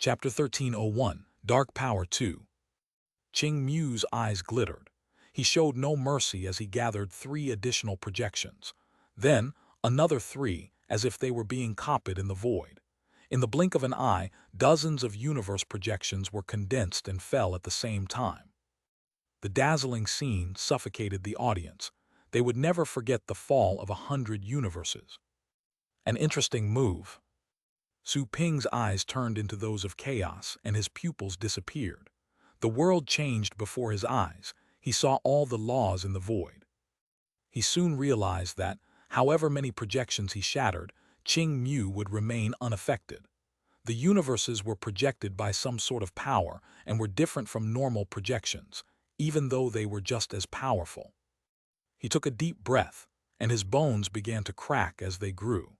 Chapter 1301, Dark Power 2. Ching Mu's eyes glittered. He showed no mercy as he gathered 3 additional projections. Then, another 3, as if they were being copied in the void. In the blink of an eye, dozens of universe projections were condensed and fell at the same time. The dazzling scene suffocated the audience. They would never forget the fall of 100 universes. An interesting move. Su Ping's eyes turned into those of chaos, and his pupils disappeared. The world changed before his eyes. He saw all the laws in the void. He soon realized that, however many projections he shattered, Ching Mu would remain unaffected. The universes were projected by some sort of power and were different from normal projections, even though they were just as powerful. He took a deep breath, and his bones began to crack as they grew.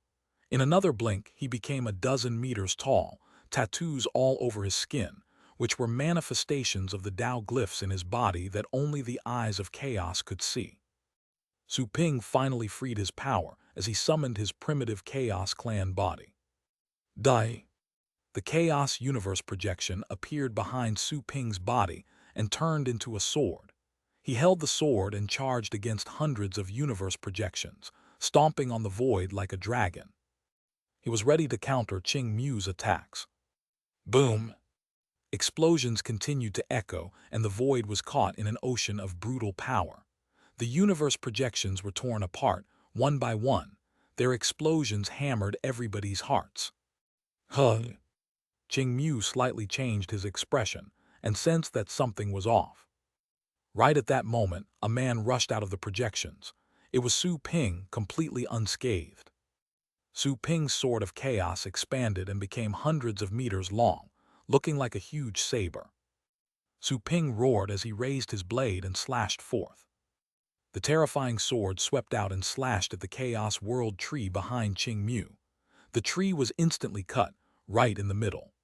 In another blink, he became a dozen meters tall, tattoos all over his skin, which were manifestations of the Tao glyphs in his body that only the eyes of chaos could see. Su Ping finally freed his power as he summoned his primitive Chaos Clan body. Dai. The Chaos Universe projection appeared behind Su Ping's body and turned into a sword. He held the sword and charged against hundreds of universe projections, stomping on the void like a dragon. He was ready to counter Ching Mu's attacks. Boom! Explosions continued to echo, and the void was caught in an ocean of brutal power. The universe projections were torn apart, one by one. Their explosions hammered everybody's hearts. Huh! Ching Mu slightly changed his expression and sensed that something was off. Right at that moment, a man rushed out of the projections. It was Su Ping, completely unscathed. Su Ping's sword of chaos expanded and became hundreds of meters long, looking like a huge saber. Su Ping roared as he raised his blade and slashed forth. The terrifying sword swept out and slashed at the Chaos World tree behind Ching Mu. The tree was instantly cut, right in the middle.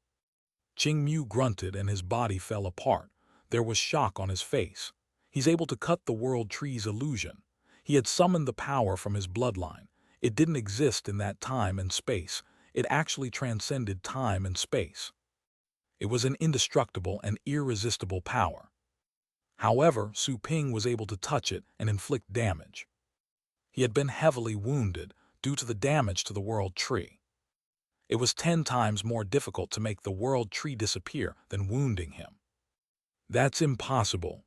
Ching Mu grunted and his body fell apart. There was shock on his face. He's able to cut the world tree's illusion. He had summoned the power from his bloodline. It didn't exist in that time and space. It actually transcended time and space. It was an indestructible and irresistible power. However, Su Ping was able to touch it and inflict damage. He had been heavily wounded due to the damage to the world tree. It was 10 times more difficult to make the world tree disappear than wounding him. That's impossible.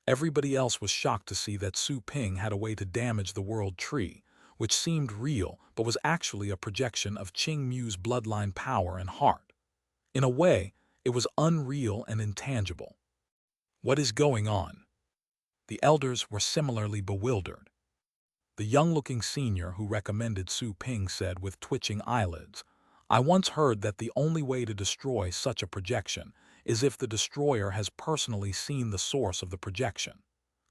Everybody else was shocked to see that Su Ping had a way to damage the world tree, which seemed real but was actually a projection of Ching Mu's bloodline power and heart. In a way, it was unreal and intangible. What is going on? The elders were similarly bewildered. The young-looking senior who recommended Su Ping said with twitching eyelids, "I once heard that the only way to destroy such a projection is if the destroyer has personally seen the source of the projection.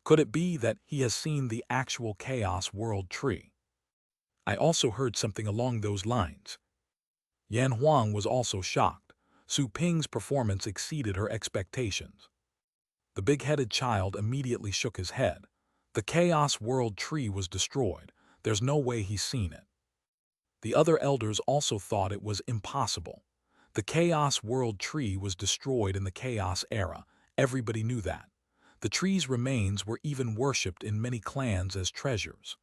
Could it be that he has seen the actual Chaos World tree?" I also heard something along those lines. Yan Huang was also shocked. Su Ping's performance exceeded her expectations. The big-headed child immediately shook his head. The Chaos World tree was destroyed. There's no way he's seen it. The other elders also thought it was impossible. The Chaos World tree was destroyed in the Chaos era. Everybody knew that. The tree's remains were even worshipped in many clans as treasures.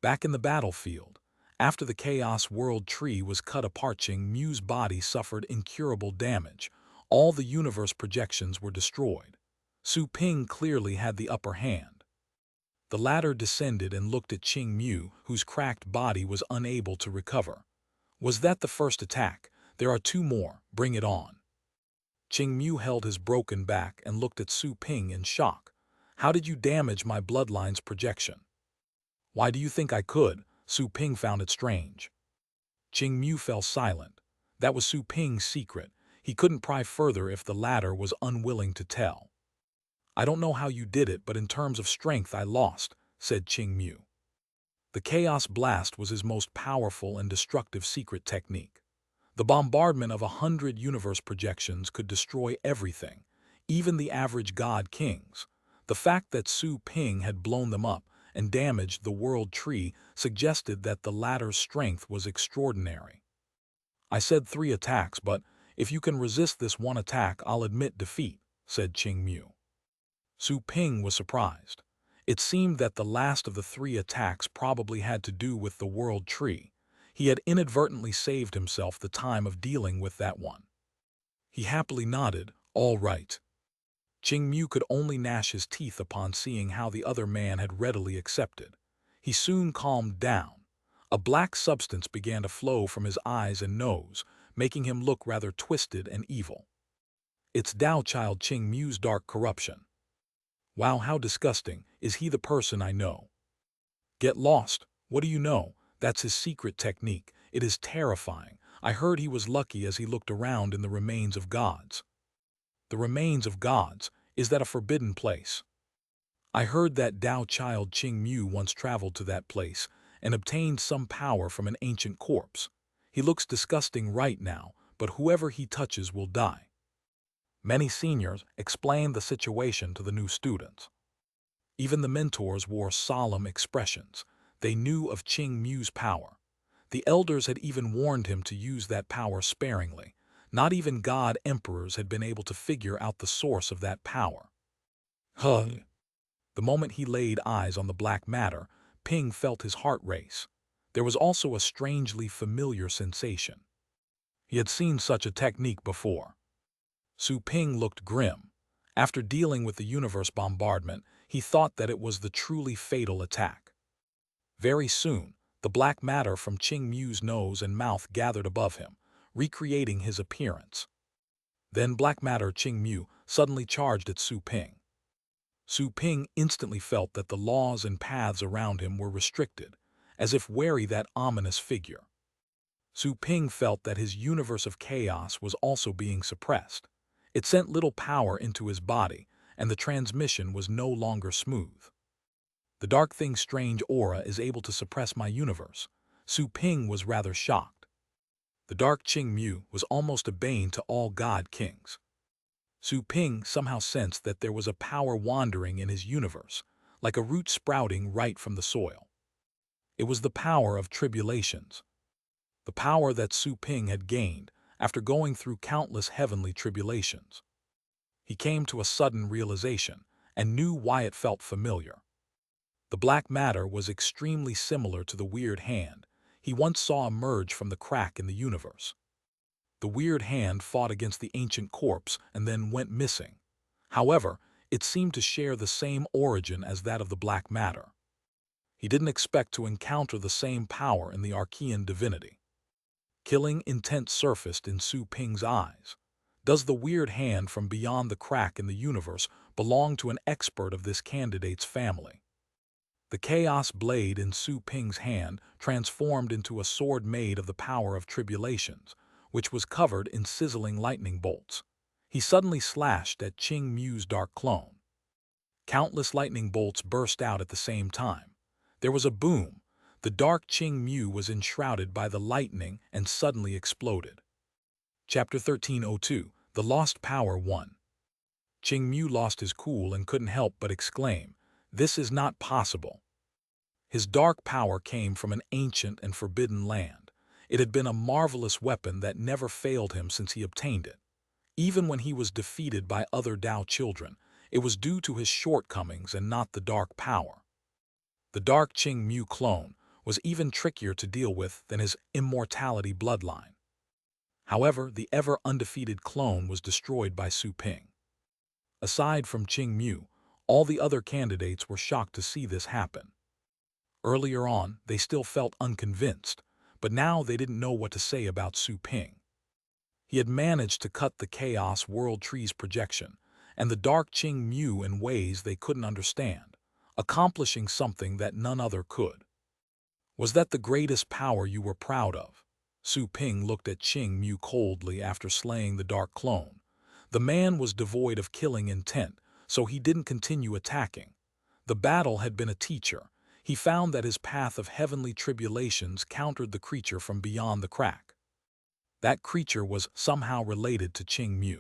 Back in the battlefield, after the Chaos World tree was cut apart, Ching Mu's body suffered incurable damage. All the universe projections were destroyed. Su Ping clearly had the upper hand. The latter descended and looked at Ching Mu, whose cracked body was unable to recover. "Was that the first attack? There are 2 more. Bring it on." Ching Mu held his broken back and looked at Su Ping in shock. "How did you damage my bloodline's projection?" "Why do you think I could?" Su Ping found it strange. Ching Mu fell silent. That was Su Ping's secret. He couldn't pry further if the latter was unwilling to tell. "I don't know how you did it, but in terms of strength I lost," said Ching Mu. The Chaos Blast was his most powerful and destructive secret technique. The bombardment of 100 universe projections could destroy everything, even the average god kings. The fact that Su Ping had blown them up and damaged the world tree suggested that the latter's strength was extraordinary. "I said 3 attacks, but If you can resist this one attack, I'll admit defeat, said Qing Mu. Su Ping was surprised. It seemed that the last of the three attacks probably had to do with the world tree. He had inadvertently saved himself the time of dealing with that one. He happily nodded, all right. Qing Mu could only gnash his teeth upon seeing how the other man had readily accepted. He soon calmed down. A black substance began to flow from his eyes and nose, making him look rather twisted and evil. It's Tao Child Qing Mu's dark corruption. Wow, how disgusting. Is he the person I know? Get lost. What do you know? That's his secret technique. It is terrifying. I heard he was lucky as he looked around in the remains of gods. The remains of gods? Is that a forbidden place? I heard that Tao Child Qing Mu once traveled to that place and obtained some power from an ancient corpse. He looks disgusting right now, but whoever he touches will die. Many seniors explained the situation to the new students. Even the mentors wore solemn expressions. They knew of Qing Mu's power. The elders had even warned him to use that power sparingly. Not even god emperors had been able to figure out the source of that power. The moment he laid eyes on the black matter, Ping felt his heart race. There was also a strangely familiar sensation. He had seen such a technique before. Su Ping looked grim. After dealing with the universe bombardment, he thought that it was the truly fatal attack. Very soon, the black matter from Qing Mu's nose and mouth gathered above him, recreating his appearance. Then black matter Qing Mu suddenly charged at Su Ping. Su Ping instantly felt that the laws and paths around him were restricted, as if wary that ominous figure. Su Ping felt that his universe of chaos was also being suppressed. It sent little power into his body, and the transmission was no longer smooth. The dark thing's strange aura is able to suppress my universe. Su Ping was rather shocked. The dark Qing Mu was almost a bane to all god kings. Su Ping somehow sensed that there was a power wandering in his universe, like a root sprouting right from the soil. It was the power of tribulations. The power that Su Ping had gained after going through countless heavenly tribulations. He came to a sudden realization and knew why it felt familiar. The black matter was extremely similar to the weird hand he once saw emerge from the crack in the universe. The weird hand fought against the ancient corpse and then went missing. However, it seemed to share the same origin as that of the black matter. He didn't expect to encounter the same power in the Archean divinity. Killing intent surfaced in Su Ping's eyes. Does the weird hand from beyond the crack in the universe belong to an expert of this candidate's family? The chaos blade in Su Ping's hand transformed into a sword made of the power of tribulations, which was covered in sizzling lightning bolts. He suddenly slashed at Qing Mu's dark clone. Countless lightning bolts burst out at the same time. There was a boom. The dark Qing Mu was enshrouded by the lightning and suddenly exploded. Chapter 1302, The Lost Power 1. Qing Mu lost his cool and couldn't help but exclaim, "This is not possible." His dark power came from an ancient and forbidden land. It had been a marvelous weapon that never failed him since he obtained it. Even when he was defeated by other Tao children, it was due to his shortcomings and not the dark power. The dark Qing Mu clone was even trickier to deal with than his immortality bloodline. However, the ever-undefeated clone was destroyed by Su Ping. Aside from Qing Mu, all the other candidates were shocked to see this happen. Earlier on, they still felt unconvinced, but now they didn't know what to say about Su Ping. He had managed to cut the Chaos World Tree's projection, and the dark Qing Mu in ways they couldn't understand, accomplishing something that none other could. Was that the greatest power you were proud of? Su Ping looked at Qing Mu coldly after slaying the dark clone. The man was devoid of killing intent, so he didn't continue attacking. The battle had been a teacher. He found that his path of heavenly tribulations countered the creature from beyond the crack. That creature was somehow related to Qing Mu,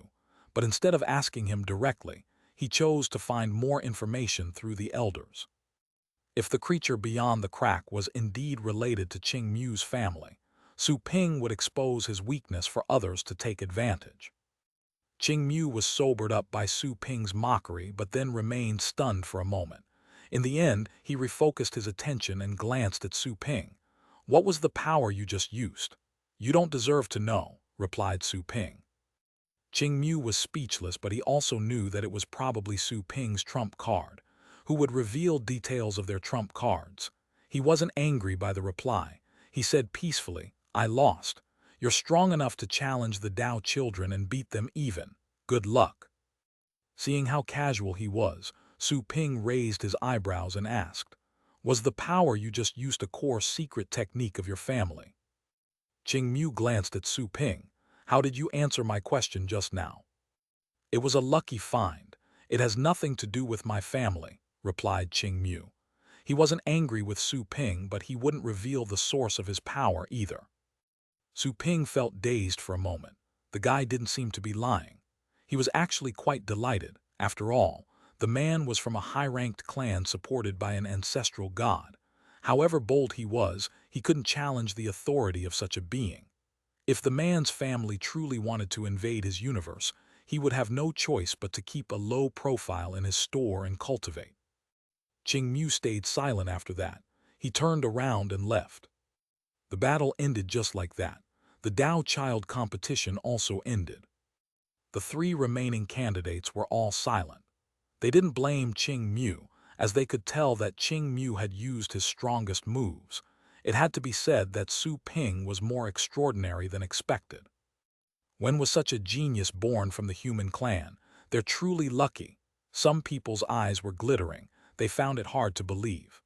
but instead of asking him directly, he chose to find more information through the elders. If the creature beyond the crack was indeed related to Qing Mu's family, Su Ping would expose his weakness for others to take advantage. Qing Mu was sobered up by Su Ping's mockery but then remained stunned for a moment. In the end, he refocused his attention and glanced at Su Ping. "What was the power you just used?" "You don't deserve to know," replied Su Ping. Qing Mu was speechless, but he also knew that it was probably Su Ping's trump card, who would reveal details of their trump cards. He wasn't angry by the reply. He said peacefully, "I lost. You're strong enough to challenge the Dao children and beat them even. Good luck." Seeing how casual he was, Su Ping raised his eyebrows and asked, "Was the power you just used a core secret technique of your family?" Qing Mu glanced at Su Ping. "How did you answer my question just now?" "It was a lucky find. It has nothing to do with my family," replied Qing Mu. He wasn't angry with Su Ping, but he wouldn't reveal the source of his power either. Su Ping felt dazed for a moment. The guy didn't seem to be lying. He was actually quite delighted. After all, the man was from a high-ranked clan supported by an ancestral god. However bold he was, he couldn't challenge the authority of such a being. If the man's family truly wanted to invade his universe, he would have no choice but to keep a low profile in his store and cultivate. Qing Mu stayed silent after that. He turned around and left. The battle ended just like that. The Dao Child competition also ended. The three remaining candidates were all silent. They didn't blame Qing Mu, as they could tell that Qing Mu had used his strongest moves. It had to be said that Su Ping was more extraordinary than expected. When was such a genius born from the human clan? They're truly lucky. Some people's eyes were glittering. They found it hard to believe.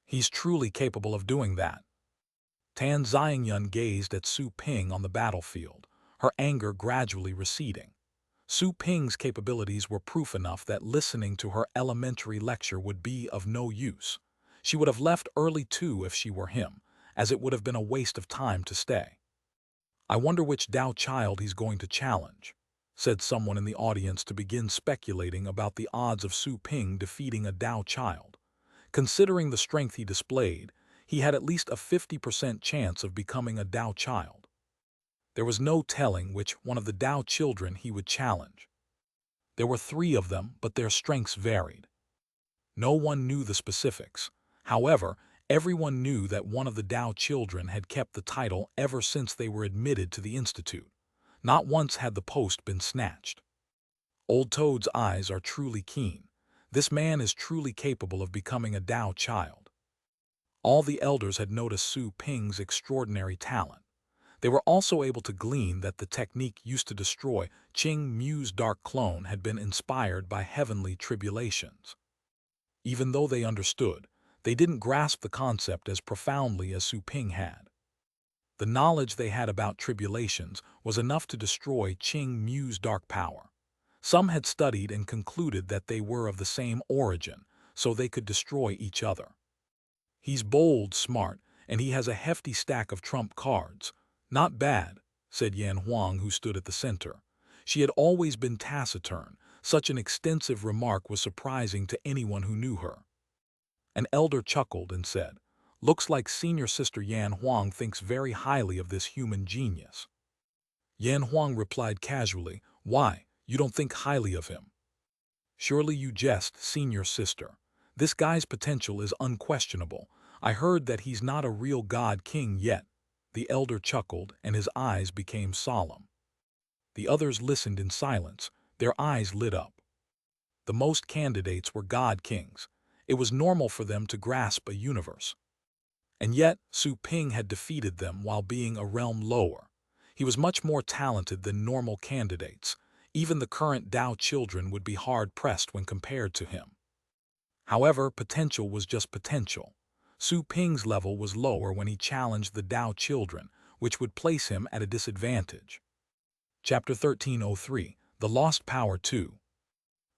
He's truly capable of doing that. Tan Xiangyun gazed at Su Ping on the battlefield, her anger gradually receding. Su Ping's capabilities were proof enough that listening to her elementary lecture would be of no use. She would have left early too if she were him, as it would have been a waste of time to stay. "I wonder which Dao child he's going to challenge," said someone in the audience to begin speculating about the odds of Su Ping defeating a Dao child. Considering the strength he displayed, he had at least a 50% chance of becoming a Dao child. There was no telling which one of the Dao children he would challenge. There were 3 of them, but their strengths varied. No one knew the specifics. However, everyone knew that one of the Dao children had kept the title ever since they were admitted to the institute. Not once had the post been snatched. Old Toad's eyes are truly keen. This man is truly capable of becoming a Dao child. All the elders had noticed Su Ping's extraordinary talent. They were also able to glean that the technique used to destroy Qing Mu's dark clone had been inspired by heavenly tribulations. Even though they understood, they didn't grasp the concept as profoundly as Su Ping had. The knowledge they had about tribulations was enough to destroy Qing Mu's dark power. Some had studied and concluded that they were of the same origin, so they could destroy each other. "He's bold, smart, and he has a hefty stack of trump cards. Not bad," said Yan Huang, who stood at the center. She had always been taciturn. Such an extensive remark was surprising to anyone who knew her. An elder chuckled and said, "Looks like senior sister Yan Huang thinks very highly of this human genius." Yan Huang replied casually, "Why, you don't think highly of him?" "Surely you jest, senior sister. This guy's potential is unquestionable. I heard that he's not a real god king yet." The elder chuckled, and his eyes became solemn. The others listened in silence, their eyes lit up. The most candidates were god kings. It was normal for them to grasp a universe. And yet, Su Ping had defeated them while being a realm lower. He was much more talented than normal candidates. Even the current Dao children would be hard-pressed when compared to him. However, potential was just potential. Su Ping's level was lower when he challenged the Dao children, which would place him at a disadvantage. Chapter 1303, The Lost Power 2.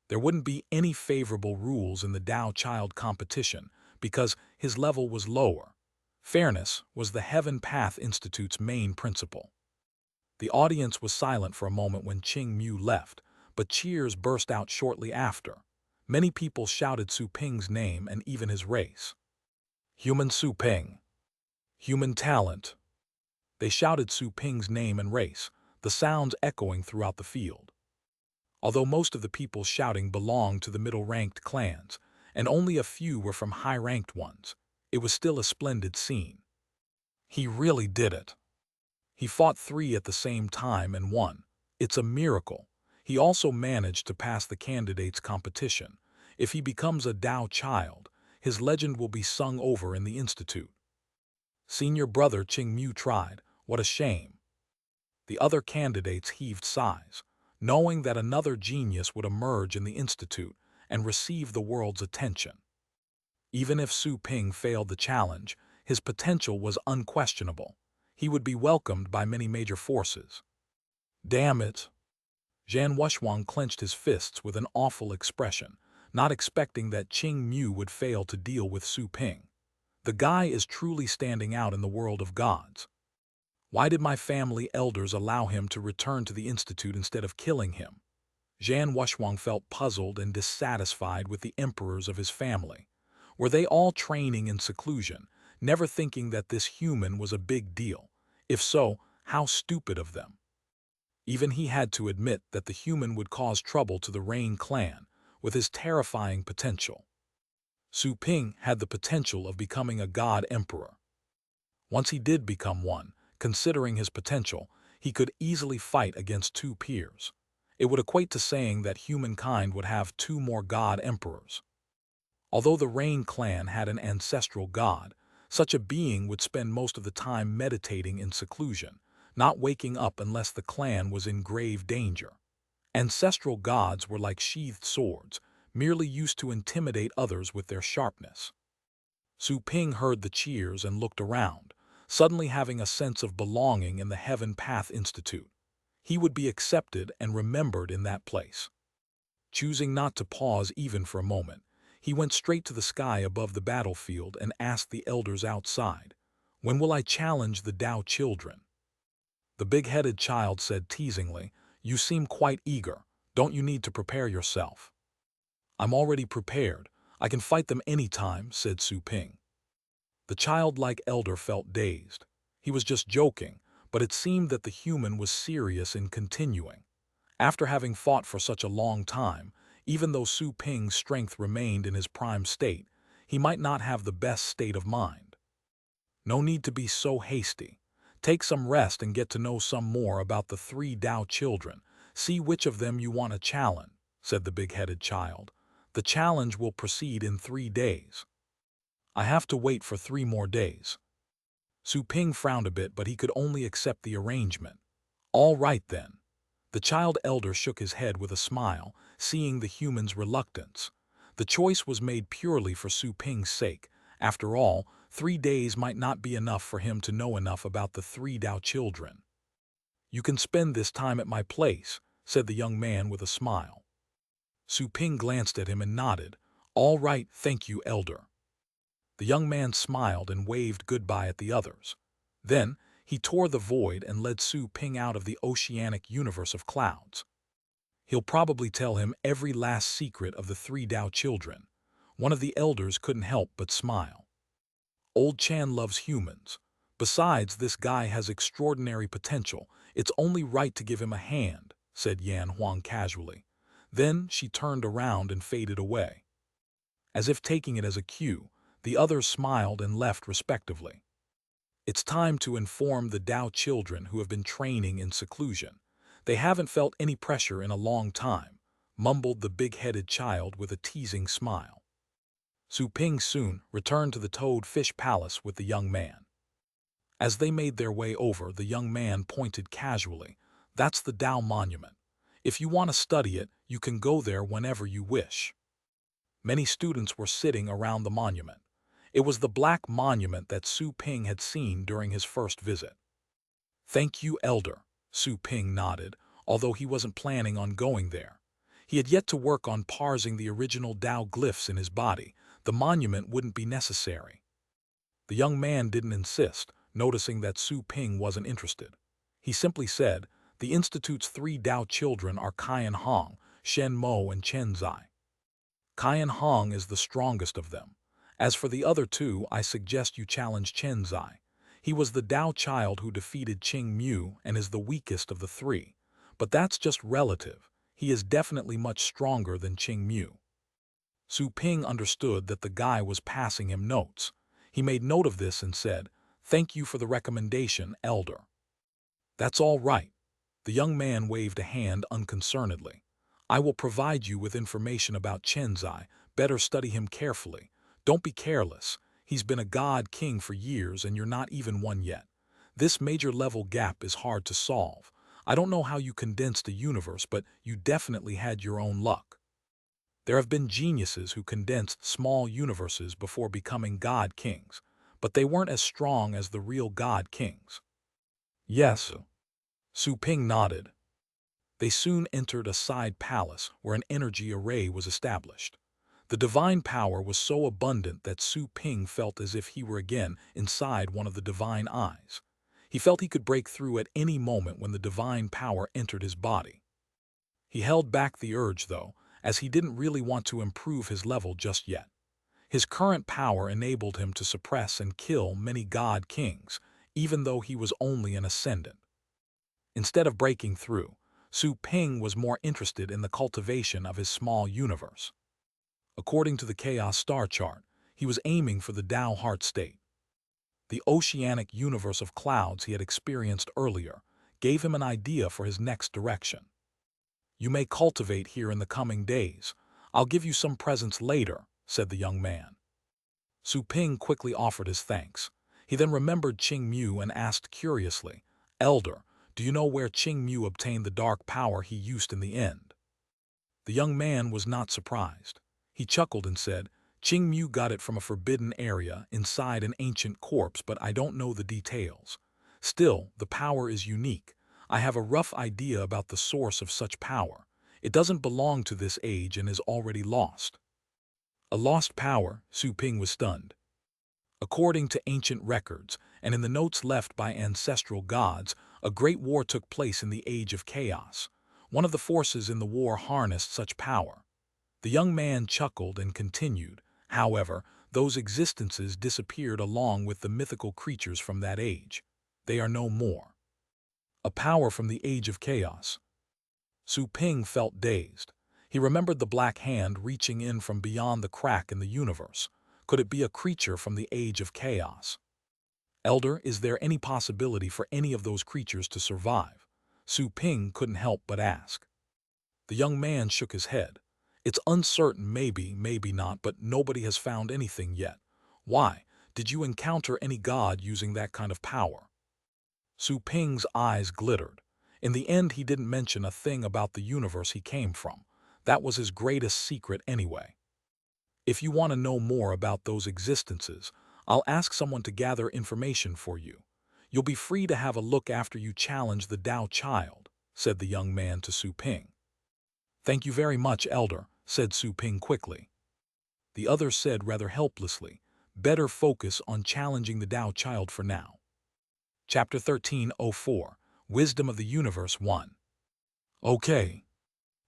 There wouldn't be any favorable rules in the Dao child competition because his level was lower. Fairness was the Heaven Path Institute's main principle. The audience was silent for a moment when Qing Mu left, but cheers burst out shortly after. Many people shouted Su Ping's name and even his race. Human Su Ping. Human talent. They shouted Su Ping's name and race, the sounds echoing throughout the field. Although most of the people shouting belonged to the middle-ranked clans, and only a few were from high-ranked ones, it was still a splendid scene. He really did it. He fought 3 at the same time and won. It's a miracle. He also managed to pass the candidates' competition. If he becomes a Tao child, his legend will be sung over in the Institute. Senior brother Qing Mu tried. What a shame. The other candidates heaved sighs, knowing that another genius would emerge in the Institute and receive the world's attention. Even if Su Ping failed the challenge, his potential was unquestionable. He would be welcomed by many major forces. Damn it! Zhan Wuxuang clenched his fists with an awful expression, not expecting that Qing Mu would fail to deal with Su Ping. The guy is truly standing out in the world of gods. Why did my family elders allow him to return to the Institute instead of killing him? Zhan Wuxuang felt puzzled and dissatisfied with the emperors of his family. Were they all training in seclusion, never thinking that this human was a big deal? If so, how stupid of them. Even he had to admit that the human would cause trouble to the Rain clan with his terrifying potential. Su Ping had the potential of becoming a god emperor. Once he did become one, considering his potential, he could easily fight against 2 peers. It would equate to saying that humankind would have 2 more god emperors. Although the Rain clan had an ancestral god, such a being would spend most of the time meditating in seclusion, not waking up unless the clan was in grave danger. Ancestral gods were like sheathed swords, merely used to intimidate others with their sharpness. Su Ping heard the cheers and looked around, suddenly having a sense of belonging in the Heaven Path Institute. He would be accepted and remembered in that place. Choosing not to pause even for a moment, he went straight to the sky above the battlefield and asked the elders outside, "When will I challenge the Tao children?" The big-headed child said teasingly, "You seem quite eager. Don't you need to prepare yourself?" "I'm already prepared. I can fight them any time," said Su Ping. The childlike elder felt dazed. He was just joking, but it seemed that the human was serious in continuing. After having fought for such a long time, even though Su Ping's strength remained in his prime state, he might not have the best state of mind. "No need to be so hasty. Take some rest and get to know some more about the 3 Tao children. See which of them you want to challenge," said the big-headed child. "The challenge will proceed in 3 days. I have to wait for 3 more days." Su Ping frowned a bit, but he could only accept the arrangement. "All right then." The child elder shook his head with a smile, seeing the human's reluctance. The choice was made purely for Su Ping's sake. After all, 3 days might not be enough for him to know enough about the 3 Tao children. "You can spend this time at my place," said the young man with a smile. Su Ping glanced at him and nodded. "All right, thank you, elder." The young man smiled and waved goodbye at the others. Then, he tore the void and led Su Ping out of the oceanic universe of clouds. He'll probably tell him every last secret of the 3 Tao children. One of the elders couldn't help but smile. Old Chan loves humans. Besides, this guy has extraordinary potential. It's only right to give him a hand, said Yan Huang casually. Then she turned around and faded away. As if taking it as a cue, the others smiled and left respectively. It's time to inform the Tao children who have been training in seclusion. They haven't felt any pressure in a long time, mumbled the big-headed child with a teasing smile. Su Ping soon returned to the Toad-Fish Palace with the young man. As they made their way over, the young man pointed casually. "That's the Tao Monument. If you want to study it, you can go there whenever you wish." Many students were sitting around the monument. It was the black monument that Su Ping had seen during his first visit. "Thank you, Elder," Su Ping nodded, although he wasn't planning on going there. He had yet to work on parsing the original Tao glyphs in his body. The monument wouldn't be necessary. The young man didn't insist, noticing that Su Ping wasn't interested. He simply said, "The Institute's 3 Tao children are Qian Hong, Shen Mo, and Chen Zai. Qian Hong is the strongest of them. As for the other 2, I suggest you challenge Chen Zai. He was the Tao child who defeated Qing Mu and is the weakest of the three. But that's just relative. He is definitely much stronger than Qing Mu. Su Ping understood that the guy was passing him notes. He made note of this and said, "Thank you for the recommendation, Elder." "That's all right." The young man waved a hand unconcernedly. "I will provide you with information about Chenzai. Better study him carefully. Don't be careless. He's been a god king for years and you're not even one yet. This major level gap is hard to solve. I don't know how you condensed a universe, but you definitely had your own luck. There have been geniuses who condensed small universes before becoming god kings, but they weren't as strong as the real god kings." "Yes." Su Ping nodded. They soon entered a side palace where an energy array was established. The divine power was so abundant that Su Ping felt as if he were again inside one of the divine eyes. He felt he could break through at any moment when the divine power entered his body. He held back the urge, though, as he didn't really want to improve his level just yet. His current power enabled him to suppress and kill many god kings, even though he was only an ascendant. Instead of breaking through, Su Ping was more interested in the cultivation of his small universe. According to the Chaos Star Chart, he was aiming for the Tao Heart State. The oceanic universe of clouds he had experienced earlier gave him an idea for his next direction. "You may cultivate here in the coming days. I'll give you some presents later," said the young man. Su Ping quickly offered his thanks. He then remembered Qing Mu and asked curiously, "Elder, do you know where Qing Mu obtained the dark power he used in the end?" The young man was not surprised. He chuckled and said, "Qing Mu got it from a forbidden area inside an ancient corpse, but I don't know the details. Still, the power is unique. I have a rough idea about the source of such power. It doesn't belong to this age and is already lost." A lost power? Su Ping was stunned. According to ancient records, and in the notes left by ancestral gods, a great war took place in the Age of Chaos. One of the forces in the war harnessed such power. The young man chuckled and continued, "However, those existences disappeared along with the mythical creatures from that age. They are no more." A power from the Age of Chaos. Su Ping felt dazed. He remembered the black hand reaching in from beyond the crack in the universe. Could it be a creature from the Age of Chaos? "Elder, is there any possibility for any of those creatures to survive?" Su Ping couldn't help but ask. The young man shook his head. "It's uncertain, maybe, maybe not, but nobody has found anything yet." "Why? Did you encounter any god using that kind of power?" Su Ping's eyes glittered. In the end, he didn't mention a thing about the universe he came from. That was his greatest secret anyway. "If you want to know more about those existences, I'll ask someone to gather information for you. You'll be free to have a look after you challenge the Tao child," said the young man to Su Ping. "Thank you very much, Elder," said Su Ping quickly. The other said rather helplessly, "Better focus on challenging the Tao child for now." Chapter 1304, Wisdom of the Universe 1. "Okay."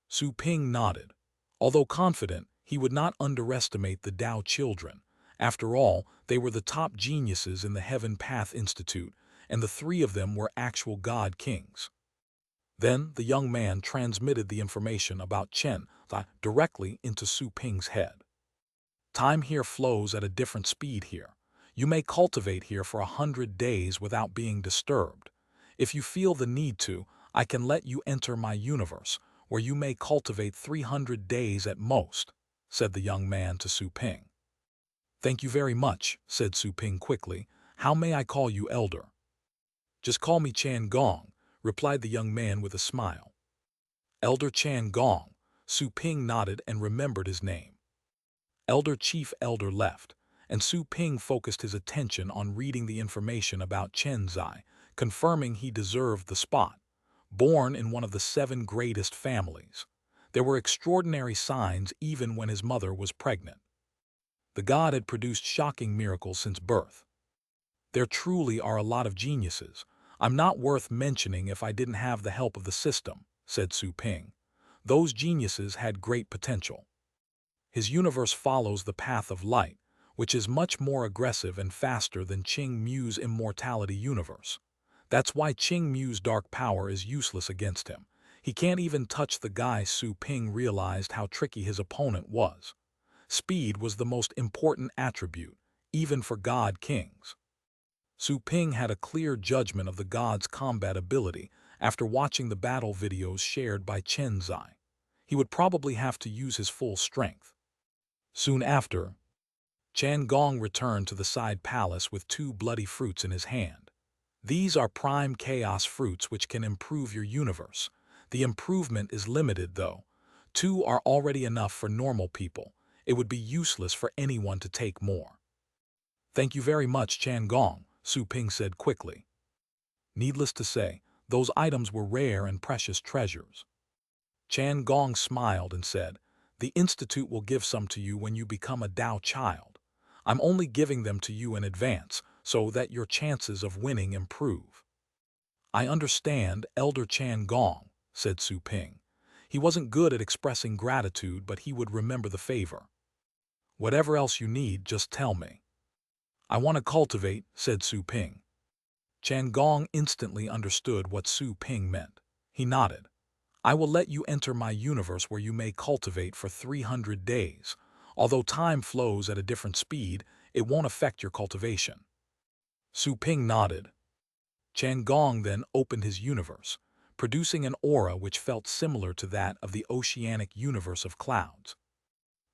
Su Ping nodded. Although confident, he would not underestimate the Tao children. After all, they were the top geniuses in the Heaven Path Institute, and the three of them were actual god kings. Then the young man transmitted the information about Chen directly into Su Ping's head. "Time here flows at a different speed here. You may cultivate here for 100 days without being disturbed. If you feel the need to, I can let you enter my universe, where you may cultivate 300 days at most," said the young man to Su Ping. "Thank you very much," said Su Ping quickly. "How may I call you, Elder?" "Just call me Chan Gong," replied the young man with a smile. Elder Chan Gong. Su Ping nodded and remembered his name. Elder Chief Elder left, and Su Ping focused his attention on reading the information about Chen Zai, confirming he deserved the spot. Born in one of the 7 greatest families, there were extraordinary signs even when his mother was pregnant. The god had produced shocking miracles since birth. There truly are a lot of geniuses. I'm not worth mentioning if I didn't have the help of the system, said Su Ping. Those geniuses had great potential. His universe follows the path of light, which is much more aggressive and faster than Qing Mu's immortality universe. That's why Qing Mu's dark power is useless against him. He can't even touch the guy. Su Ping realized how tricky his opponent was. Speed was the most important attribute, even for God Kings. Su Ping had a clear judgment of the god's combat ability after watching the battle videos shared by Chen Zai. He would probably have to use his full strength. Soon after, Chan Gong returned to the side palace with 2 bloody fruits in his hand. These are prime chaos fruits which can improve your universe. The improvement is limited, though. 2 are already enough for normal people. It would be useless for anyone to take more. Thank you very much, Chan Gong, Su Ping said quickly. Needless to say, those items were rare and precious treasures. Chan Gong smiled and said, "The Institute will give some to you when you become a Dao child. I'm only giving them to you in advance so that your chances of winning improve." "I understand, Elder Chan Gong," said Su Ping. He wasn't good at expressing gratitude, but he would remember the favor. "Whatever else you need, just tell me." "I want to cultivate," said Su Ping. Chan Gong instantly understood what Su Ping meant. He nodded. "I will let you enter my universe where you may cultivate for 300 days. Although time flows at a different speed, it won't affect your cultivation." Su Ping nodded. Chan Gong then opened his universe, producing an aura which felt similar to that of the oceanic universe of clouds.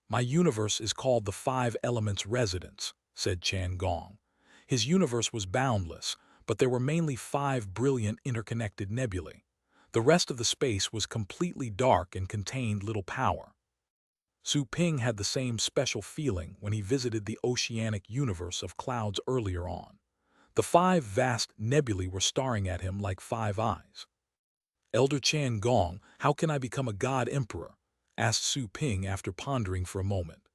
"My universe is called the 5 Elements Residence," said Chan Gong. His universe was boundless, but there were mainly 5 brilliant interconnected nebulae. The rest of the space was completely dark and contained little power. Su Ping had the same special feeling when he visited the oceanic universe of clouds earlier on. The 5 vast nebulae were staring at him like 5 eyes. "Elder Chan Gong, how can I become a god emperor?" asked Su Ping after pondering for a moment.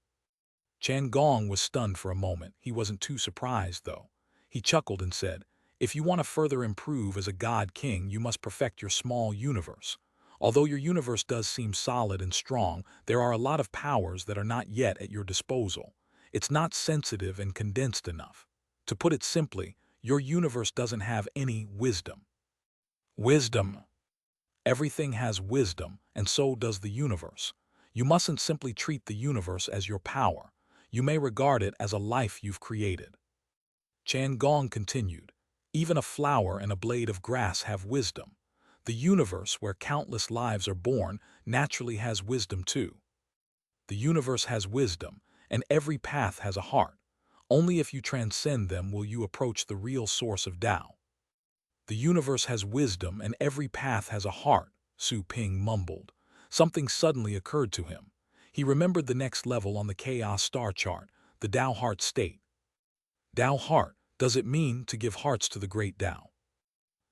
Chan Gong was stunned for a moment. He wasn't too surprised, though. He chuckled and said, "If you want to further improve as a god king, you must perfect your small universe. Although your universe does seem solid and strong, there are a lot of powers that are not yet at your disposal. It's not sensitive and condensed enough. To put it simply, your universe doesn't have any wisdom." Wisdom. Everything has wisdom, and so does the universe. You mustn't simply treat the universe as your power. You may regard it as a life you've created. Chan Gong continued, "Even a flower and a blade of grass have wisdom. The universe, where countless lives are born, naturally has wisdom too. The universe has wisdom, and every path has a heart. Only if you transcend them will you approach the real source of Tao." "The universe has wisdom, and every path has a heart," Su Ping mumbled. Something suddenly occurred to him. He remembered the next level on the Chaos Star chart, the Tao Heart state. Tao Heart, does it mean to give hearts to the great Tao?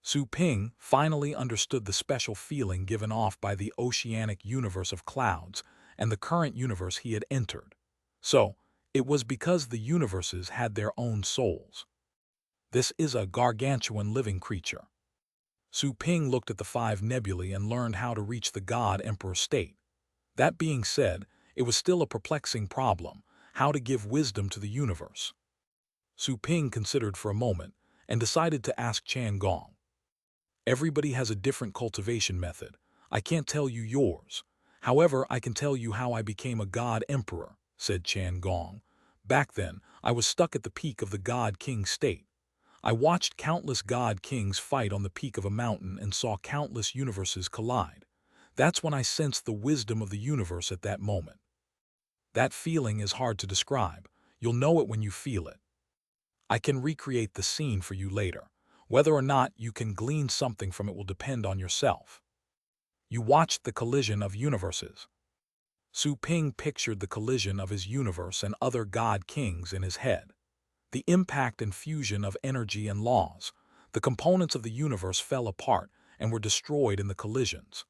Su Ping finally understood the special feeling given off by the oceanic universe of clouds and the current universe he had entered. So, it was because the universes had their own souls. This is a gargantuan living creature. Su Ping looked at the 5 nebulae and learned how to reach the God-Emperor state. That being said, it was still a perplexing problem, how to give wisdom to the universe. Su Ping considered for a moment and decided to ask Chan Gong. "Everybody has a different cultivation method. I can't tell you yours. However, I can tell you how I became a God-Emperor," said Chan Gong. "Back then, I was stuck at the peak of the God-King state. I watched countless God Kings fight on the peak of a mountain and saw countless universes collide. That's when I sensed the wisdom of the universe at that moment. That feeling is hard to describe. You'll know it when you feel it. I can recreate the scene for you later. Whether or not you can glean something from it will depend on yourself." You watched the collision of universes. Su Ping pictured the collision of his universe and other God Kings in his head. The impact and fusion of energy and laws. The components of the universe fell apart and were destroyed in the collisions.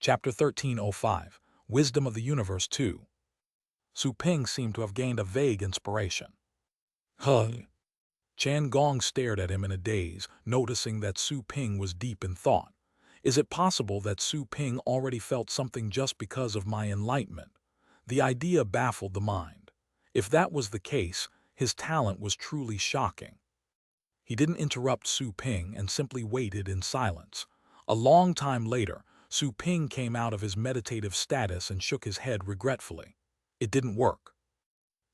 Chapter 1305, Wisdom of the Universe 2. Su Ping seemed to have gained a vague inspiration. Huh? Chan Gong stared at him in a daze, noticing that Su Ping was deep in thought. Is it possible that Su Ping already felt something just because of my enlightenment? The idea baffled the mind. If that was the case, his talent was truly shocking. He didn't interrupt Su Ping and simply waited in silence. A long time later, Su Ping came out of his meditative status and shook his head regretfully. It didn't work.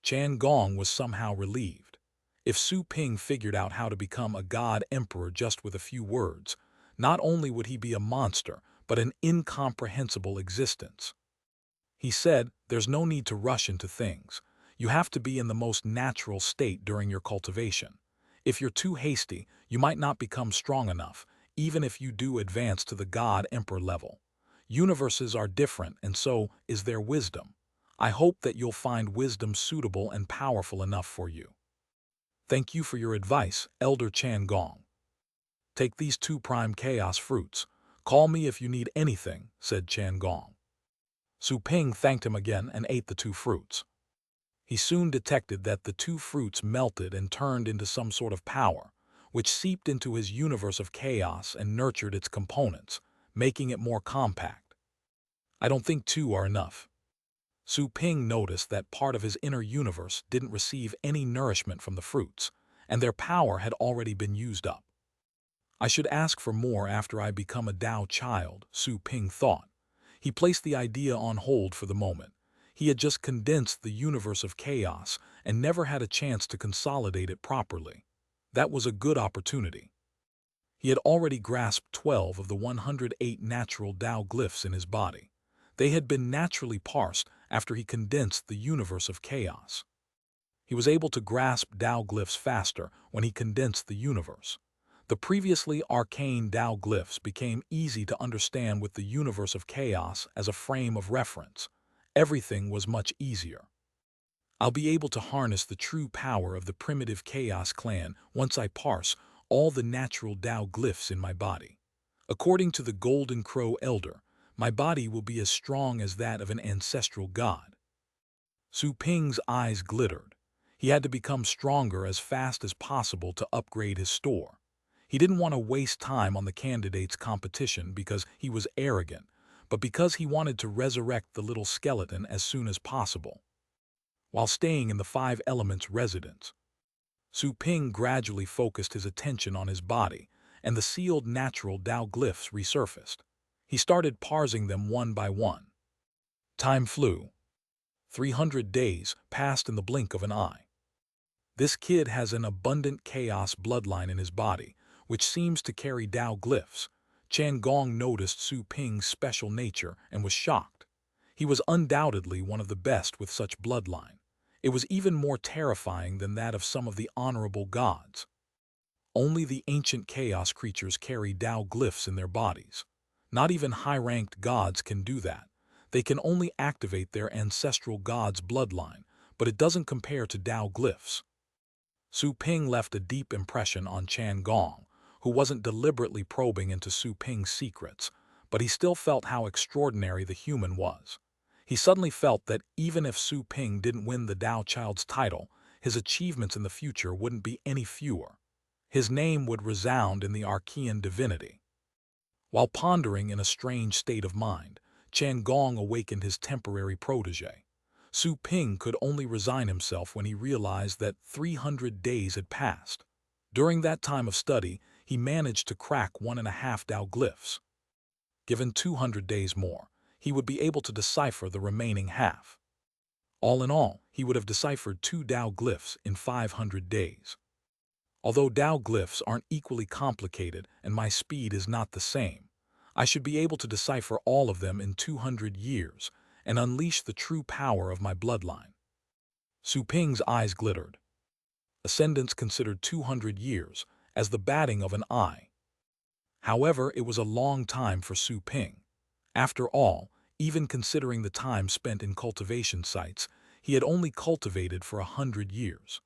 Chan Gong was somehow relieved. If Su Ping figured out how to become a god emperor just with a few words, not only would he be a monster, but an incomprehensible existence. He said, "There's no need to rush into things. You have to be in the most natural state during your cultivation. If you're too hasty, you might not become strong enough, even if you do advance to the God Emperor level. Universes are different, and so is their wisdom. I hope that you'll find wisdom suitable and powerful enough for you." "Thank you for your advice, Elder Chan Gong. Take these 2 prime chaos fruits. Call me if you need anything," said Chan Gong. Su Ping thanked him again and ate the 2 fruits. He soon detected that the 2 fruits melted and turned into some sort of power, which seeped into his universe of chaos and nurtured its components, making it more compact. "I don't think 2 are enough." Su Ping noticed that part of his inner universe didn't receive any nourishment from the fruits, and their power had already been used up. "I should ask for more after I become a Tao child," Su Ping thought. He placed the idea on hold for the moment. He had just condensed the universe of chaos and never had a chance to consolidate it properly. That was a good opportunity. He had already grasped 12 of the 108 natural Tao glyphs in his body. They had been naturally parsed after he condensed the universe of chaos. He was able to grasp Tao glyphs faster when he condensed the universe. The previously arcane Tao glyphs became easy to understand with the universe of chaos as a frame of reference. Everything was much easier. "I'll be able to harness the true power of the primitive chaos clan once I parse all the natural Tao glyphs in my body. According to the Golden Crow Elder, my body will be as strong as that of an ancestral god." Su Ping's eyes glittered. He had to become stronger as fast as possible to upgrade his store. He didn't want to waste time on the candidates' competition because he was arrogant, but because he wanted to resurrect the little skeleton as soon as possible. While staying in the 5 Elements residence, Su Ping gradually focused his attention on his body, and the sealed natural Tao glyphs resurfaced. He started parsing them one by one. Time flew. 300 days passed in the blink of an eye. This kid has an abundant chaos bloodline in his body, which seems to carry Tao glyphs. Chan Gong noticed Su Ping's special nature and was shocked. He was undoubtedly one of the best with such bloodline. It was even more terrifying than that of some of the honorable gods. Only the ancient chaos creatures carry Tao glyphs in their bodies. Not even high-ranked gods can do that. They can only activate their ancestral god's bloodline, but it doesn't compare to Tao glyphs. Su Ping left a deep impression on Chan Gong, who wasn't deliberately probing into Su Ping's secrets, but he still felt how extraordinary the human was. He suddenly felt that even if Su Ping didn't win the Tao Child's title, his achievements in the future wouldn't be any fewer. His name would resound in the Archean divinity. While pondering in a strange state of mind, Chan Gong awakened his temporary protege. Su Ping could only resign himself when he realized that 300 days had passed. During that time of study, he managed to crack 1.5 Tao glyphs. Given 200 days more, he would be able to decipher the remaining half. All in all, he would have deciphered 2 Tao glyphs in 500 days. Although Tao glyphs aren't equally complicated and my speed is not the same, I should be able to decipher all of them in 200 years and unleash the true power of my bloodline. Su Ping's eyes glittered. Ascendants considered 200 years as the batting of an eye. However, it was a long time for Su Ping. After all, even considering the time spent in cultivation sites, he had only cultivated for 100 years.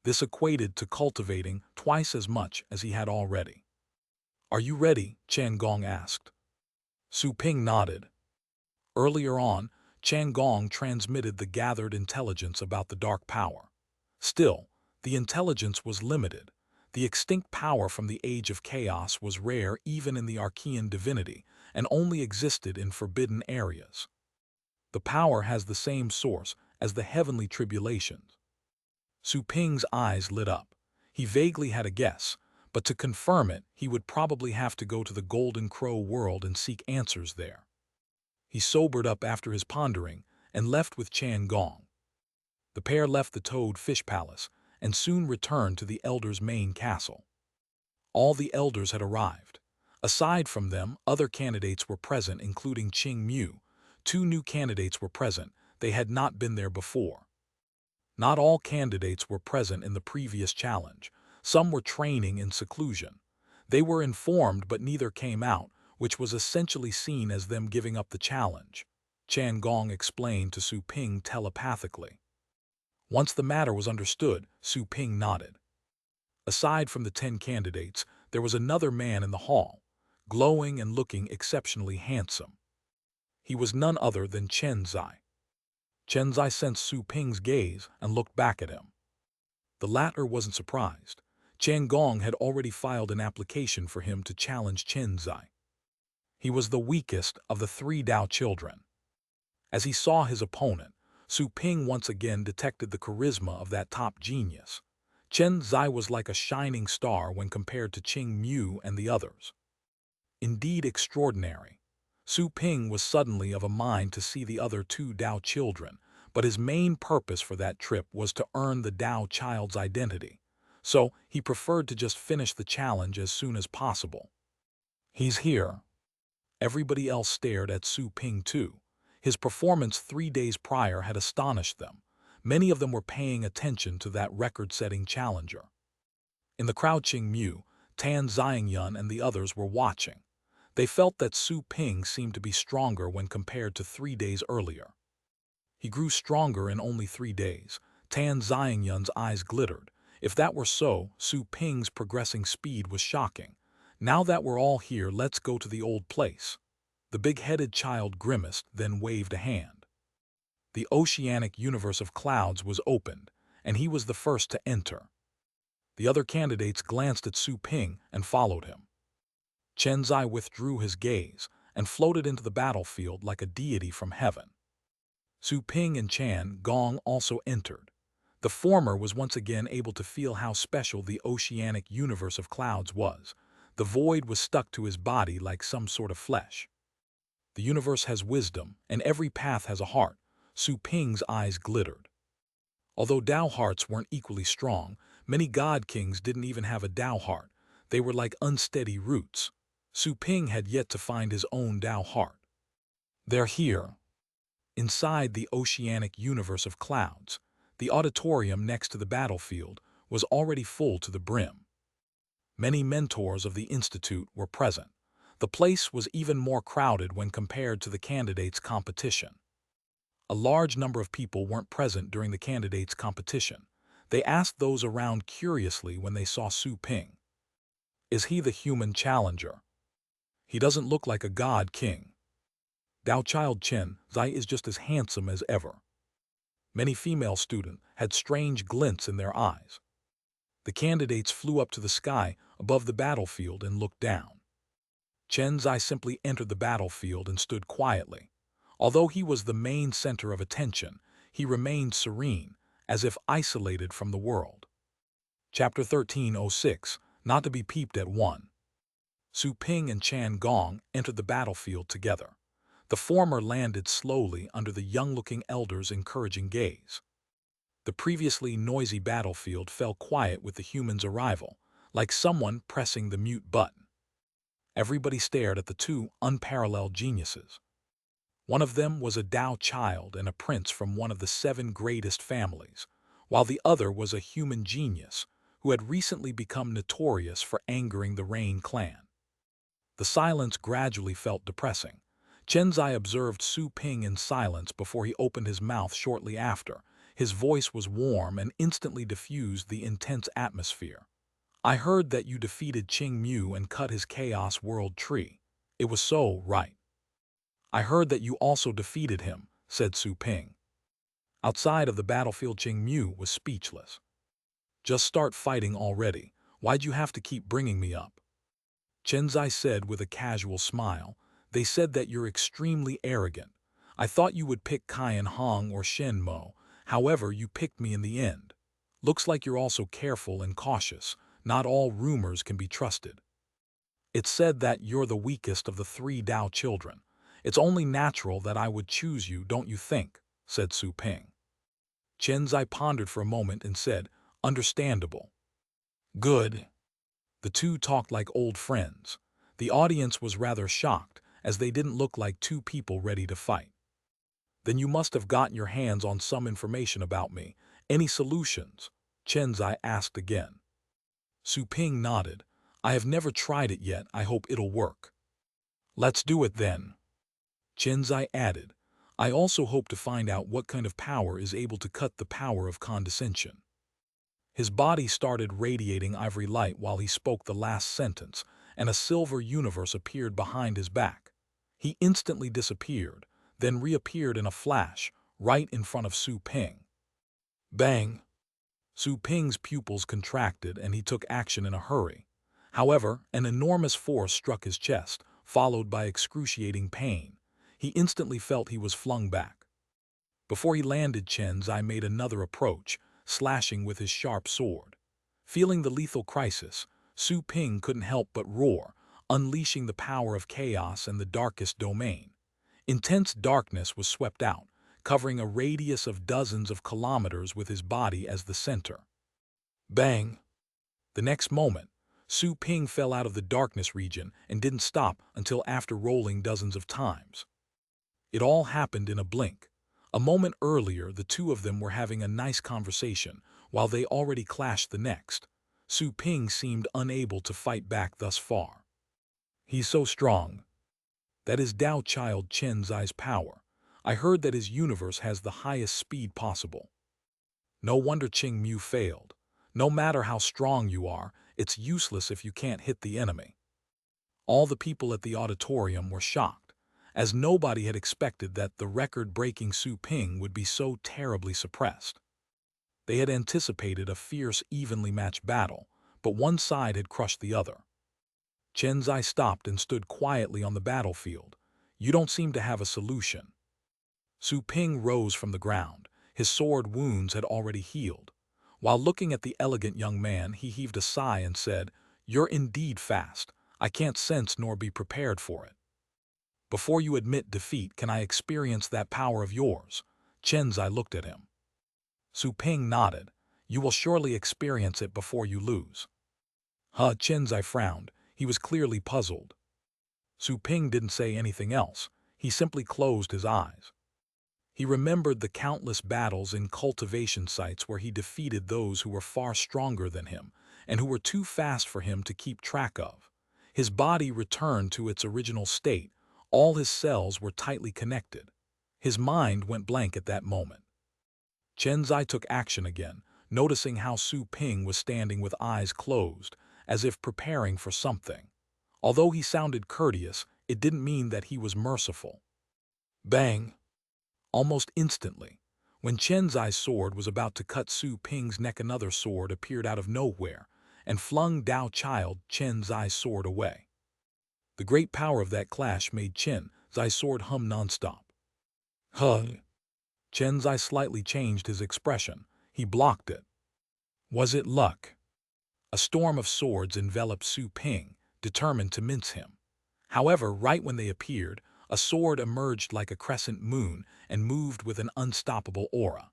This equated to cultivating twice as much as he had already. "Are you ready?" Chan Gong asked. Su Ping nodded. Earlier on, Chan Gong transmitted the gathered intelligence about the dark power. Still, the intelligence was limited. The extinct power from the Age of Chaos was rare even in the Archean divinity and only existed in forbidden areas. The power has the same source as the heavenly tribulations. Su Ping's eyes lit up. He vaguely had a guess, but to confirm it, he would probably have to go to the Golden Crow world and seek answers there. He sobered up after his pondering and left with Chan Gong. The pair left the Toad Fish Palace and soon returned to the Elder's main castle. All the Elders had arrived. Aside from them, other candidates were present, including Qing Mu. 2 new candidates were present. They had not been there before. Not all candidates were present in the previous challenge. Some were training in seclusion. They were informed, but neither came out, which was essentially seen as them giving up the challenge. Chan Gong explained to Su Ping telepathically. Once the matter was understood, Su Ping nodded. Aside from the 10 candidates, there was another man in the hall, glowing and looking exceptionally handsome. He was none other than Chen Zai. Chen Zai sensed Su Ping's gaze and looked back at him. The latter wasn't surprised. Chan Gong had already filed an application for him to challenge Chen Zai. He was the weakest of the 3 Dao children. As he saw his opponent, Su Ping once again detected the charisma of that top genius. Chen Zai was like a shining star when compared to Qing Mu and the others. Indeed extraordinary. Su Ping was suddenly of a mind to see the other 2 Dao children, but his main purpose for that trip was to earn the Dao child's identity. So he preferred to just finish the challenge as soon as possible. He's here. Everybody else stared at Su Ping too. His performance 3 days prior had astonished them. Many of them were paying attention to that record-setting challenger. In the crowd, Qing Mu, Tan Xiangyun and the others were watching. They felt that Su Ping seemed to be stronger when compared to 3 days earlier. He grew stronger in only 3 days. Tan Xiangyun's eyes glittered. If that were so, Su Ping's progressing speed was shocking. Now that we're all here, let's go to the old place. The big-headed child grimaced, then waved a hand. The oceanic universe of clouds was opened, and he was the first to enter. The other candidates glanced at Su Ping and followed him. Chen Zai withdrew his gaze and floated into the battlefield like a deity from heaven. Su Ping and Chan Gong also entered. The former was once again able to feel how special the oceanic universe of clouds was. The void was stuck to his body like some sort of flesh. The universe has wisdom, and every path has a heart. Su Ping's eyes glittered. Although Dao hearts weren't equally strong, many god kings didn't even have a Dao heart. They were like unsteady roots. Su Ping had yet to find his own Dao heart. They're here. Inside the oceanic universe of clouds, the auditorium next to the battlefield was already full to the brim. Many mentors of the Institute were present. The place was even more crowded when compared to the candidates' competition. A large number of people weren't present during the candidates' competition. They asked those around curiously when they saw Su Ping. Is he the human challenger? He doesn't look like a god king. Dao child Chen Zai is just as handsome as ever. Many female students had strange glints in their eyes. The candidates flew up to the sky above the battlefield and looked down. Chen Zai simply entered the battlefield and stood quietly. Although he was the main center of attention, he remained serene, as if isolated from the world. Chapter 1306, Not to be peeped at 1. Su Ping and Chan Gong entered the battlefield together. The former landed slowly under the young-looking elder's encouraging gaze. The previously noisy battlefield fell quiet with the human's arrival, like someone pressing the mute button. Everybody stared at the 2 unparalleled geniuses. One of them was a Dao child and a prince from one of the 7 greatest families, while the other was a human genius who had recently become notorious for angering the Rain clan. The silence gradually felt depressing. Chen Zai observed Su Ping in silence before he opened his mouth shortly after. His voice was warm and instantly diffused the intense atmosphere. I heard that you defeated Qing Mu and cut his Chaos World tree. It was so, right? I heard that you also defeated him, said Su Ping. Outside of the battlefield, Qing Mu was speechless. Just start fighting already. Why'd you have to keep bringing me up? Chen Zai said with a casual smile. They said that you're extremely arrogant. I thought you would pick Qian Hong or Shen Mo. However, you picked me in the end. Looks like you're also careful and cautious. Not all rumors can be trusted. It's said that you're the weakest of the three Dao children. It's only natural that I would choose you, don't you think? Said Su Ping. Chenzai pondered for a moment and said, understandable. Good. The two talked like old friends. The audience was rather shocked, as they didn't look like two people ready to fight. Then you must have gotten your hands on some information about me. Any solutions? Chenzai asked again. Su Ping nodded. I have never tried it yet. I hope it'll work. Let's do it then. Chenzai added. I also hope to find out what kind of power is able to cut the power of condescension. His body started radiating ivory light while he spoke the last sentence, and a silver universe appeared behind his back. He instantly disappeared, then reappeared in a flash, right in front of Su Ping. Bang! Su Ping's pupils contracted and he took action in a hurry. However, an enormous force struck his chest, followed by excruciating pain. He instantly felt he was flung back. Before he landed, Chenzai made another approach, slashing with his sharp sword. Feeling the lethal crisis, Su Ping couldn't help but roar, unleashing the power of chaos and the darkest domain. Intense darkness was swept out, covering a radius of dozens of kilometers with his body as the center. Bang! The next moment, Su Ping fell out of the darkness region and didn't stop until after rolling dozens of times. It all happened in a blink. A moment earlier, the two of them were having a nice conversation, while they already clashed the next. Su Ping seemed unable to fight back thus far. He's so strong. That is Dao Child Chenzai's power. I heard that his universe has the highest speed possible. No wonder Qing Mu failed. No matter how strong you are, it's useless if you can't hit the enemy. All the people at the auditorium were shocked, as nobody had expected that the record-breaking Su Ping would be so terribly suppressed. They had anticipated a fierce, evenly matched battle, but one side had crushed the other. Chenzai stopped and stood quietly on the battlefield. You don't seem to have a solution. Su Ping rose from the ground. His sword wounds had already healed. While looking at the elegant young man, he heaved a sigh and said, You're indeed fast. I can't sense nor be prepared for it. Before you admit defeat, can I experience that power of yours? Chenzai looked at him. Su Ping nodded. You will surely experience it before you lose. Chenzai frowned. He was clearly puzzled. Su Ping didn't say anything else. He simply closed his eyes. He remembered the countless battles in cultivation sites where he defeated those who were far stronger than him and who were too fast for him to keep track of. His body returned to its original state. All his cells were tightly connected. His mind went blank at that moment. Chenzai took action again, noticing how Su Ping was standing with eyes closed, as if preparing for something. Although he sounded courteous, it didn't mean that he was merciful. Bang! Almost instantly, when Chenzai's sword was about to cut Su Ping's neck, another sword appeared out of nowhere and flung Dao Child Chenzai's sword away. The great power of that clash made Chenzai's sword hum nonstop. Chenzai slightly changed his expression. He blocked it. Was it luck? A storm of swords enveloped Su Ping, determined to mince him. However, right when they appeared, a sword emerged like a crescent moon and moved with an unstoppable aura.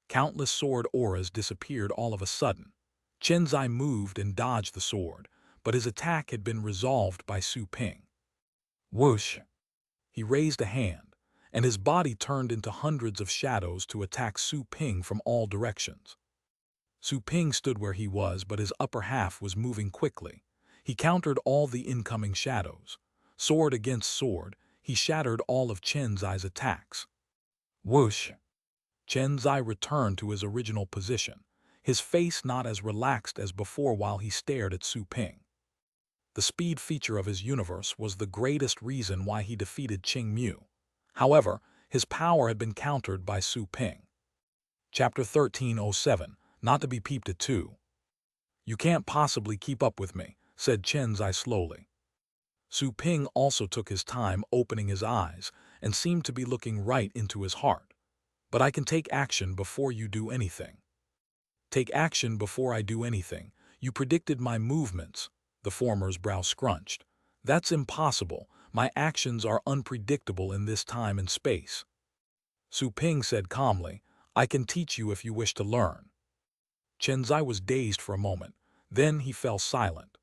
Countless sword auras disappeared all of a sudden. Chenzai moved and dodged the sword, but his attack had been resolved by Su Ping. Whoosh! He raised a hand, and his body turned into hundreds of shadows to attack Su Ping from all directions. Su Ping stood where he was, but his upper half was moving quickly. He countered all the incoming shadows. Sword against sword, he shattered all of Chenzai's attacks. Whoosh! Chenzai returned to his original position, his face not as relaxed as before while he stared at Su Ping. The speed feature of his universe was the greatest reason why he defeated Qing Mu. However, his power had been countered by Su Ping. Chapter 1307, Not to be peeped at too. You can't possibly keep up with me, said Chenzai slowly. Su Ping also took his time opening his eyes and seemed to be looking right into his heart. But I can take action before you do anything. Take action before I do anything. You predicted my movements. The former's brow scrunched. That's impossible. My actions are unpredictable in this time and space. Su Ping said calmly, I can teach you if you wish to learn. Chenzai was dazed for a moment. Then he fell silent.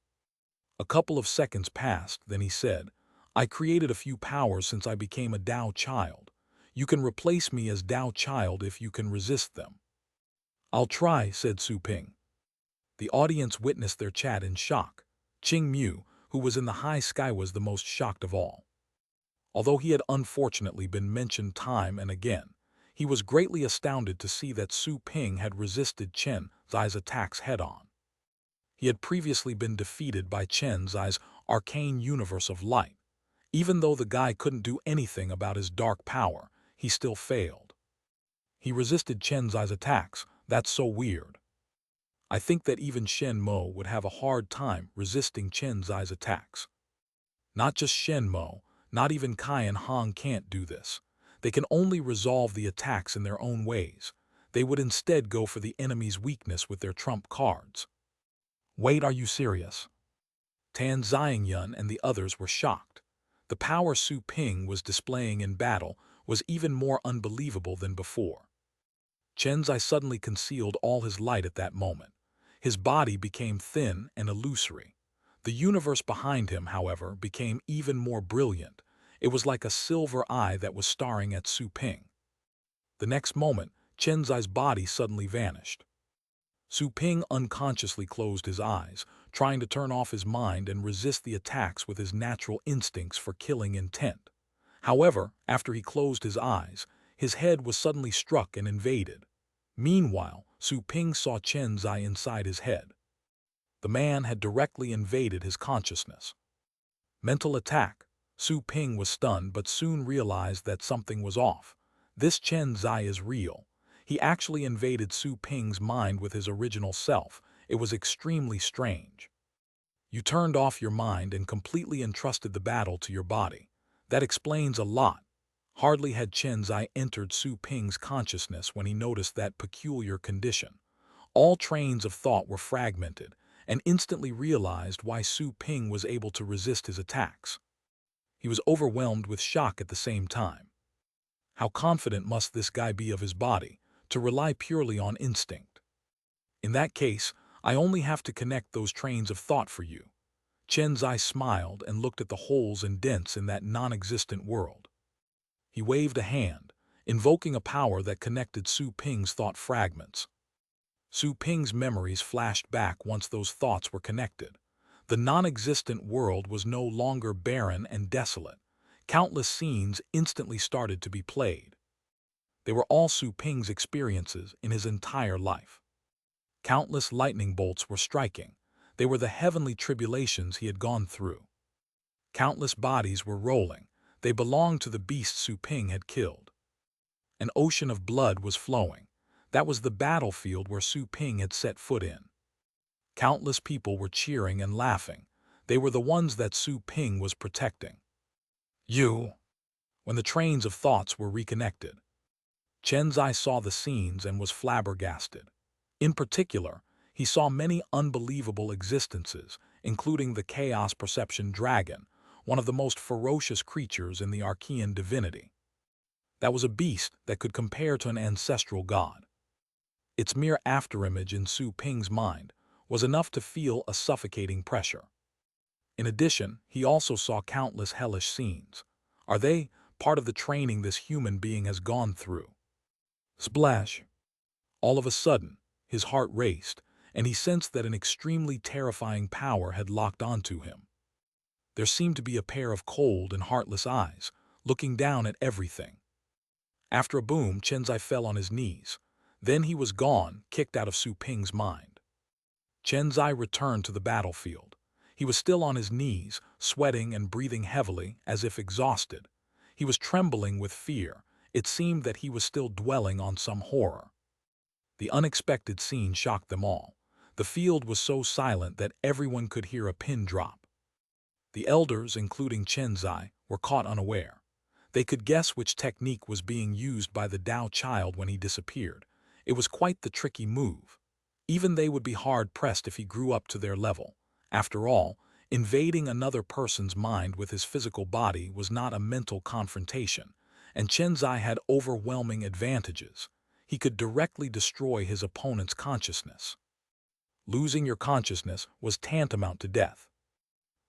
A couple of seconds passed, then he said, I created a few powers since I became a Tao child. You can replace me as Tao child if you can resist them. I'll try, said Su Ping. The audience witnessed their chat in shock. Qing Mu, who was in the high sky, was the most shocked of all. Although he had unfortunately been mentioned time and again, he was greatly astounded to see that Su Ping had resisted Chen Zai's attacks head-on. He had previously been defeated by Chen Zai's arcane universe of light. Even though the guy couldn't do anything about his dark power, he still failed. He resisted Chen Zai's attacks. That's so weird. I think that even Shen Mo would have a hard time resisting Chen Zai's attacks. Not just Shen Mo, not even Kai and Hong can't do this. They can only resolve the attacks in their own ways. They would instead go for the enemy's weakness with their trump cards. Wait, are you serious? Tan Xiangyun and the others were shocked. The power Su Ping was displaying in battle was even more unbelievable than before. Chen Zai suddenly concealed all his light at that moment. His body became thin and illusory. The universe behind him, however, became even more brilliant. It was like a silver eye that was staring at Su Ping. The next moment, Chen Zai's body suddenly vanished. Su Ping unconsciously closed his eyes, trying to turn off his mind and resist the attacks with his natural instincts for killing intent. However, after he closed his eyes, his head was suddenly struck and invaded. Meanwhile, Su Ping saw Chen Zai inside his head. The man had directly invaded his consciousness. Mental attack. Su Ping was stunned but soon realized that something was off. This Chen Zai is real. He actually invaded Su Ping's mind with his original self. It was extremely strange. You turned off your mind and completely entrusted the battle to your body. That explains a lot. Hardly had Chen Zai entered Su Ping's consciousness when he noticed that peculiar condition. All trains of thought were fragmented, and instantly realized why Su Ping was able to resist his attacks. He was overwhelmed with shock at the same time. How confident must this guy be of his body, to rely purely on instinct? In that case, I only have to connect those trains of thought for you. Chen Zai smiled and looked at the holes and dents in that non-existent world. He waved a hand, invoking a power that connected Su Ping's thought fragments. Su Ping's memories flashed back once those thoughts were connected. The non-existent world was no longer barren and desolate. Countless scenes instantly started to be played. They were all Su Ping's experiences in his entire life. Countless lightning bolts were striking. They were the heavenly tribulations he had gone through. Countless bodies were rolling. They belonged to the beasts Su Ping had killed. An ocean of blood was flowing. That was the battlefield where Su Ping had set foot in. Countless people were cheering and laughing. They were the ones that Su Ping was protecting. When the trains of thoughts were reconnected, Chen Zai saw the scenes and was flabbergasted. In particular, he saw many unbelievable existences, including the Chaos Perception Dragon, one of the most ferocious creatures in the Archean divinity. That was a beast that could compare to an ancestral god. Its mere afterimage in Su Ping's mind was enough to feel a suffocating pressure. In addition, he also saw countless hellish scenes. Are they part of the training this human being has gone through? Splash! All of a sudden, his heart raced, and he sensed that an extremely terrifying power had locked onto him. There seemed to be a pair of cold and heartless eyes, looking down at everything. After a boom, Chen Zai fell on his knees. Then he was gone, kicked out of Su Ping's mind. Chen Zai returned to the battlefield. He was still on his knees, sweating and breathing heavily, as if exhausted. He was trembling with fear. It seemed that he was still dwelling on some horror. The unexpected scene shocked them all. The field was so silent that everyone could hear a pin drop. The elders, including Chen Zai, were caught unaware. They could guess which technique was being used by the Tao child when he disappeared. It was quite the tricky move. Even they would be hard-pressed if he grew up to their level. After all, invading another person's mind with his physical body was not a mental confrontation, and Chenzai had overwhelming advantages. He could directly destroy his opponent's consciousness. Losing your consciousness was tantamount to death.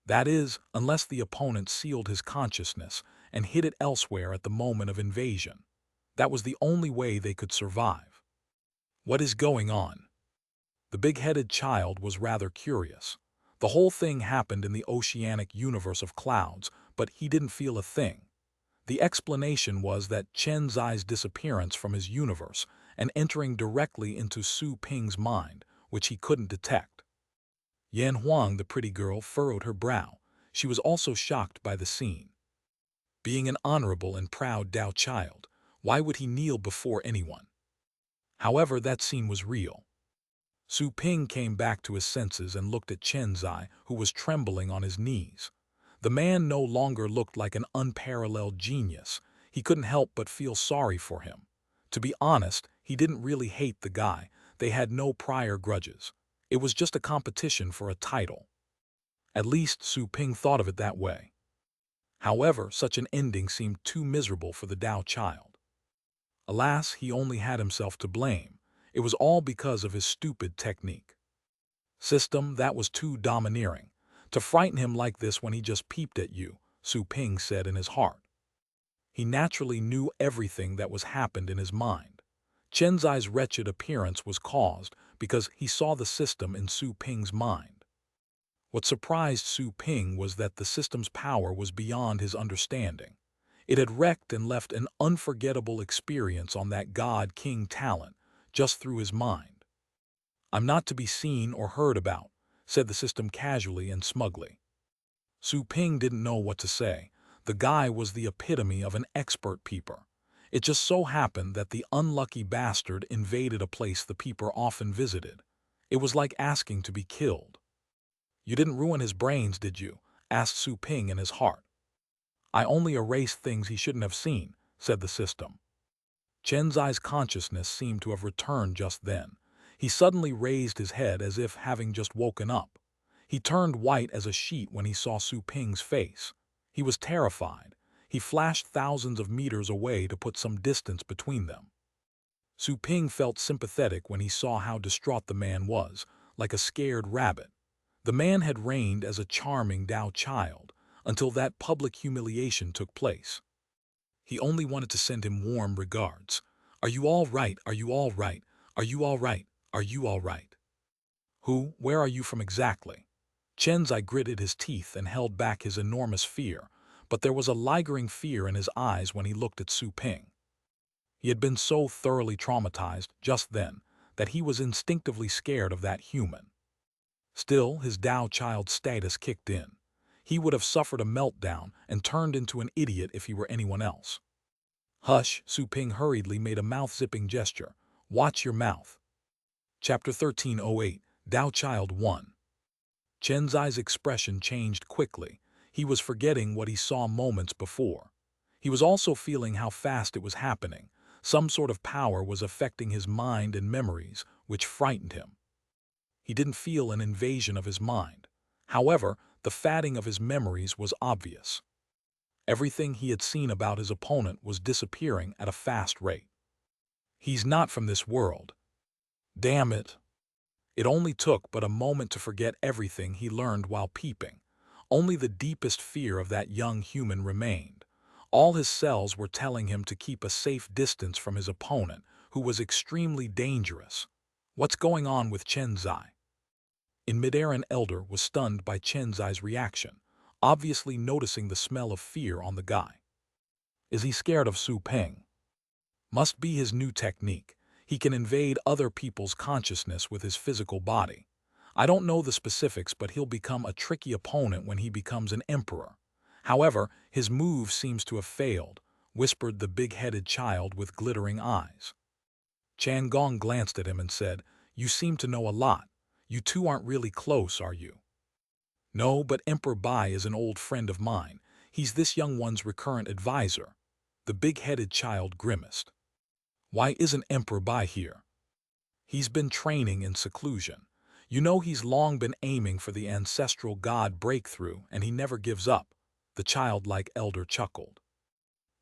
That is, unless the opponent sealed his consciousness and hid it elsewhere at the moment of invasion. That was the only way they could survive. What is going on? The big-headed child was rather curious. The whole thing happened in the oceanic universe of clouds, but he didn't feel a thing. The explanation was that Chen Zai's disappearance from his universe and entering directly into Su Ping's mind, which he couldn't detect. Yan Huang, the pretty girl, furrowed her brow. She was also shocked by the scene. Being an honorable and proud Dao child, why would he kneel before anyone? However, that scene was real. Su Ping came back to his senses and looked at Chen Zai, who was trembling on his knees. The man no longer looked like an unparalleled genius. He couldn't help but feel sorry for him. To be honest, he didn't really hate the guy. They had no prior grudges. It was just a competition for a title. At least Su Ping thought of it that way. However, such an ending seemed too miserable for the Dao child. Alas, he only had himself to blame. It was all because of his stupid technique. System, that was too domineering. To frighten him like this when he just peeped at you, Su Ping said in his heart. He naturally knew everything that was happened in his mind. Chen Zai's wretched appearance was caused because he saw the system in Su Ping's mind. What surprised Su Ping was that the system's power was beyond his understanding. It had wrecked and left an unforgettable experience on that God-King talent, just through his mind. I'm not to be seen or heard about, said the system casually and smugly. Su Ping didn't know what to say. The guy was the epitome of an expert peeper. It just so happened that the unlucky bastard invaded a place the peeper often visited. It was like asking to be killed. You didn't ruin his brains, did you? Asked Su Ping in his heart. I only erased things he shouldn't have seen, said the system. Chen Zai's consciousness seemed to have returned just then. He suddenly raised his head as if having just woken up. He turned white as a sheet when he saw Su Ping's face. He was terrified. He flashed thousands of meters away to put some distance between them. Su Ping felt sympathetic when he saw how distraught the man was, like a scared rabbit. The man had reigned as a charming Dao child, until that public humiliation took place. He only wanted to send him warm regards. Are you all right? Are you all right? Are you all right? Are you all right? Who, where are you from exactly? Chen Zai gritted his teeth and held back his enormous fear, but there was a lingering fear in his eyes when he looked at Su Ping. He had been so thoroughly traumatized just then that he was instinctively scared of that human. Still, his Dao child status kicked in. He would have suffered a meltdown and turned into an idiot if he were anyone else. Hush, Su Ping hurriedly made a mouth-zipping gesture. Watch your mouth. Chapter 1308, Dao Child 1. Chen Zai's expression changed quickly. He was forgetting what he saw moments before. He was also feeling how fast it was happening. Some sort of power was affecting his mind and memories, which frightened him. He didn't feel an invasion of his mind. However, the fatting of his memories was obvious. Everything he had seen about his opponent was disappearing at a fast rate. He's not from this world. Damn it. It only took but a moment to forget everything he learned while peeping. Only the deepest fear of that young human remained. All his cells were telling him to keep a safe distance from his opponent, who was extremely dangerous. What's going on with Chen Zai? In midair, an elder was stunned by Chen Zai's reaction, obviously noticing the smell of fear on the guy. Is he scared of Su Ping? Must be his new technique. He can invade other people's consciousness with his physical body. I don't know the specifics, but he'll become a tricky opponent when he becomes an emperor. However, his move seems to have failed, whispered the big-headed child with glittering eyes. Chan Gong glanced at him and said, You seem to know a lot. You two aren't really close, are you? No, but Emperor Bai is an old friend of mine. He's this young one's recurrent advisor. The big-headed child grimaced. Why isn't Emperor Bai here? He's been training in seclusion. You know he's long been aiming for the ancestral god breakthrough and he never gives up, the childlike elder chuckled.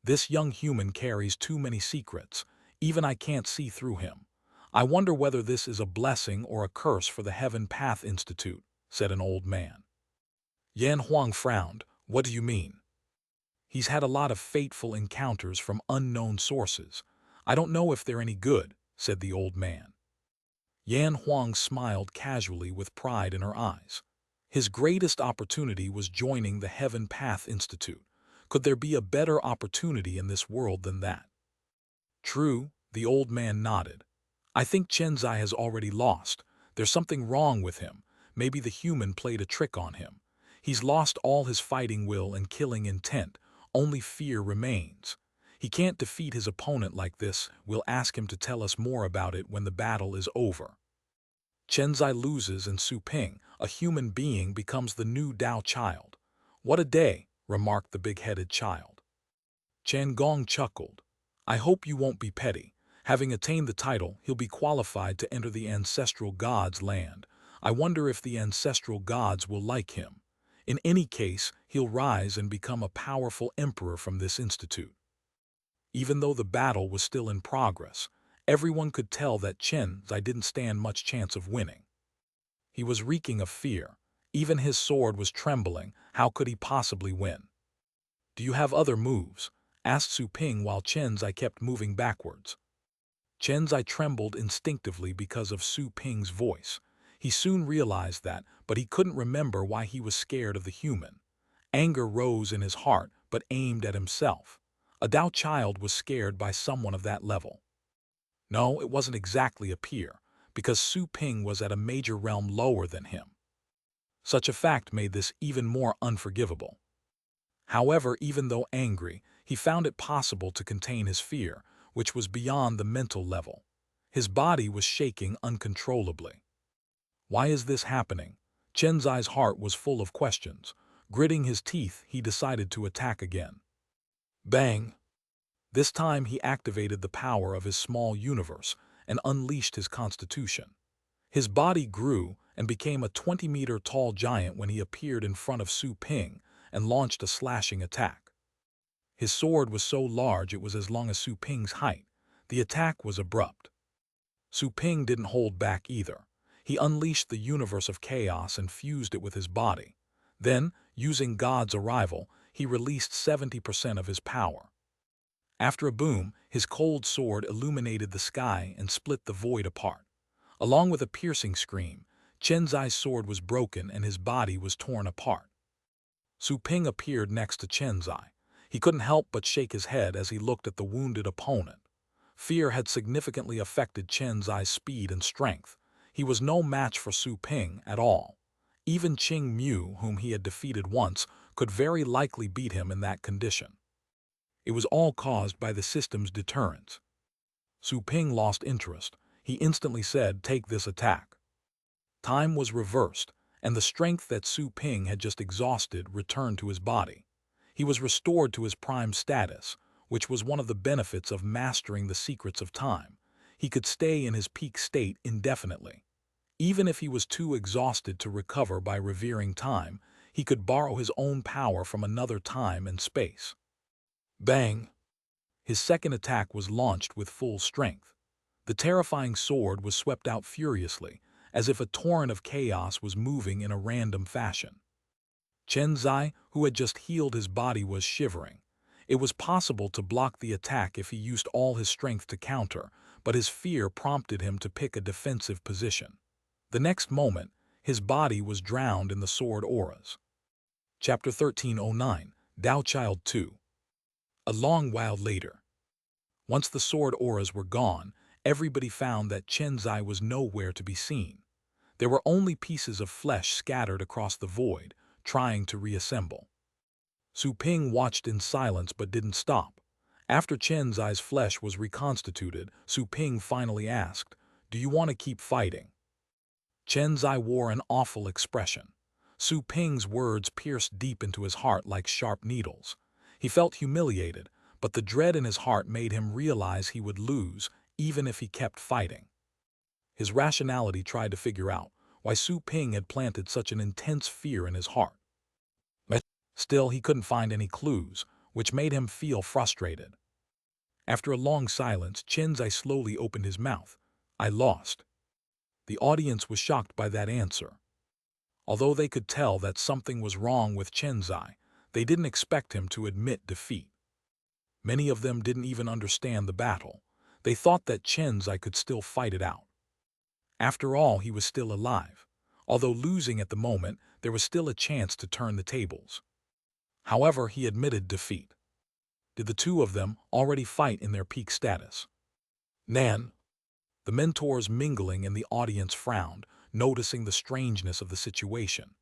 This young human carries too many secrets, even I can't see through him. I wonder whether this is a blessing or a curse for the Heaven Path Institute, said an old man. Yan Huang frowned. What do you mean? He's had a lot of fateful encounters from unknown sources. I don't know if they're any good, said the old man. Yan Huang smiled casually with pride in her eyes. His greatest opportunity was joining the Heaven Path Institute. Could there be a better opportunity in this world than that? True, the old man nodded. I think Chenzai has already lost. There's something wrong with him. Maybe the human played a trick on him. He's lost all his fighting will and killing intent. Only fear remains. He can't defeat his opponent like this. We'll ask him to tell us more about it when the battle is over. Chenzai loses and Su Ping, a human being, becomes the new Dao child. What a day, remarked the big-headed child. Chen Gong chuckled. I hope you won't be petty. Having attained the title, he'll be qualified to enter the ancestral god's land. I wonder if the ancestral gods will like him. In any case, he'll rise and become a powerful emperor from this institute. Even though the battle was still in progress, everyone could tell that Chenzai didn't stand much chance of winning. He was reeking of fear. Even his sword was trembling. How could he possibly win? Do you have other moves? Asked Su Ping while Chenzai kept moving backwards. Chenzai trembled instinctively because of Su Ping's voice. He soon realized that, but he couldn't remember why he was scared of the human. Anger rose in his heart, but aimed at himself. A Dao child was scared by someone of that level. No, it wasn't exactly a peer, because Su Ping was at a major realm lower than him. Such a fact made this even more unforgivable. However, even though angry, he found it possible to contain his fear, which was beyond the mental level. His body was shaking uncontrollably. Why is this happening? Chenzai's heart was full of questions. Gritting his teeth, he decided to attack again. Bang! This time he activated the power of his small universe and unleashed his constitution. His body grew and became a 20-meter-tall giant when he appeared in front of Su Ping and launched a slashing attack. His sword was so large it was as long as Su Ping's height. The attack was abrupt. Su Ping didn't hold back either. He unleashed the universe of chaos and fused it with his body. Then, using God's arrival, he released 70% of his power. After a boom, his cold sword illuminated the sky and split the void apart. Along with a piercing scream, Chenzai's sword was broken and his body was torn apart. Su Ping appeared next to Chenzai. He couldn't help but shake his head as he looked at the wounded opponent. Fear had significantly affected Chenzai's speed and strength. He was no match for Su Ping at all. Even Qing Mu, whom he had defeated once, could very likely beat him in that condition. It was all caused by the system's deterrence. Su Ping lost interest. He instantly said, "Take this attack." Time was reversed, and the strength that Su Ping had just exhausted returned to his body. He was restored to his prime status, which was one of the benefits of mastering the secrets of time. He could stay in his peak state indefinitely. Even if he was too exhausted to recover by revering time, he could borrow his own power from another time and space. Bang! His second attack was launched with full strength. The terrifying sword was swept out furiously, as if a torrent of chaos was moving in a random fashion. Chenzai, who had just healed his body, was shivering. It was possible to block the attack if he used all his strength to counter, but his fear prompted him to pick a defensive position. The next moment, his body was drowned in the sword auras. Chapter 1309, Dao Child 2. A long while later. Once the sword auras were gone, everybody found that Chenzai was nowhere to be seen. There were only pieces of flesh scattered across the void, trying to reassemble. Su Ping watched in silence but didn't stop. After Chenzai's flesh was reconstituted, Su Ping finally asked, "Do you want to keep fighting?" Chenzai wore an awful expression. Su Ping's words pierced deep into his heart like sharp needles. He felt humiliated, but the dread in his heart made him realize he would lose even if he kept fighting. His rationality tried to figure out why Su Ping had planted such an intense fear in his heart. But still, he couldn't find any clues, which made him feel frustrated. After a long silence, Chenzai slowly opened his mouth. "I lost." The audience was shocked by that answer. Although they could tell that something was wrong with Chenzai, they didn't expect him to admit defeat. Many of them didn't even understand the battle. They thought that Chenzai could still fight it out. After all, he was still alive. Although losing at the moment, there was still a chance to turn the tables. However, he admitted defeat. Did the two of them already fight in their peak status? Nan. The mentors mingling in the audience frowned, noticing the strangeness of the situation.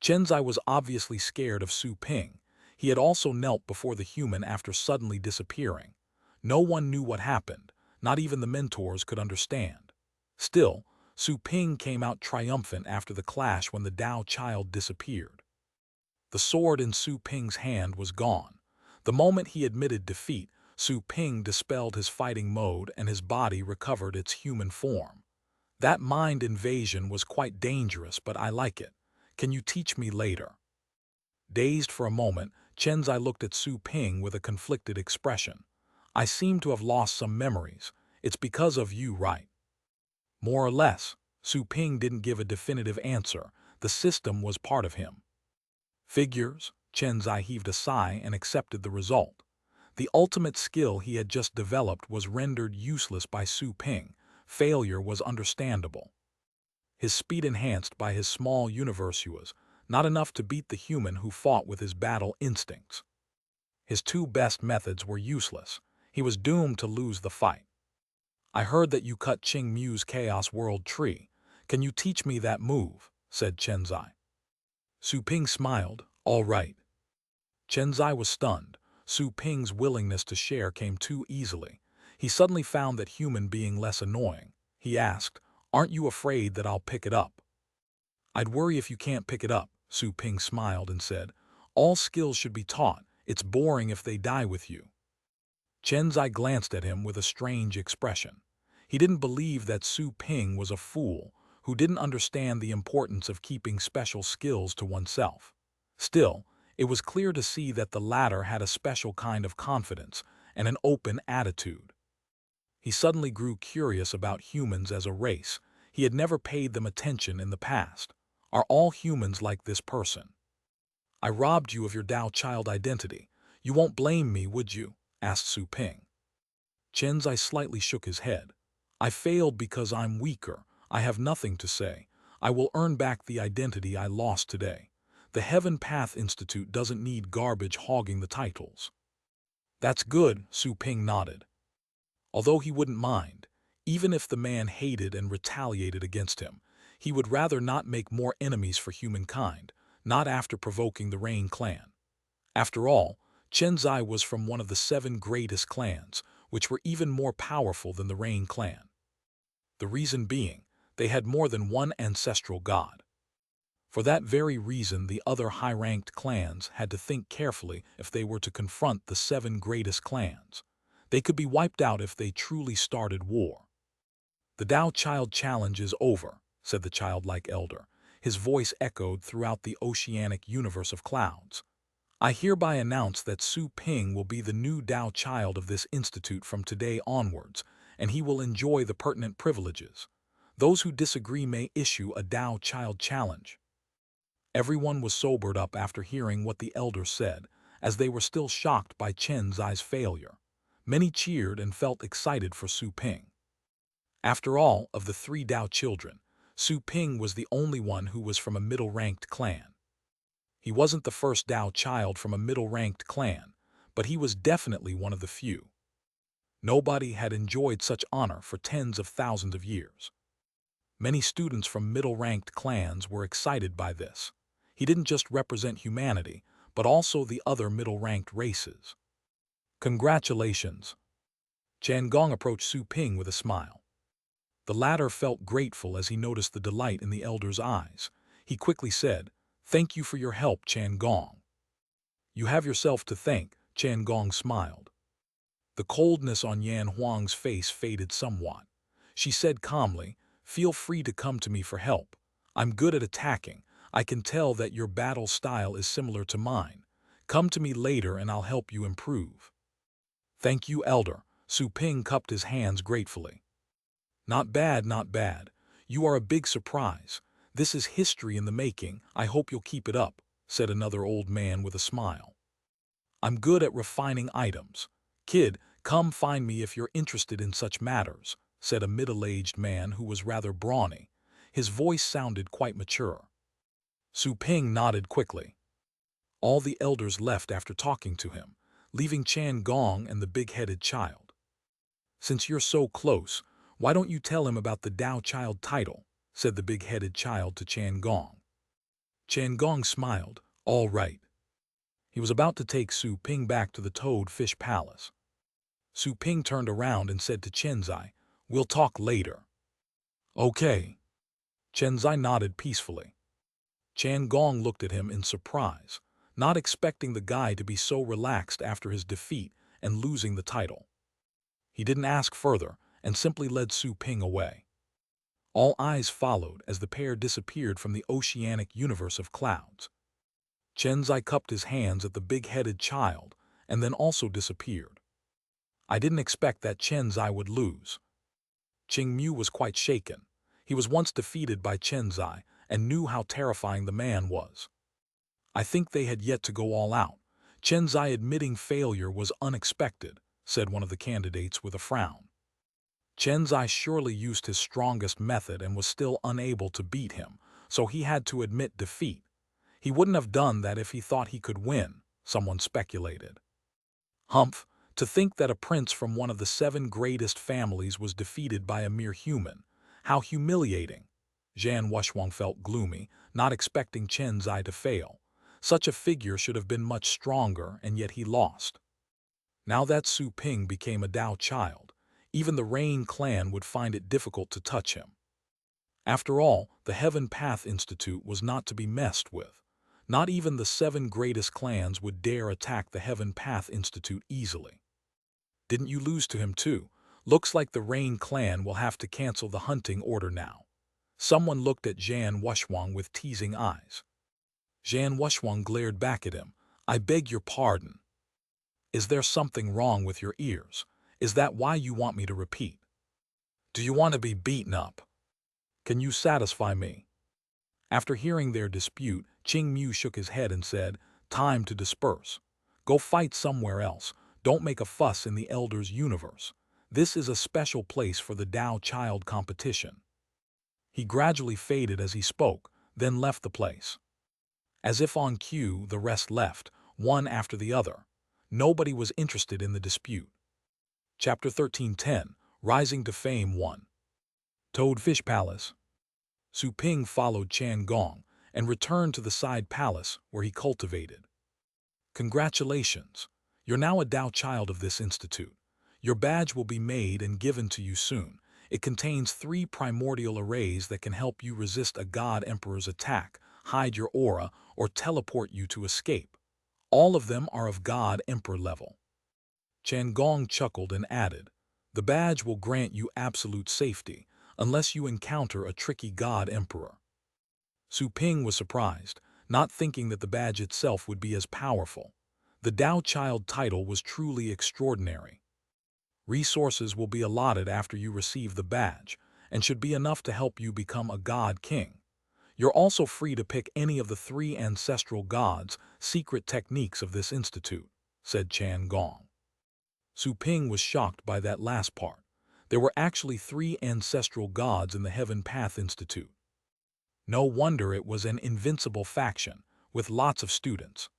Chenzai was obviously scared of Su Ping. He had also knelt before the human after suddenly disappearing. No one knew what happened. Not even the mentors could understand. Still, Su Ping came out triumphant after the clash when the Tao child disappeared. The sword in Su Ping's hand was gone. The moment he admitted defeat, Su Ping dispelled his fighting mode and his body recovered its human form. That mind invasion was quite dangerous, but I like it. Can you teach me later? Dazed for a moment, Chenzai looked at Su Ping with a conflicted expression. I seem to have lost some memories. It's because of you, right? More or less. Su Ping didn't give a definitive answer. The system was part of him. Figures. Chenzai heaved a sigh and accepted the result. The ultimate skill he had just developed was rendered useless by Su Ping. Failure was understandable. His speed enhanced by his small universe was not enough to beat the human who fought with his battle instincts. His two best methods were useless. He was doomed to lose the fight. I heard that you cut Qing Mu's Chaos World tree. Can you teach me that move? Said Chenzai. Su Ping smiled. All right. Chenzai was stunned. Su Ping's willingness to share came too easily. He suddenly found that human being less annoying. He asked, aren't you afraid that I'll pick it up? I'd worry if you can't pick it up. Su Ping smiled and said, all skills should be taught. It's boring if they die with you. Chenzai glanced at him with a strange expression. He didn't believe that Su Ping was a fool who didn't understand the importance of keeping special skills to oneself. Still, it was clear to see that the latter had a special kind of confidence and an open attitude. He suddenly grew curious about humans as a race. He had never paid them attention in the past. Are all humans like this person? I robbed you of your Tao child identity. You won't blame me, would you? Asked Su Ping. Chenzai slightly shook his head. I failed because I'm weaker. I have nothing to say. I will earn back the identity I lost today. The Heaven Path Institute doesn't need garbage hogging the titles. That's good, Su Ping nodded. Although he wouldn't mind, even if the man hated and retaliated against him, he would rather not make more enemies for humankind, not after provoking the Rain clan. After all, Chenzai was from one of the 7 greatest clans, which were even more powerful than the Rain clan. The reason being, they had more than one ancestral god. For that very reason, the other high-ranked clans had to think carefully if they were to confront the 7 greatest clans. They could be wiped out if they truly started war. The Tao Child challenge is over, said the childlike elder. His voice echoed throughout the oceanic universe of clouds. I hereby announce that Su Ping will be the new Tao Child of this institute from today onwards, and he will enjoy the pertinent privileges. Those who disagree may issue a Tao Child challenge. Everyone was sobered up after hearing what the elder said, as they were still shocked by Chenzai's failure. Many cheered and felt excited for Su Ping. After all, of the 3 Tao children, Su Ping was the only one who was from a middle-ranked clan. He wasn't the first Tao child from a middle-ranked clan, but he was definitely one of the few. Nobody had enjoyed such honor for tens of thousands of years. Many students from middle-ranked clans were excited by this. He didn't just represent humanity, but also the other middle-ranked races. Congratulations. Gong approached Su Ping with a smile. The latter felt grateful as he noticed the delight in the elder's eyes. He quickly said, thank you for your help, Gong. You have yourself to thank, Gong smiled. The coldness on Yan Huang's face faded somewhat. She said calmly, "Feel free to come to me for help. I'm good at attacking. I can tell that your battle style is similar to mine. Come to me later and I'll help you improve." "Thank you, Elder." Su Ping cupped his hands gratefully. "Not bad, not bad. You are a big surprise. This is history in the making. I hope you'll keep it up," said another old man with a smile. "I'm good at refining items. Kid, come find me if you're interested in such matters," said a middle-aged man who was rather brawny. His voice sounded quite mature. Su Ping nodded quickly. All the elders left after talking to him, leaving Chan Gong and the big-headed child. "Since you're so close, why don't you tell him about the Dao Child title?" said the big-headed child to Chan Gong. Chan Gong smiled. "All right." He was about to take Su Ping back to the Toad Fish Palace. Su Ping turned around and said to Chenzai, "We'll talk later." "Okay." Chenzai nodded peacefully. Chan Gong looked at him in surprise, not expecting the guy to be so relaxed after his defeat and losing the title. He didn't ask further and simply led Su Ping away. All eyes followed as the pair disappeared from the oceanic universe of clouds. Chenzai cupped his hands at the big-headed child and then also disappeared. "I didn't expect that Chenzai would lose." Qing Mu was quite shaken. He was once defeated by Chenzai and knew how terrifying the man was. "I think they had yet to go all out. Chenzai admitting failure was unexpected," said one of the candidates with a frown. Chenzai surely used his strongest method and was still unable to beat him, so he had to admit defeat. He wouldn't have done that if he thought he could win, someone speculated. Humph, to think that a prince from one of the 7 greatest families was defeated by a mere human. How humiliating. Zhan Wushuang felt gloomy, not expecting Chenzai to fail. Such a figure should have been much stronger, and yet he lost. Now that Su Ping became a Dao child, even the Rain clan would find it difficult to touch him. After all, the Heaven Path Institute was not to be messed with. Not even the 7 greatest clans would dare attack the Heaven Path Institute easily. "Didn't you lose to him too? Looks like the Rain clan will have to cancel the hunting order now." Someone looked at Zhan Wushuang with teasing eyes. Zhan Wushuang glared back at him. "I beg your pardon. Is there something wrong with your ears? Is that why you want me to repeat? Do you want to be beaten up? Can you satisfy me?" After hearing their dispute, Qing Mu shook his head and said, "Time to disperse. Go fight somewhere else. Don't make a fuss in the Elder's universe. This is a special place for the Dao Child competition." He gradually faded as he spoke, then left the place. As if on cue, the rest left, one after the other. Nobody was interested in the dispute. Chapter 1310, Rising to Fame 1. Toad Fish Palace. Su Ping followed Chan Gong and returned to the side palace where he cultivated. "Congratulations. You're now a Dao child of this institute. Your badge will be made and given to you soon. It contains 3 primordial arrays that can help you resist a God Emperor's attack, hide your aura, or teleport you to escape. All of them are of God Emperor level." Chan Gong chuckled and added, "The badge will grant you absolute safety, unless you encounter a tricky God Emperor." Su Ping was surprised, not thinking that the badge itself would be as powerful. The Dao Child title was truly extraordinary. Resources will be allotted after you receive the badge, and should be enough to help you become a God King. You're also free to pick any of the 3 ancestral gods' secret techniques of this institute, said Chan Gong. Su Ping was shocked by that last part. There were actually 3 ancestral gods in the Heaven Path Institute. No wonder it was an invincible faction, with lots of students.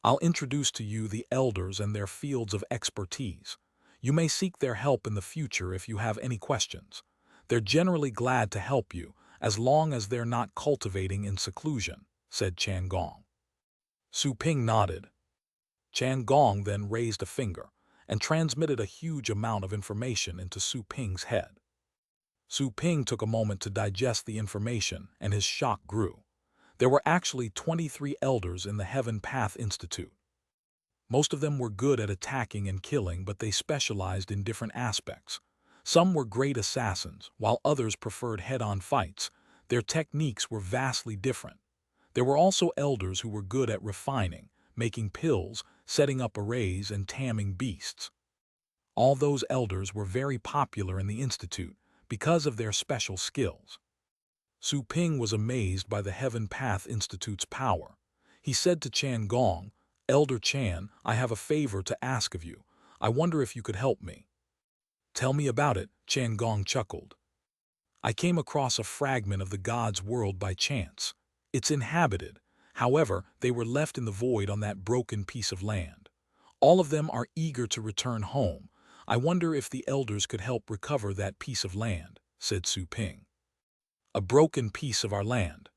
"I'll introduce to you the elders and their fields of expertise. You may seek their help in the future if you have any questions. They're generally glad to help you, as long as they're not cultivating in seclusion," said Chan Gong. Su Ping nodded. Chan Gong then raised a finger and transmitted a huge amount of information into Su Ping's head. Su Ping took a moment to digest the information, and his shock grew. There were actually 23 elders in the Heaven Path Institute. Most of them were good at attacking and killing, but they specialized in different aspects. Some were great assassins, while others preferred head-on fights. Their techniques were vastly different. There were also elders who were good at refining, making pills, setting up arrays, and taming beasts. All those elders were very popular in the Institute because of their special skills. Su Ping was amazed by the Heaven Path Institute's power. He said to Chan Gong, "Elder Chan, I have a favor to ask of you. I wonder if you could help me." "Tell me about it," Chan Gong chuckled. "I came across a fragment of the God's world by chance. It's inhabited. However, they were left in the void on that broken piece of land. All of them are eager to return home. I wonder if the elders could help recover that piece of land," said Su Ping. "A broken piece of our land."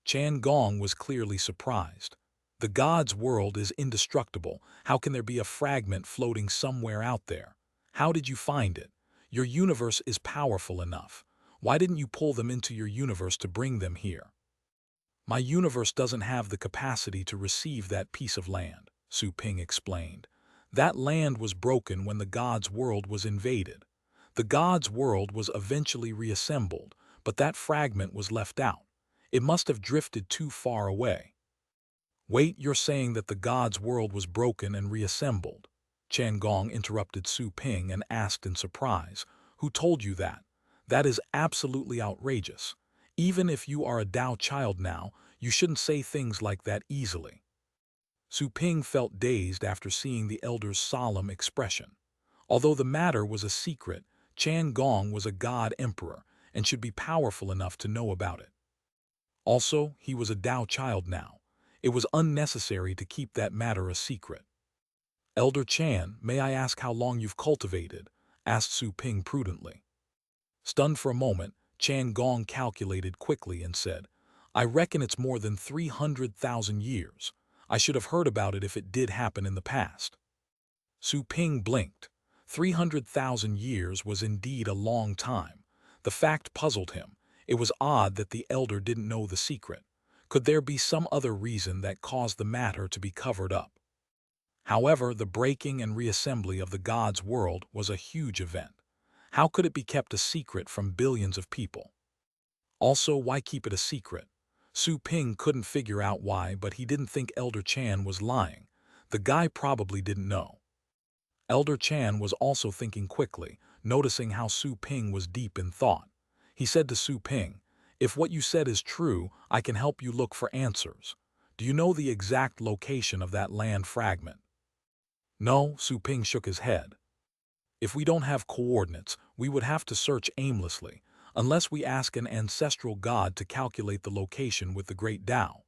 Chan Gong was clearly surprised. The God's world is indestructible. How can there be a fragment floating somewhere out there? How did you find it? Your universe is powerful enough. Why didn't you pull them into your universe to bring them here? "My universe doesn't have the capacity to receive that piece of land," Su Ping explained. "That land was broken when the God's world was invaded. The God's world was eventually reassembled, but that fragment was left out. It must have drifted too far away." "Wait, you're saying that the God's world was broken and reassembled?" Chan Gong interrupted Su Ping and asked in surprise, "Who told you that? That is absolutely outrageous. Even if you are a Tao child now, you shouldn't say things like that easily." Su Ping felt dazed after seeing the elder's solemn expression. Although the matter was a secret, Chan Gong was a god emperor and should be powerful enough to know about it. Also, he was a Tao child now. It was unnecessary to keep that matter a secret. "Elder Chan, may I ask how long you've cultivated?" asked Su Ping prudently. Stunned for a moment, Chan Gong calculated quickly and said, "I reckon it's more than 300,000 years. I should have heard about it if it did happen in the past." Su Ping blinked. 300,000 years was indeed a long time. The fact puzzled him. It was odd that the elder didn't know the secret. Could there be some other reason that caused the matter to be covered up? However, the breaking and reassembly of the God's world was a huge event. How could it be kept a secret from billions of people? Also, why keep it a secret? Su Ping couldn't figure out why, but he didn't think Elder Chan was lying. The guy probably didn't know. Elder Chan was also thinking quickly, noticing how Su Ping was deep in thought. He said to Su Ping, "If what you said is true, I can help you look for answers. Do you know the exact location of that land fragment?" "No," Su Ping shook his head. "If we don't have coordinates, we would have to search aimlessly, unless we ask an ancestral god to calculate the location with the great Tao."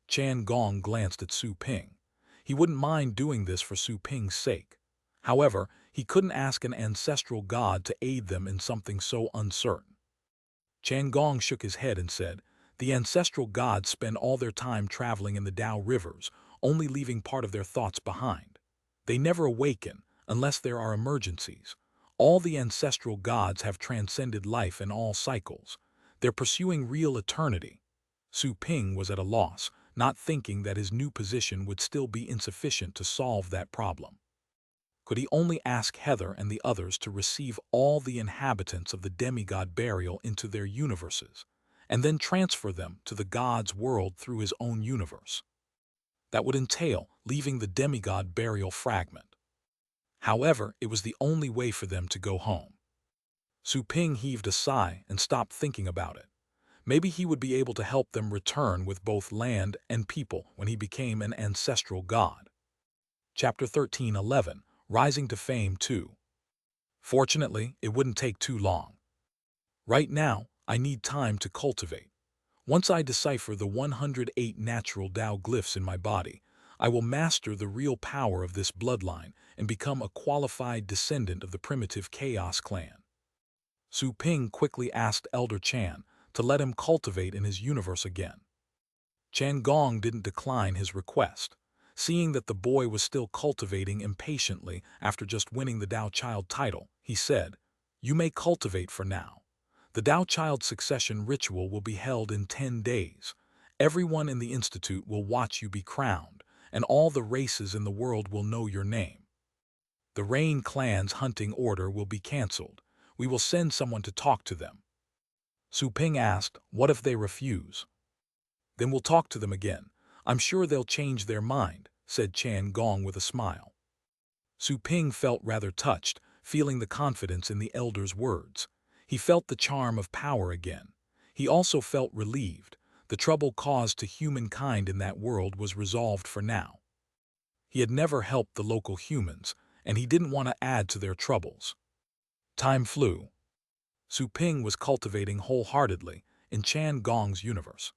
Chan Gong glanced at Su Ping. He wouldn't mind doing this for Su Ping's sake. However, he couldn't ask an ancestral god to aid them in something so uncertain. Chan Gong shook his head and said, "The ancestral gods spend all their time traveling in the Tao rivers, only leaving part of their thoughts behind. They never awaken, unless there are emergencies. All the ancestral gods have transcended life and all cycles. They're pursuing real eternity." Su Ping was at a loss, not thinking that his new position would still be insufficient to solve that problem. Could he only ask Heather and the others to receive all the inhabitants of the demigod burial into their universes, and then transfer them to the god's world through his own universe? That would entail leaving the demigod burial fragment. However, it was the only way for them to go home. Su Ping heaved a sigh and stopped thinking about it. Maybe he would be able to help them return with both land and people when he became an ancestral god. Chapter 13:11, Rising to Fame 2. Fortunately, it wouldn't take too long. Right now, I need time to cultivate. Once I decipher the 108 natural Tao glyphs in my body, I will master the real power of this bloodline and become a qualified descendant of the primitive Chaos clan. Su Ping quickly asked Elder Chan to let him cultivate in his universe again. Chan Gong didn't decline his request. Seeing that the boy was still cultivating impatiently after just winning the Tao Child title, he said, "You may cultivate for now. The Tao Child succession ritual will be held in 10 days. Everyone in the Institute will watch you be crowned, and all the races in the world will know your name. The Rain clan's hunting order will be cancelled. We will send someone to talk to them." Su Ping asked, "What if they refuse?" "Then we'll talk to them again. I'm sure they'll change their mind," said Chan Gong with a smile. Su Ping felt rather touched, feeling the confidence in the elder's words. He felt the charm of power again. He also felt relieved. The trouble caused to humankind in that world was resolved for now. He had never helped the local humans, and he didn't want to add to their troubles. Time flew. Su Ping was cultivating wholeheartedly in Chan Gong's universe.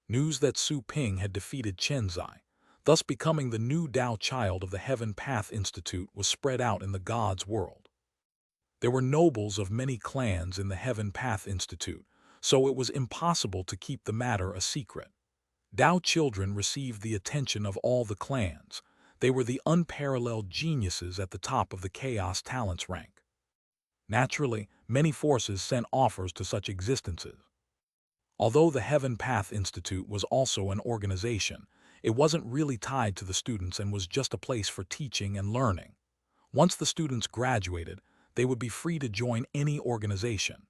News that Su Ping had defeated Chen Zai, thus becoming the new Tao child of the Heaven Path Institute, was spread out in the gods' world. There were nobles of many clans in the Heaven Path Institute, so it was impossible to keep the matter a secret. Tao children received the attention of all the clans. They were the unparalleled geniuses at the top of the Chaos Talents rank. Naturally, many forces sent offers to such existences. Although the Heaven Path Institute was also an organization, it wasn't really tied to the students and was just a place for teaching and learning. Once the students graduated, they would be free to join any organization.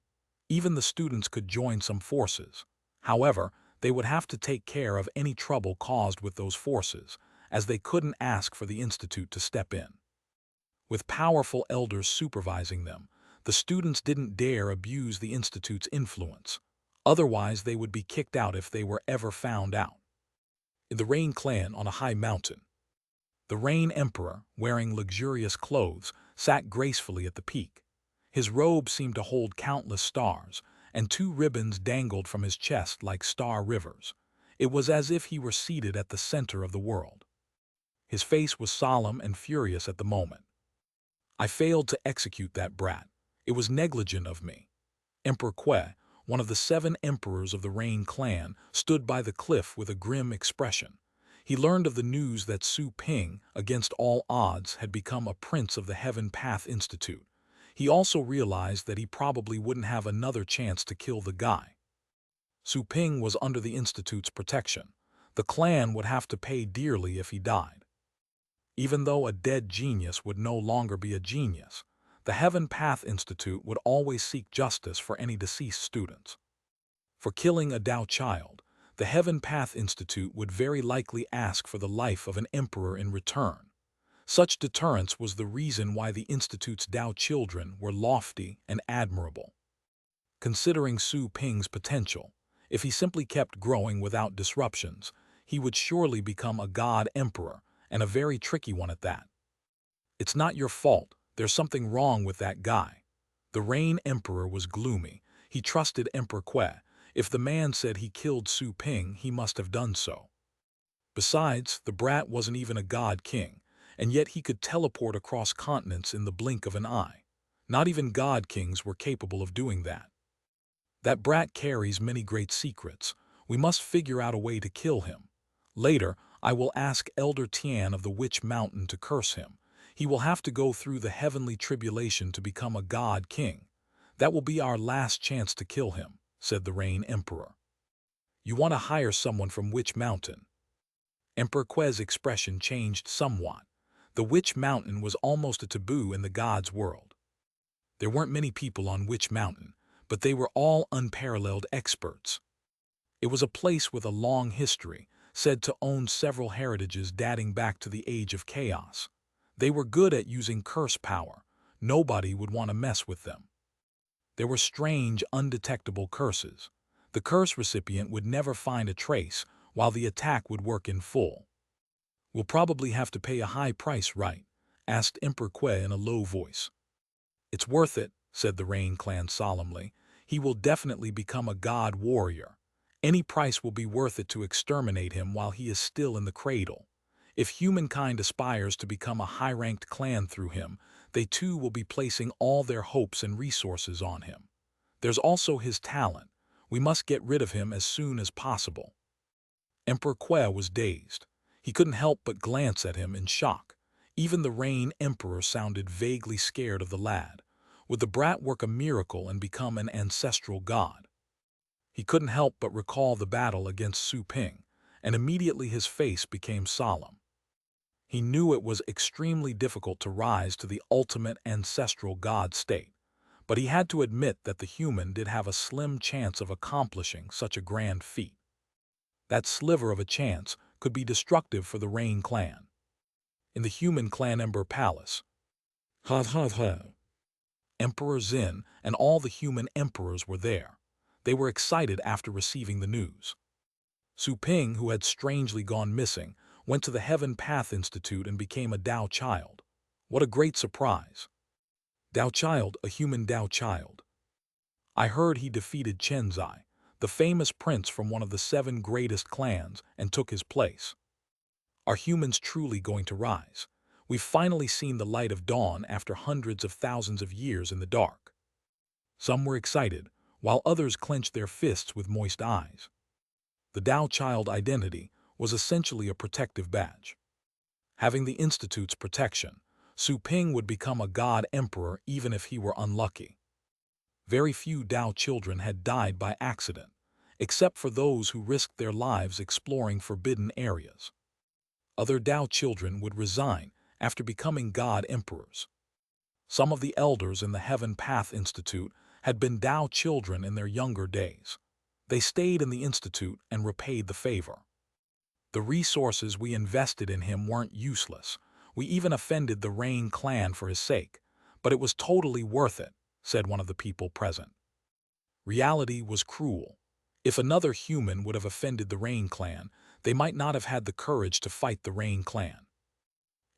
Even the students could join some forces. However, they would have to take care of any trouble caused with those forces, as they couldn't ask for the institute to step in. With powerful elders supervising them, the students didn't dare abuse the institute's influence. Otherwise, they would be kicked out if they were ever found out. In the Rain clan on a high mountain, the Rain Emperor, wearing luxurious clothes, sat gracefully at the peak. His robe seemed to hold countless stars, and 2 ribbons dangled from his chest like star rivers. It was as if he were seated at the center of the world. His face was solemn and furious at the moment. "I failed to execute that brat. It was negligent of me." Emperor Kue, one of the 7 emperors of the Rain clan, stood by the cliff with a grim expression. He learned of the news that Su Ping, against all odds, had become a prince of the Heaven Path Institute. He also realized that he probably wouldn't have another chance to kill the guy. Su Ping was under the Institute's protection. The clan would have to pay dearly if he died. Even though a dead genius would no longer be a genius, the Heaven Path Institute would always seek justice for any deceased students. For killing a Tao child, the Heaven Path Institute would very likely ask for the life of an emperor in return. Such deterrence was the reason why the Institute's Tao children were lofty and admirable. Considering Su Ping's potential, if he simply kept growing without disruptions, he would surely become a god emperor, and a very tricky one at that. "It's not your fault. There's something wrong with that guy." The Rain Emperor was gloomy. He trusted Emperor Kue. If the man said he killed Su Ping, he must have done so. Besides, the brat wasn't even a god king, and yet he could teleport across continents in the blink of an eye. Not even god kings were capable of doing that. "That brat carries many great secrets. We must figure out a way to kill him. Later, I will ask Elder Tian of the Witch Mountain to curse him. He will have to go through the heavenly tribulation to become a god king. That will be our last chance to kill him," said the Rain Emperor. "You want to hire someone from Witch Mountain?" Emperor Kue's expression changed somewhat. The Witch Mountain was almost a taboo in the gods' world. There weren't many people on Witch Mountain, but they were all unparalleled experts. It was a place with a long history, said to own several heritages dating back to the Age of Chaos. They were good at using curse power. Nobody would want to mess with them. There were strange, undetectable curses. The curse recipient would never find a trace, while the attack would work in full. "We'll probably have to pay a high price, right?" asked Emperor Kue in a low voice. "It's worth it," said the Rain clan solemnly. "He will definitely become a god warrior. Any price will be worth it to exterminate him while he is still in the cradle. If humankind aspires to become a high-ranked clan through him, they too will be placing all their hopes and resources on him. There's also his talent. We must get rid of him as soon as possible." Emperor Kue was dazed. He couldn't help but glance at him in shock. Even the Rain Emperor sounded vaguely scared of the lad. Would the brat work a miracle and become an ancestral god? He couldn't help but recall the battle against Su Ping, and immediately his face became solemn. He knew it was extremely difficult to rise to the ultimate ancestral God state, but he had to admit that the human did have a slim chance of accomplishing such a grand feat. That sliver of a chance could be destructive for the Rain clan. In the human clan Ember Palace, Emperor Zin and all the human emperors were there. They were excited after receiving the news. Su Ping, who had strangely gone missing, went to the Heaven Path Institute and became a Tao child. What a great surprise! Tao child, a human Tao child. I heard he defeated Chenzai, the famous prince from one of the 7 greatest clans, and took his place. Are humans truly going to rise? We've finally seen the light of dawn after hundreds of thousands of years in the dark. Some were excited, while others clenched their fists with moist eyes. The Tao child identity was essentially a protective badge. Having the Institute's protection, Su Ping would become a god emperor even if he were unlucky. Very few Tao children had died by accident, except for those who risked their lives exploring forbidden areas. Other Tao children would resign after becoming god emperors. Some of the elders in the Heaven Path Institute had been Tao children in their younger days. They stayed in the Institute and repaid the favor. The resources we invested in him weren't useless. We even offended the Rain clan for his sake, but it was totally worth it, said one of the people present. Reality was cruel. If another human would have offended the Rain clan, they might not have had the courage to fight the Rain clan.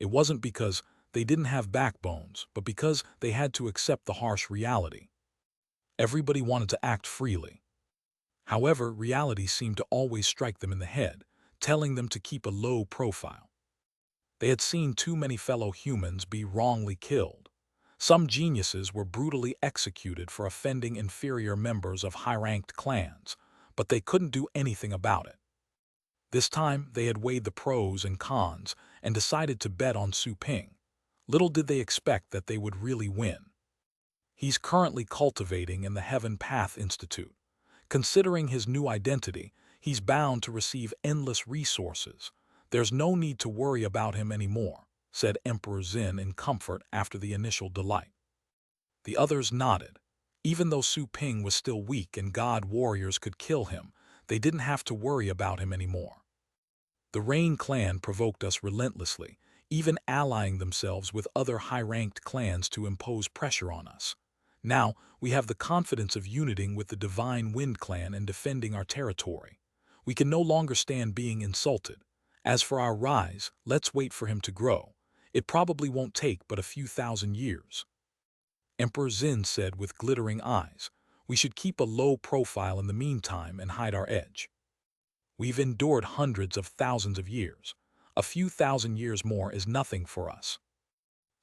It wasn't because they didn't have backbones, but because they had to accept the harsh reality. Everybody wanted to act freely. However, reality seemed to always strike them in the head, telling them to keep a low profile. They had seen too many fellow humans be wrongly killed. Some geniuses were brutally executed for offending inferior members of high-ranked clans, but they couldn't do anything about it. This time, they had weighed the pros and cons and decided to bet on Su Ping. Little did they expect that they would really win. He's currently cultivating in the Heaven Path Institute. Considering his new identity, he's bound to receive endless resources. There's no need to worry about him anymore, said Emperor Zin in comfort after the initial delight. The others nodded. Even though Su Ping was still weak and god warriors could kill him, they didn't have to worry about him anymore. The Rain clan provoked us relentlessly, even allying themselves with other high-ranked clans to impose pressure on us. Now, we have the confidence of uniting with the Divine Wind clan and defending our territory. We can no longer stand being insulted. As for our rise, let's wait for him to grow. It probably won't take but a few thousand years. Emperor Zin said with glittering eyes, we should keep a low profile in the meantime and hide our edge. We've endured hundreds of thousands of years. A few thousand years more is nothing for us.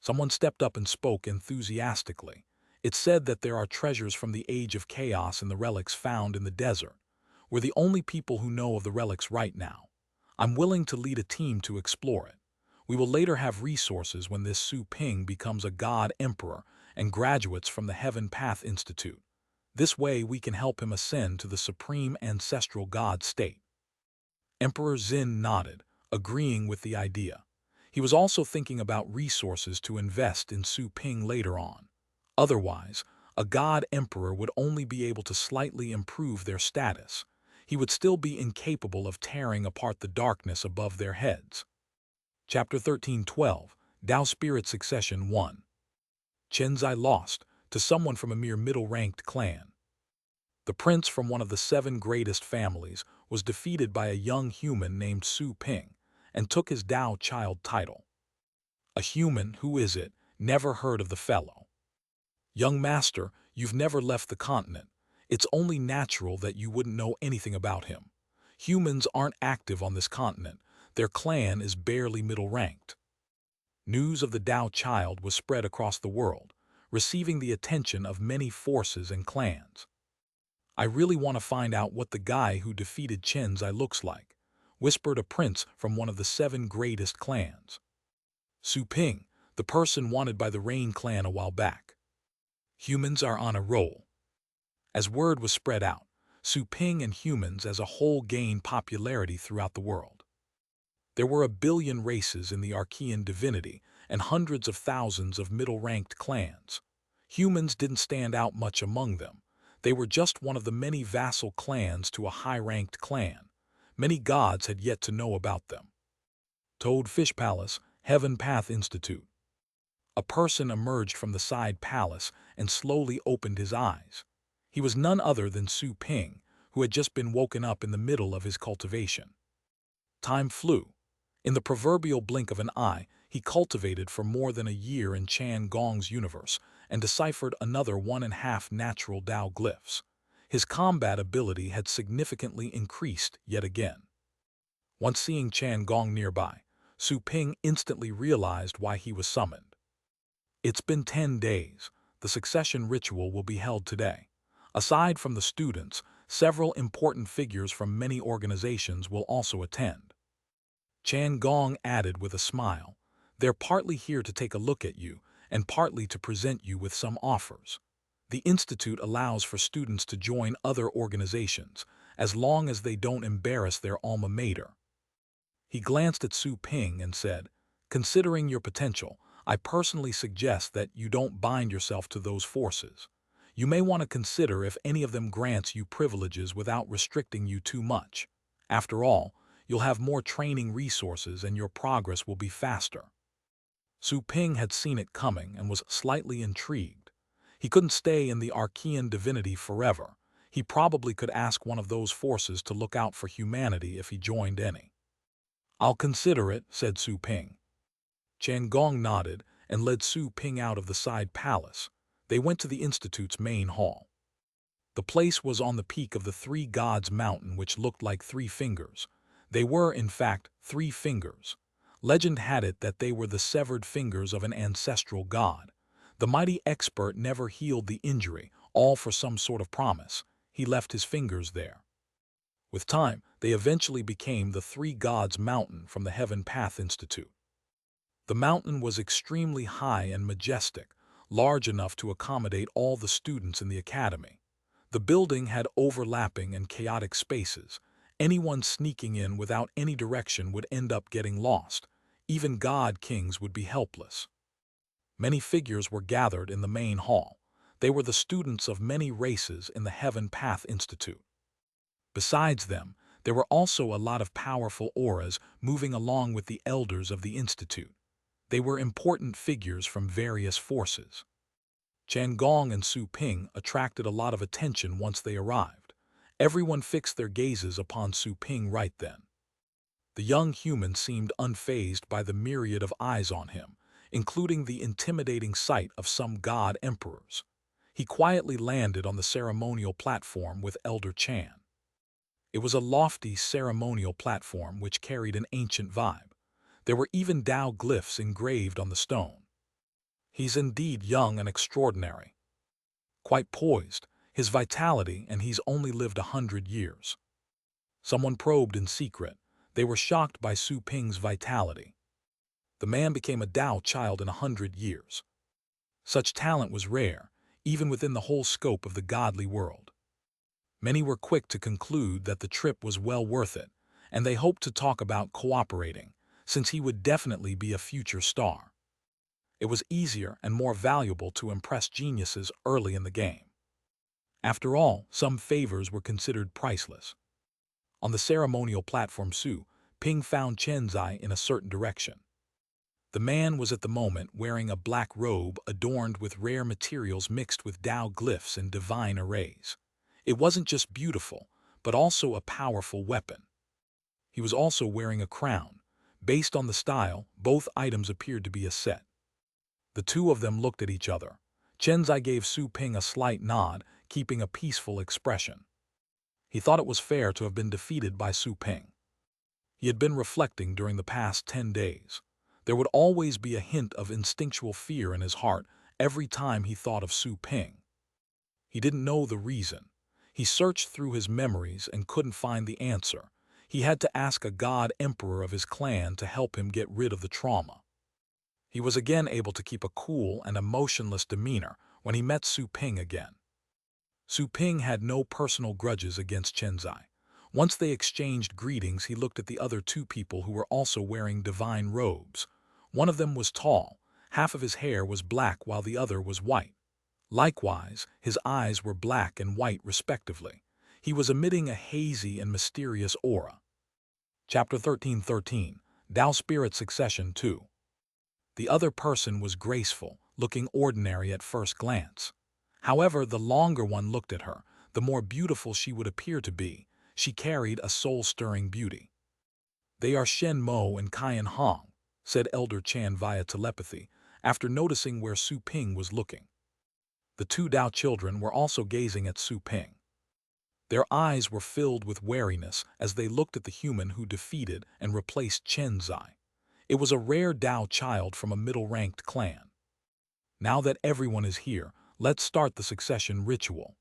Someone stepped up and spoke enthusiastically. It's said that there are treasures from the Age of Chaos in the relics found in the desert. We're the only people who know of the relics right now. I'm willing to lead a team to explore it. We will later have resources when this Su Ping becomes a god emperor and graduates from the Heaven Path Institute. This way we can help him ascend to the supreme ancestral god state. Emperor Zin nodded, agreeing with the idea. He was also thinking about resources to invest in Su Ping later on. Otherwise, a god emperor would only be able to slightly improve their status. He would still be incapable of tearing apart the darkness above their heads. Chapter 13:12, Tao Spirit Succession 1. Chenzai lost to someone from a mere middle-ranked clan. The prince from one of the 7 greatest families was defeated by a young human named Su Ping and took his Tao child title. A human, who is it, never heard of the fellow. Young master, you've never left the continent. It's only natural that you wouldn't know anything about him. Humans aren't active on this continent. Their clan is barely middle-ranked. News of the Tao child was spread across the world, receiving the attention of many forces and clans. I really want to find out what the guy who defeated Chenzai looks like, whispered a prince from one of the 7 greatest clans. Su Ping, the person wanted by the Rain clan a while back. Humans are on a roll. As word was spread out, Su Ping and humans as a whole gained popularity throughout the world. There were 1 billion races in the Archean divinity and hundreds of thousands of middle-ranked clans. Humans didn't stand out much among them. They were just one of the many vassal clans to a high-ranked clan. Many gods had yet to know about them. Toadfish Palace, Heaven Path Institute. A person emerged from the side palace and slowly opened his eyes. He was none other than Su Ping, who had just been woken up in the middle of his cultivation. Time flew. In the proverbial blink of an eye, he cultivated for more than a year in Chan Gong's universe and deciphered another 1.5 natural Tao glyphs. His combat ability had significantly increased yet again. Once seeing Chan Gong nearby, Su Ping instantly realized why he was summoned. It's been 10 days. The succession ritual will be held today. Aside from the students, several important figures from many organizations will also attend. Chan Gong added with a smile, "They're partly here to take a look at you and partly to present you with some offers. The Institute allows for students to join other organizations as long as they don't embarrass their alma mater." He glanced at Su Ping and said, "Considering your potential, I personally suggest that you don't bind yourself to those forces. You may want to consider if any of them grants you privileges without restricting you too much. After all, you'll have more training resources and your progress will be faster." Su Ping had seen it coming and was slightly intrigued. He couldn't stay in the Archean divinity forever. He probably could ask one of those forces to look out for humanity if he joined any. "I'll consider it," said Su Ping. Chan Gong nodded and led Su Ping out of the side palace. They went to the Institute's main hall. The place was on the peak of the Three Gods Mountain, which looked like 3 fingers. They were, in fact, 3 fingers. Legend had it that they were the severed fingers of an ancestral god. The mighty expert never healed the injury, all for some sort of promise. He left his fingers there. With time, they eventually became the Three Gods Mountain from the Heaven Path Institute. The mountain was extremely high and majestic, large enough to accommodate all the students in the academy. The building had overlapping and chaotic spaces. Anyone sneaking in without any direction would end up getting lost. Even god kings would be helpless. Many figures were gathered in the main hall. They were the students of many races in the Heaven Path Institute. Besides them, there were also a lot of powerful auras moving along with the elders of the Institute. They were important figures from various forces. Chan Gong and Su Ping attracted a lot of attention once they arrived. Everyone fixed their gazes upon Su Ping right then. The young human seemed unfazed by the myriad of eyes on him, including the intimidating sight of some god emperors. He quietly landed on the ceremonial platform with Elder Chan. It was a lofty ceremonial platform which carried an ancient vibe. There were even Tao glyphs engraved on the stone. He's indeed young and extraordinary. Quite poised, his vitality, and he's only lived 100 years. Someone probed in secret. They were shocked by Su Ping's vitality. The man became a Tao child in 100 years. Such talent was rare, even within the whole scope of the godly world. Many were quick to conclude that the trip was well worth it, and they hoped to talk about cooperating, since he would definitely be a future star. It was easier and more valuable to impress geniuses early in the game. After all, some favors were considered priceless. On the ceremonial platform, Su Ping found Chenzai in a certain direction. The man was at the moment wearing a black robe adorned with rare materials mixed with Tao glyphs and divine arrays. It wasn't just beautiful, but also a powerful weapon. He was also wearing a crown. Based on the style, both items appeared to be a set. The two of them looked at each other. Chenzai gave Su Ping a slight nod, keeping a peaceful expression. He thought it was fair to have been defeated by Su Ping. He had been reflecting during the past 10 days. There would always be a hint of instinctual fear in his heart every time he thought of Su Ping. He didn't know the reason. He searched through his memories and couldn't find the answer. He had to ask a god emperor of his clan to help him get rid of the trauma. He was again able to keep a cool and emotionless demeanor when he met Su Ping again. Su Ping had no personal grudges against Chenzai. Once they exchanged greetings, he looked at the other two people who were also wearing divine robes. One of them was tall, half of his hair was black while the other was white. Likewise, his eyes were black and white respectively. He was emitting a hazy and mysterious aura. Chapter 13:13, Tao Spirit Succession 2. The other person was graceful, looking ordinary at first glance. However, the longer one looked at her, the more beautiful she would appear to be. She carried a soul-stirring beauty. "They are Shen Mo and Kaian Hong," said Elder Chan via telepathy, after noticing where Su Ping was looking. The two Dao children were also gazing at Su Ping. Their eyes were filled with wariness as they looked at the human who defeated and replaced Chen Zai. It was a rare Dao child from a middle-ranked clan. "Now that everyone is here, let's start the succession ritual."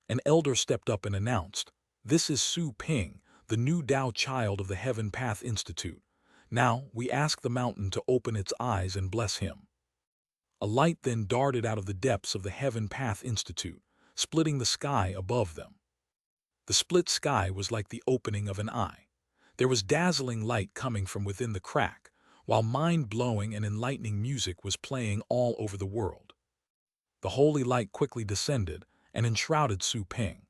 An elder stepped up and announced, "This is Su Ping, the new Dao child of the Heaven Path Institute. Now we ask the mountain to open its eyes and bless him." A light then darted out of the depths of the Heaven Path Institute, splitting the sky above them. The split sky was like the opening of an eye. There was dazzling light coming from within the crack, while mind-blowing and enlightening music was playing all over the world. The holy light quickly descended and enshrouded Su Ping.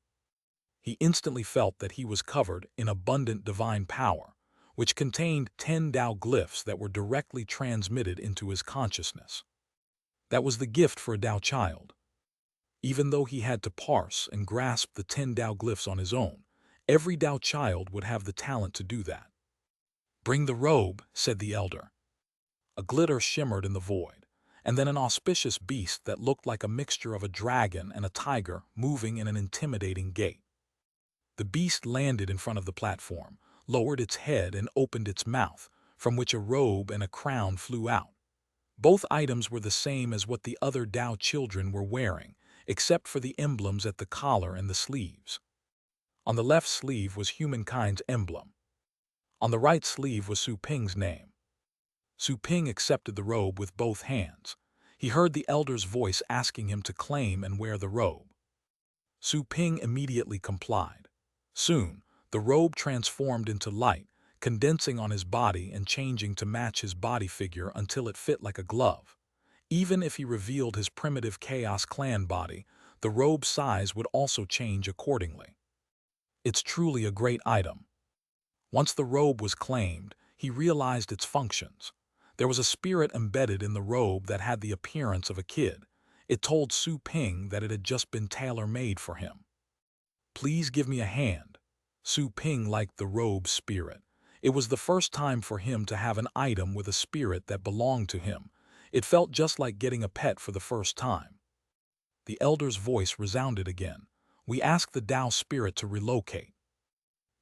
He instantly felt that he was covered in abundant divine power, which contained 10 Tao glyphs that were directly transmitted into his consciousness. That was the gift for a Tao child. Even though he had to parse and grasp the 10 Tao glyphs on his own, every Tao child would have the talent to do that. "Bring the robe," said the elder. A glitter shimmered in the void, and then an auspicious beast that looked like a mixture of a dragon and a tiger moving in an intimidating gait. The beast landed in front of the platform, lowered its head and opened its mouth, from which a robe and a crown flew out. Both items were the same as what the other Tao children were wearing, except for the emblems at the collar and the sleeves. On the left sleeve was humankind's emblem. On the right sleeve was Su Ping's name. Su Ping accepted the robe with both hands. He heard the elder's voice asking him to claim and wear the robe. Su Ping immediately complied. Soon, the robe transformed into light, condensing on his body and changing to match his body figure until it fit like a glove. Even if he revealed his primitive Chaos Clan body, the robe's size would also change accordingly. It's truly a great item. Once the robe was claimed, he realized its functions. There was a spirit embedded in the robe that had the appearance of a kid. It told Su Ping that it had just been tailor-made for him. "Please give me a hand." Su Ping liked the robe's spirit. It was the first time for him to have an item with a spirit that belonged to him. It felt just like getting a pet for the first time. The elder's voice resounded again. "We ask the Tao spirit to relocate."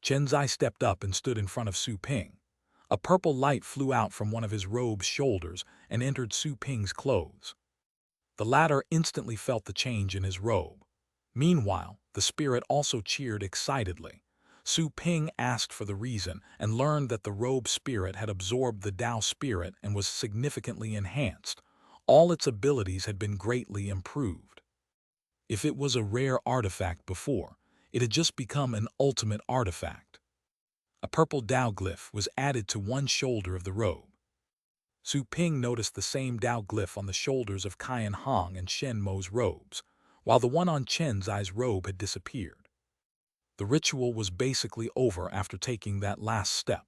Chenzai stepped up and stood in front of Su Ping. A purple light flew out from one of his robe's shoulders and entered Su Ping's clothes. The latter instantly felt the change in his robe. Meanwhile, the spirit also cheered excitedly. Su Ping asked for the reason and learned that the robe spirit had absorbed the Tao spirit and was significantly enhanced. All its abilities had been greatly improved. If it was a rare artifact before, it had just become an ultimate artifact. A purple Tao glyph was added to one shoulder of the robe. Su Ping noticed the same Tao glyph on the shoulders of Kaian Hong and Shen Mo's robes, while the one on Chen Zai's robe had disappeared. The ritual was basically over after taking that last step.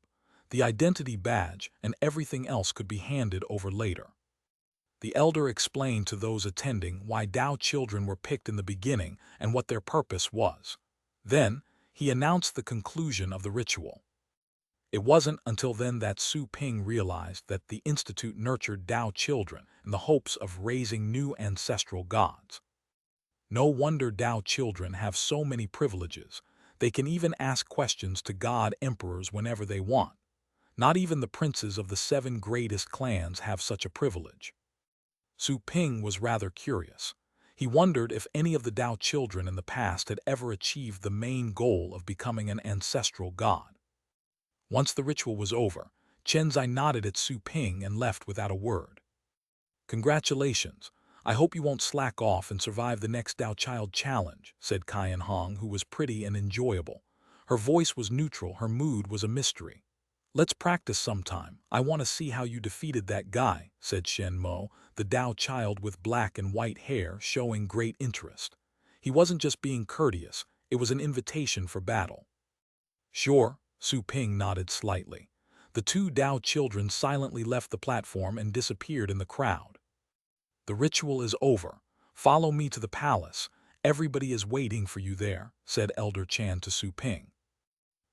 The identity badge and everything else could be handed over later. The elder explained to those attending why Tao children were picked in the beginning and what their purpose was. Then, he announced the conclusion of the ritual. It wasn't until then that Su Ping realized that the Institute nurtured Tao children in the hopes of raising new ancestral gods. No wonder Tao children have so many privileges. They can even ask questions to God emperors whenever they want. Not even the princes of the 7 greatest clans have such a privilege. Su Ping was rather curious. He wondered if any of the Tao children in the past had ever achieved the main goal of becoming an ancestral god. Once the ritual was over, Chenzai nodded at Su Ping and left without a word. "Congratulations. I hope you won't slack off and survive the next Dao Child challenge, said Kyan Hong, who was pretty and enjoyable. Her voice was neutral, her mood was a mystery. Let's practice sometime. I want to see how you defeated that guy, said Shen Mo, the Dao Child with black and white hair, showing great interest. He wasn't just being courteous, it was an invitation for battle. Sure, Su Ping nodded slightly. The two Dao children silently left the platform and disappeared in the crowd. The ritual is over. Follow me to the palace. Everybody is waiting for you there, said Elder Chan to Su Ping.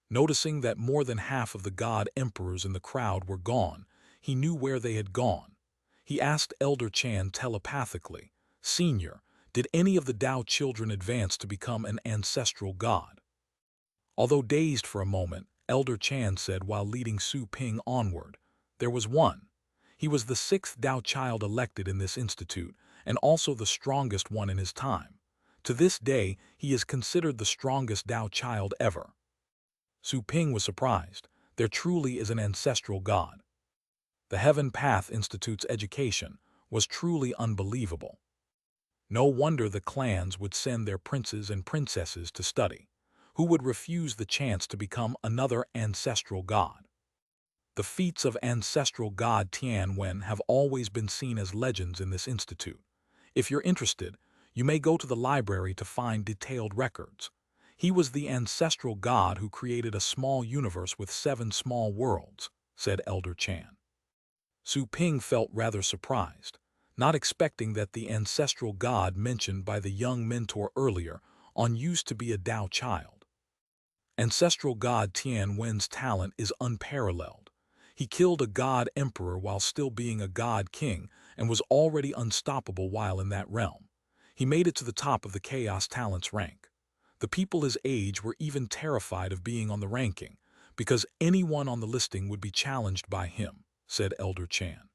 Noticing that more than half of the god emperors in the crowd were gone, he knew where they had gone. He asked Elder Chan telepathically, Senior, did any of the Dao children advance to become an ancestral god? Although dazed for a moment, Elder Chan said while leading Su Ping onward, there was one. He was the sixth Dao child elected in this institute, and also the strongest one in his time. To this day, he is considered the strongest Dao child ever. Su Ping was surprised. There truly is an ancestral god. The Heaven Path Institute's education was truly unbelievable. No wonder the clans would send their princes and princesses to study. Who would refuse the chance to become another ancestral god? The feats of ancestral god Tian Wen have always been seen as legends in this institute. If you're interested, you may go to the library to find detailed records. He was the ancestral god who created a small universe with 7 small worlds, said Elder Chan. Su Ping felt rather surprised, not expecting that the ancestral god mentioned by the young mentor earlier on used to be a Dao child. Ancestral god Tian Wen's talent is unparalleled. He killed a god emperor while still being a god king and was already unstoppable while in that realm. He made it to the top of the Chaos Talents rank. The people his age were even terrified of being on the ranking, because anyone on the listing would be challenged by him, said Elder Chan.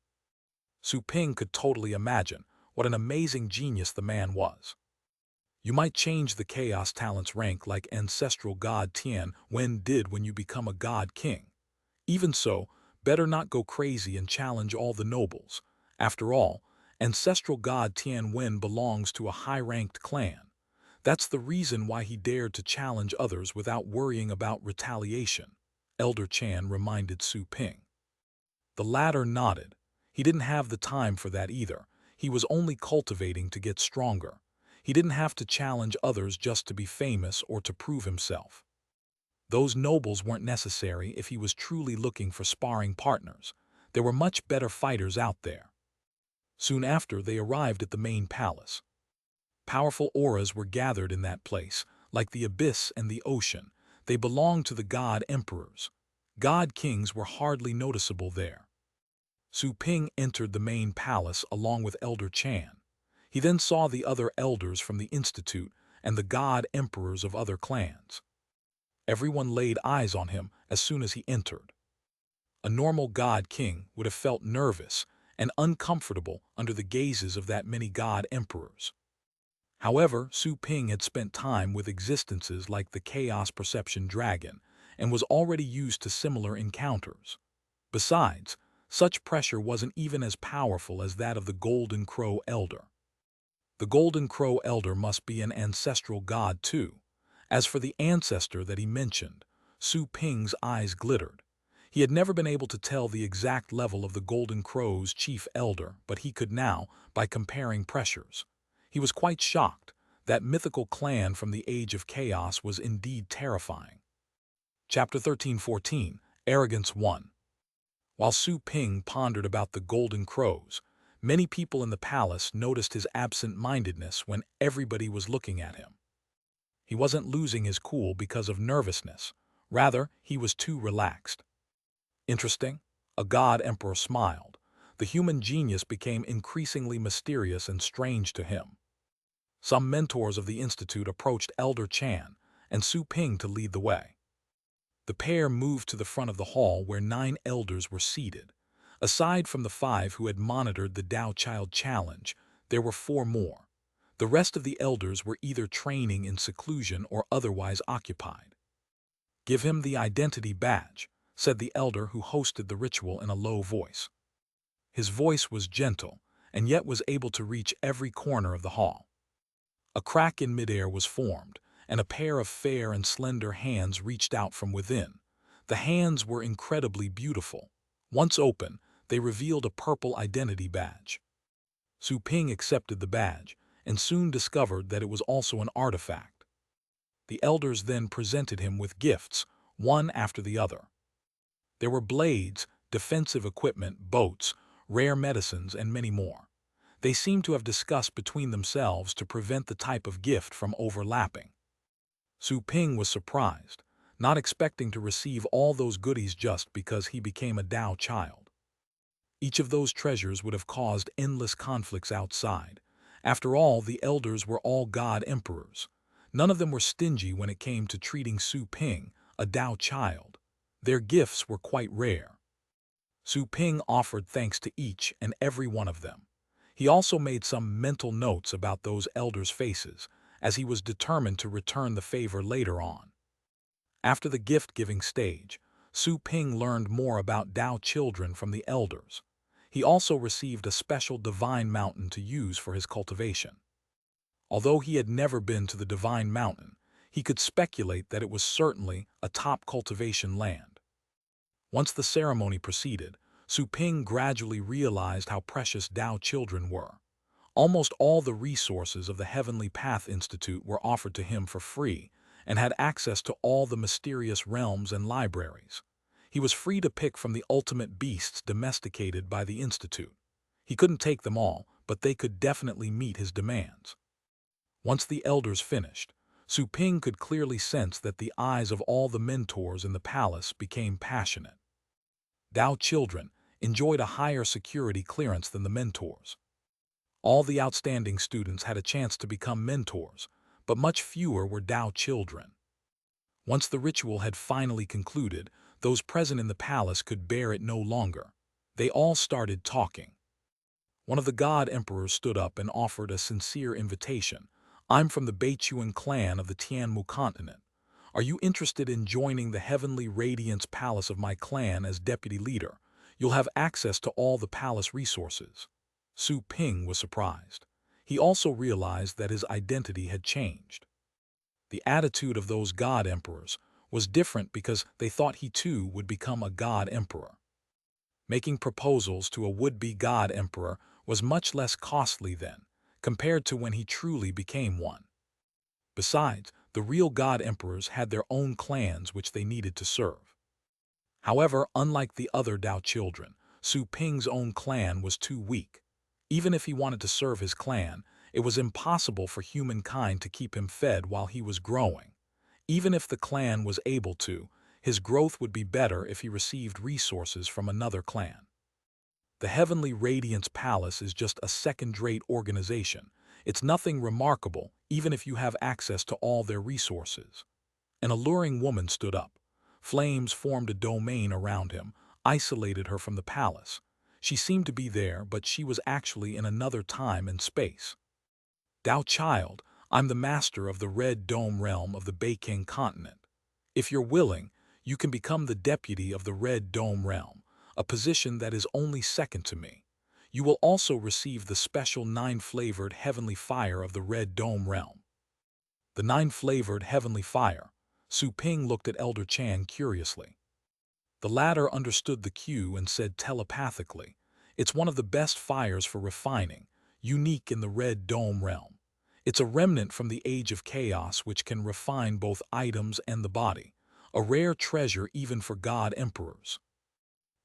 Su Ping could totally imagine what an amazing genius the man was. You might change the Chaos Talents rank like ancestral god Tian Wen did when you become a god king. Even so, better not go crazy and challenge all the nobles. After all, ancestral god Tian Wen belongs to a high-ranked clan. That's the reason why he dared to challenge others without worrying about retaliation, Elder Chan reminded Su Ping. The latter nodded. He didn't have the time for that either. He was only cultivating to get stronger. He didn't have to challenge others just to be famous or to prove himself. Those nobles weren't necessary if he was truly looking for sparring partners. There were much better fighters out there. Soon after, they arrived at the main palace. Powerful auras were gathered in that place, like the abyss and the ocean. They belonged to the god emperors. God kings were hardly noticeable there. Su Ping entered the main palace along with Elder Chan. He then saw the other elders from the institute and the god emperors of other clans. Everyone laid eyes on him as soon as he entered. A normal god king would have felt nervous and uncomfortable under the gazes of that many god emperors. However, Su Ping had spent time with existences like the Chaos Perception Dragon and was already used to similar encounters. Besides, such pressure wasn't even as powerful as that of the Golden Crow Elder. The Golden Crow Elder must be an ancestral god too. As for the ancestor that he mentioned, Su Ping's eyes glittered. He had never been able to tell the exact level of the Golden Crow's chief elder, but he could now, by comparing pressures. He was quite shocked. That mythical clan from the Age of Chaos was indeed terrifying. Chapter 13-14, Arrogance 1. While Su Ping pondered about the Golden Crows, many people in the palace noticed his absent-mindedness when everybody was looking at him. He wasn't losing his cool because of nervousness. Rather, he was too relaxed. Interesting? A god emperor smiled. The human genius became increasingly mysterious and strange to him. Some mentors of the institute approached Elder Chan and Su Ping to lead the way. The pair moved to the front of the hall where 9 elders were seated. Aside from the 5 who had monitored the Dao Child Challenge, there were 4 more. The rest of the elders were either training in seclusion or otherwise occupied. "Give him the identity badge," said the elder who hosted the ritual in a low voice. His voice was gentle, and yet was able to reach every corner of the hall. A crack in midair was formed, and a pair of fair and slender hands reached out from within. The hands were incredibly beautiful. Once open, they revealed a purple identity badge. Su Ping accepted the badge, and soon discovered that it was also an artifact. The elders then presented him with gifts, one after the other. There were blades, defensive equipment, boats, rare medicines, and many more. They seemed to have discussed between themselves to prevent the type of gift from overlapping. Su Ping was surprised, not expecting to receive all those goodies just because he became a Dao child. Each of those treasures would have caused endless conflicts outside. After all, the elders were all god emperors. None of them were stingy when it came to treating Su Ping, a Dao child. Their gifts were quite rare. Su Ping offered thanks to each and every one of them. He also made some mental notes about those elders' faces, as he was determined to return the favor later on. After the gift-giving stage, Su Ping learned more about Dao children from the elders. He also received a special divine mountain to use for his cultivation. Although he had never been to the divine mountain, he could speculate that it was certainly a top cultivation land. Once the ceremony proceeded, Su Ping gradually realized how precious Dao children were. Almost all the resources of the Heavenly Path Institute were offered to him for free, and had access to all the mysterious realms and libraries. He was free to pick from the ultimate beasts domesticated by the Institute. He couldn't take them all, but they could definitely meet his demands. Once the elders finished, Su Ping could clearly sense that the eyes of all the mentors in the palace became passionate. Dao children enjoyed a higher security clearance than the mentors. All the outstanding students had a chance to become mentors, but much fewer were Dao children. Once the ritual had finally concluded, those present in the palace could bear it no longer. They all started talking. One of the god emperors stood up and offered a sincere invitation. "I'm from the Beichuan clan of the Tianmu continent. Are you interested in joining the Heavenly Radiance Palace of my clan as deputy leader? You'll have access to all the palace resources." Su Ping was surprised. He also realized that his identity had changed. The attitude of those god emperors was different because they thought he too would become a god emperor. Making proposals to a would-be god emperor was much less costly then, compared to when he truly became one. Besides, the real god emperors had their own clans which they needed to serve. However, unlike the other Dao children, Su Ping's own clan was too weak. Even if he wanted to serve his clan, it was impossible for humankind to keep him fed while he was growing. Even if the clan was able to, his growth would be better if he received resources from another clan. The Heavenly Radiance Palace is just a second-rate organization. It's nothing remarkable, even if you have access to all their resources. An alluring woman stood up. Flames formed a domain around him, isolated her from the palace. She seemed to be there, but she was actually in another time and space. "Dao child, I'm the master of the Red Dome realm of the Beiking continent. If you're willing, you can become the deputy of the Red Dome realm, a position that is only second to me. You will also receive the special 9-flavored heavenly fire of the Red Dome realm." The 9-flavored heavenly fire. Su Ping looked at Elder Chan curiously. The latter understood the cue and said telepathically, "It's one of the best fires for refining, unique in the Red Dome realm. It's a remnant from the Age of Chaos which can refine both items and the body, a rare treasure even for god emperors."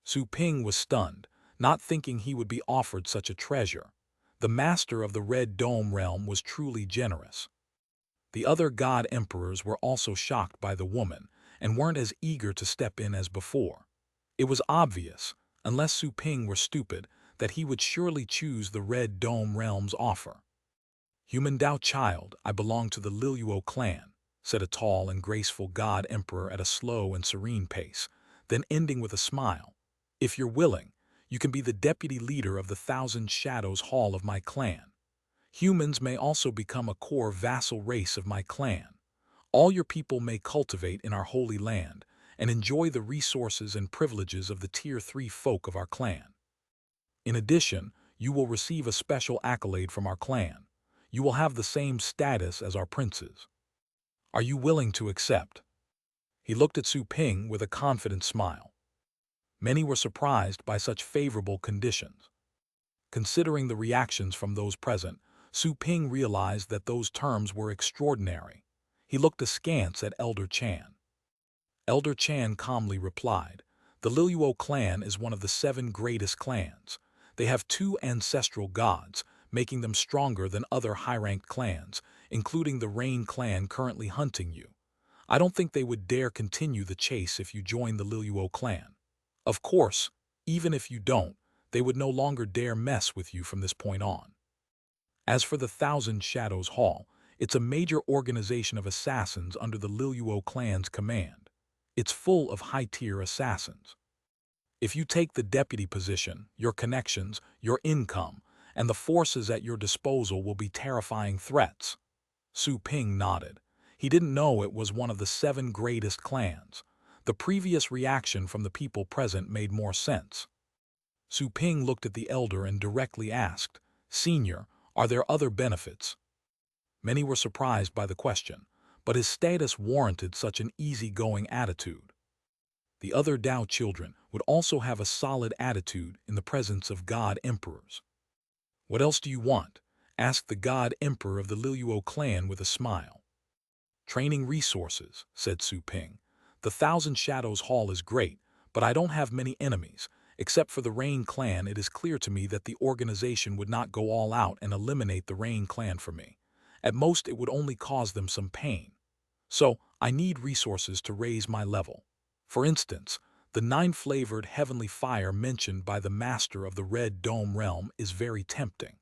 Su Ping was stunned, not thinking he would be offered such a treasure. The master of the Red Dome realm was truly generous. The other god emperors were also shocked by the woman, and weren't as eager to step in as before. It was obvious, unless Su Ping were stupid, that he would surely choose the Red Dome realm's offer. "Human Dao child, I belong to the Liluo clan," said a tall and graceful god emperor at a slow and serene pace, then ending with a smile. "If you're willing, you can be the deputy leader of the Thousand Shadows Hall of my clan. Humans may also become a core vassal race of my clan. All your people may cultivate in our holy land and enjoy the resources and privileges of the Tier 3 folk of our clan. In addition, You will receive a special accolade from our clan. You will have the same status as our princes. Are you willing to accept?" He looked at Su Ping with a confident smile. Many were surprised by such favorable conditions. Considering the reactions from those present, Su Ping realized that those terms were extraordinary. He looked askance at Elder Chan. Elder Chan calmly replied, "The Liluo clan is one of the 7 greatest clans. They have 2 ancestral gods, making them stronger than other high-ranked clans, including the Rain clan currently hunting you. I don't think they would dare continue the chase if you join the Liluo clan. Of course, even if you don't, they would no longer dare mess with you from this point on. As for the Thousand Shadows Hall, it's a major organization of assassins under the Liluo clan's command. It's full of high-tier assassins. If you take the deputy position, your connections, your income, and the forces at your disposal will be terrifying threats." Su Ping nodded. He didn't know it was one of the 7 greatest clans. The previous reaction from the people present made more sense. Su Ping looked at the elder and directly asked, "Senior, are there other benefits?" Many were surprised by the question, but his status warranted such an easygoing attitude. The other Dao children would also have a solid attitude in the presence of God Emperors. "What else do you want?" asked the God Emperor of the Liluo clan with a smile. "Training resources," said Su Ping. "The Thousand Shadows Hall is great, but I don't have many enemies. Except for the Rain clan, it is clear to me that the organization would not go all out and eliminate the Rain clan for me. At most, it would only cause them some pain. So, I need resources to raise my level. For instance, the 9-flavored heavenly fire mentioned by the master of the Red Dome realm is very tempting."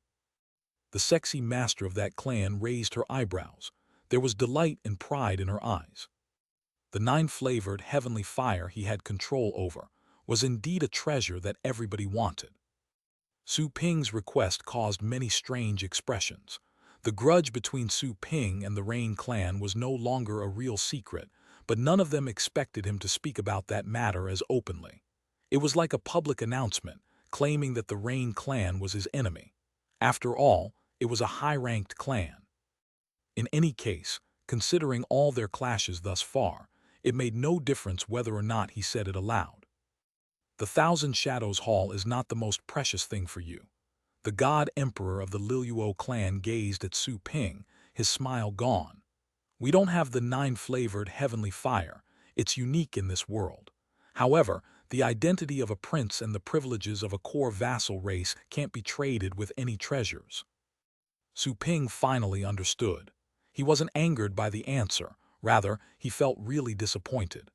The sexy master of that clan raised her eyebrows. There was delight and pride in her eyes. The 9-flavored heavenly fire he had control over was indeed a treasure that everybody wanted. Su Ping's request caused many strange expressions. The grudge between Su Ping and the Rain clan was no longer a real secret, but none of them expected him to speak about that matter as openly. It was like a public announcement, claiming that the Rain clan was his enemy. After all, it was a high-ranked clan. In any case, considering all their clashes thus far, it made no difference whether or not he said it aloud. "The Thousand Shadows Hall is not the most precious thing for you." The God Emperor of the Liluo clan gazed at Su Ping, his smile gone. "We don't have the 9-flavored heavenly fire. It's unique in this world. However, the identity of a prince and the privileges of a core vassal race can't be traded with any treasures." Su Ping finally understood. He wasn't angered by the answer. Rather, he felt really disappointed.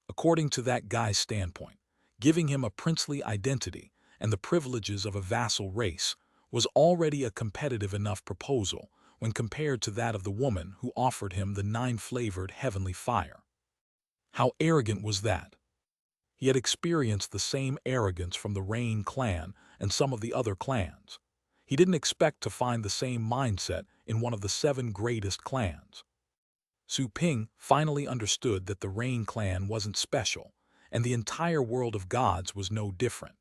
According to that guy's standpoint, giving him a princely identity and the privileges of a vassal race was already a competitive enough proposal when compared to that of the woman who offered him the 9-flavored heavenly fire. How arrogant was that? He had experienced the same arrogance from the Rain clan and some of the other clans. He didn't expect to find the same mindset in one of the 7 greatest clans. Su Ping finally understood that the Rain clan wasn't special, and the entire world of gods was no different.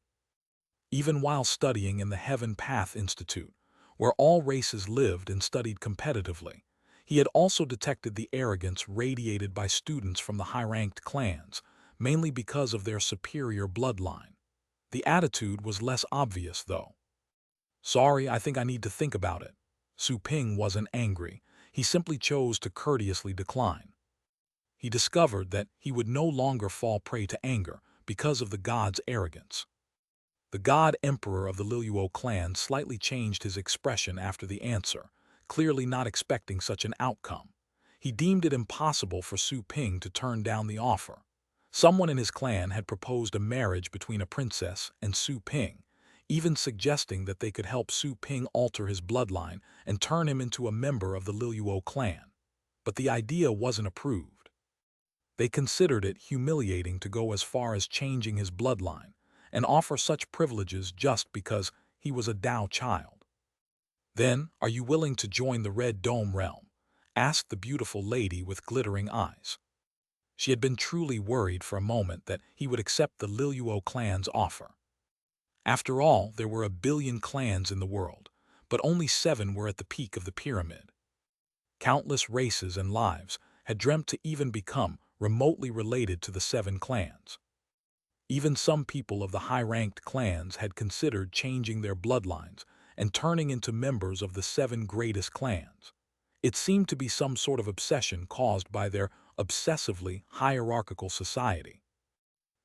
Even while studying in the Heaven Path Institute, where all races lived and studied competitively, he had also detected the arrogance radiated by students from the high-ranked clans, mainly because of their superior bloodline. The attitude was less obvious, though. "Sorry, I think I need to think about it." Su Ping wasn't angry. He simply chose to courteously decline. He discovered that he would no longer fall prey to anger because of the god's arrogance. The God Emperor of the Liluo clan slightly changed his expression after the answer, clearly not expecting such an outcome. He deemed it impossible for Su Ping to turn down the offer. Someone in his clan had proposed a marriage between a princess and Su Ping, even suggesting that they could help Su Ping alter his bloodline and turn him into a member of the Liluo clan. But the idea wasn't approved. They considered it humiliating to go as far as changing his bloodline and offer such privileges just because he was a Dao child. "Then, are you willing to join the Red Dome realm?" asked the beautiful lady with glittering eyes. She had been truly worried for a moment that he would accept the Liluo clan's offer. After all, there were 1 billion clans in the world, but only 7 were at the peak of the pyramid. Countless races and lives had dreamt to even become remotely related to the 7 clans. Even some people of the high-ranked clans had considered changing their bloodlines and turning into members of the 7 greatest clans. It seemed to be some sort of obsession caused by their obsessively hierarchical society.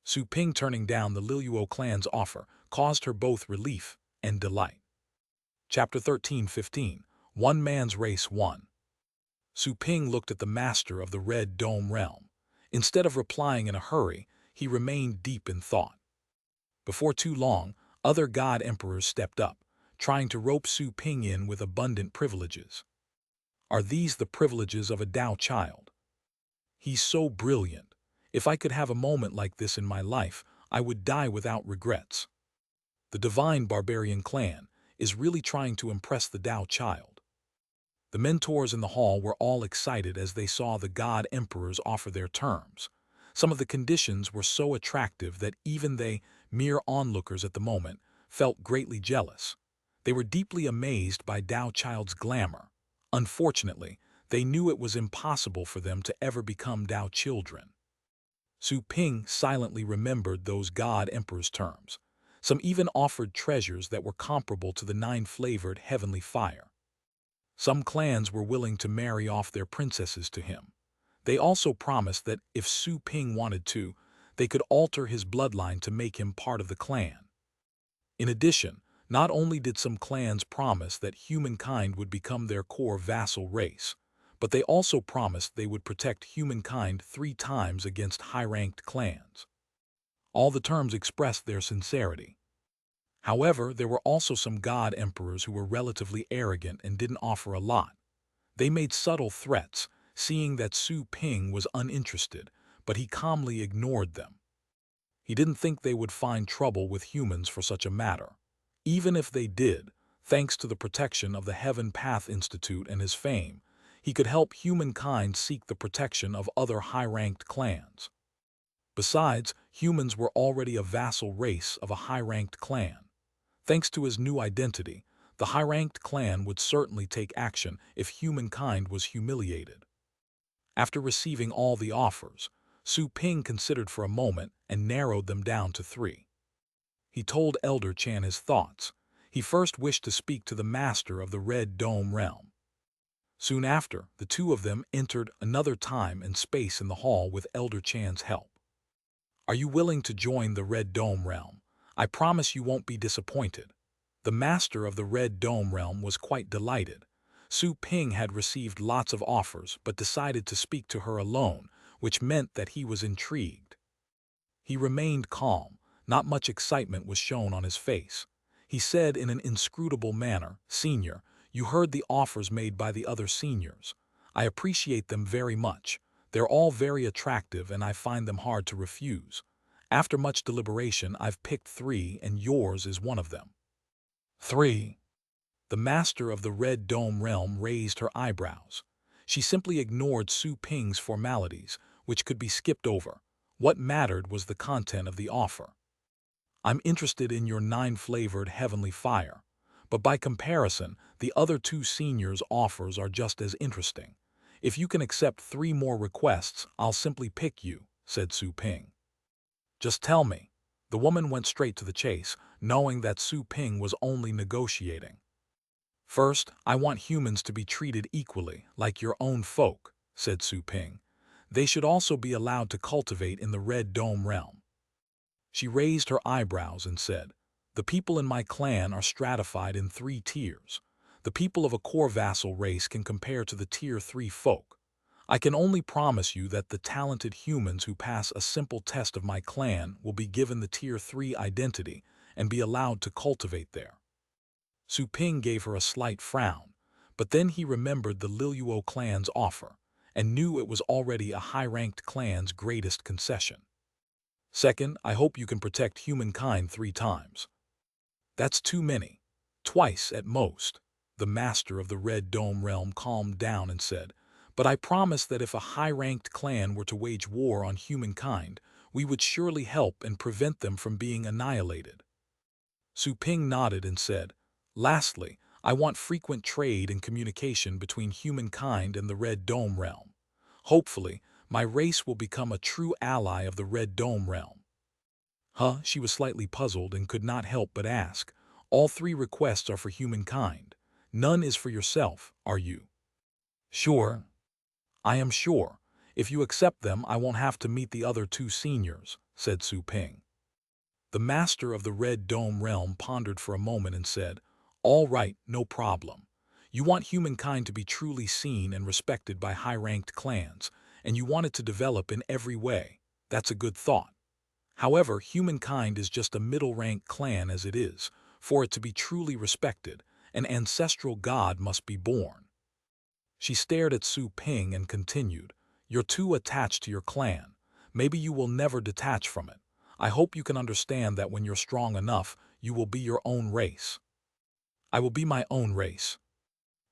Su Ping turning down the Liluo clan's offer caused her both relief and delight. Chapter 13:15 One Man's Race 1. Su Ping looked at the master of the Red Dome realm. Instead of replying in a hurry, he remained deep in thought. Before too long, other god emperors stepped up, trying to rope Su Ping in with abundant privileges. Are these the privileges of a Tao child? He's so brilliant. If I could have a moment like this in my life, I would die without regrets. The divine barbarian clan is really trying to impress the Tao child. The mentors in the hall were all excited as they saw the god emperors offer their terms. Some of the conditions were so attractive that even they, mere onlookers at the moment, felt greatly jealous. They were deeply amazed by Tao child's glamour. Unfortunately, they knew it was impossible for them to ever become Tao children. Su Ping silently remembered those god emperors' terms. Some even offered treasures that were comparable to the 9-flavored heavenly fire. Some clans were willing to marry off their princesses to him. They also promised that if Su Ping wanted to, they could alter his bloodline to make him part of the clan. In addition, not only did some clans promise that humankind would become their core vassal race, but they also promised they would protect humankind 3 times against high-ranked clans. All the terms expressed their sincerity. However, there were also some god emperors who were relatively arrogant and didn't offer a lot. They made subtle threats, seeing that Su Ping was uninterested, but he calmly ignored them. He didn't think they would find trouble with humans for such a matter. Even if they did, thanks to the protection of the Heaven Path Institute and his fame, he could help humankind seek the protection of other high-ranked clans. Besides, humans were already a vassal race of a high-ranked clan. Thanks to his new identity, the high-ranked clan would certainly take action if humankind was humiliated. After receiving all the offers, Su Ping considered for a moment and narrowed them down to 3. He told Elder Chan his thoughts. He first wished to speak to the master of the Red Dome realm. Soon after, the 2 of them entered another time and space in the hall with Elder Chan's help. Are you willing to join the Red Dome realm? I promise you won't be disappointed. The master of the Red Dome realm was quite delighted. Su Ping had received lots of offers but decided to speak to her alone, which meant that he was intrigued. He remained calm. Not much excitement was shown on his face. He said in an inscrutable manner, "Senior, you heard the offers made by the other seniors. I appreciate them very much. They're all very attractive and I find them hard to refuse. After much deliberation, I've picked 3 and yours is one of them." 3. The master of the Red Dome realm raised her eyebrows. She simply ignored Su Ping's formalities, which could be skipped over. What mattered was the content of the offer. I'm interested in your 9-flavored heavenly fire, but by comparison, the other 2 seniors' offers are just as interesting. If you can accept 3 more requests, I'll simply pick you, said Su Ping. Just tell me. The woman went straight to the chase, knowing that Su Ping was only negotiating. First, I want humans to be treated equally, like your own folk, said Su Ping. They should also be allowed to cultivate in the Red Dome realm. She raised her eyebrows and said, the people in my clan are stratified in 3 tiers. The people of a core vassal race can compare to the tier 3 folk. I can only promise you that the talented humans who pass a simple test of my clan will be given the tier 3 identity and be allowed to cultivate there. Su Ping gave her a slight frown, but then he remembered the Liluo clan's offer and knew it was already a high-ranked clan's greatest concession. Second, I hope you can protect humankind 3 times. That's too many. Twice at most. The master of the Red Dome realm calmed down and said, but I promise that if a high-ranked clan were to wage war on humankind, we would surely help and prevent them from being annihilated. Su Ping nodded and said, "Lastly, I want frequent trade and communication between humankind and the Red Dome realm. Hopefully, my race will become a true ally of the Red Dome realm." Huh? She was slightly puzzled and could not help but ask. "All three requests are for humankind. None is for yourself, are you?" "Sure. I am sure. If you accept them, I won't have to meet the other two seniors," said Su Ping. The master of the Red Dome realm pondered for a moment and said, "All right, no problem. You want humankind to be truly seen and respected by high-ranked clans, and you want it to develop in every way. That's a good thought. However, humankind is just a middle-ranked clan as it is. For it to be truly respected, an ancestral god must be born." She stared at Su Ping and continued, "You're too attached to your clan. Maybe you will never detach from it. I hope you can understand that when you're strong enough, you will be your own race." "I will be my own race."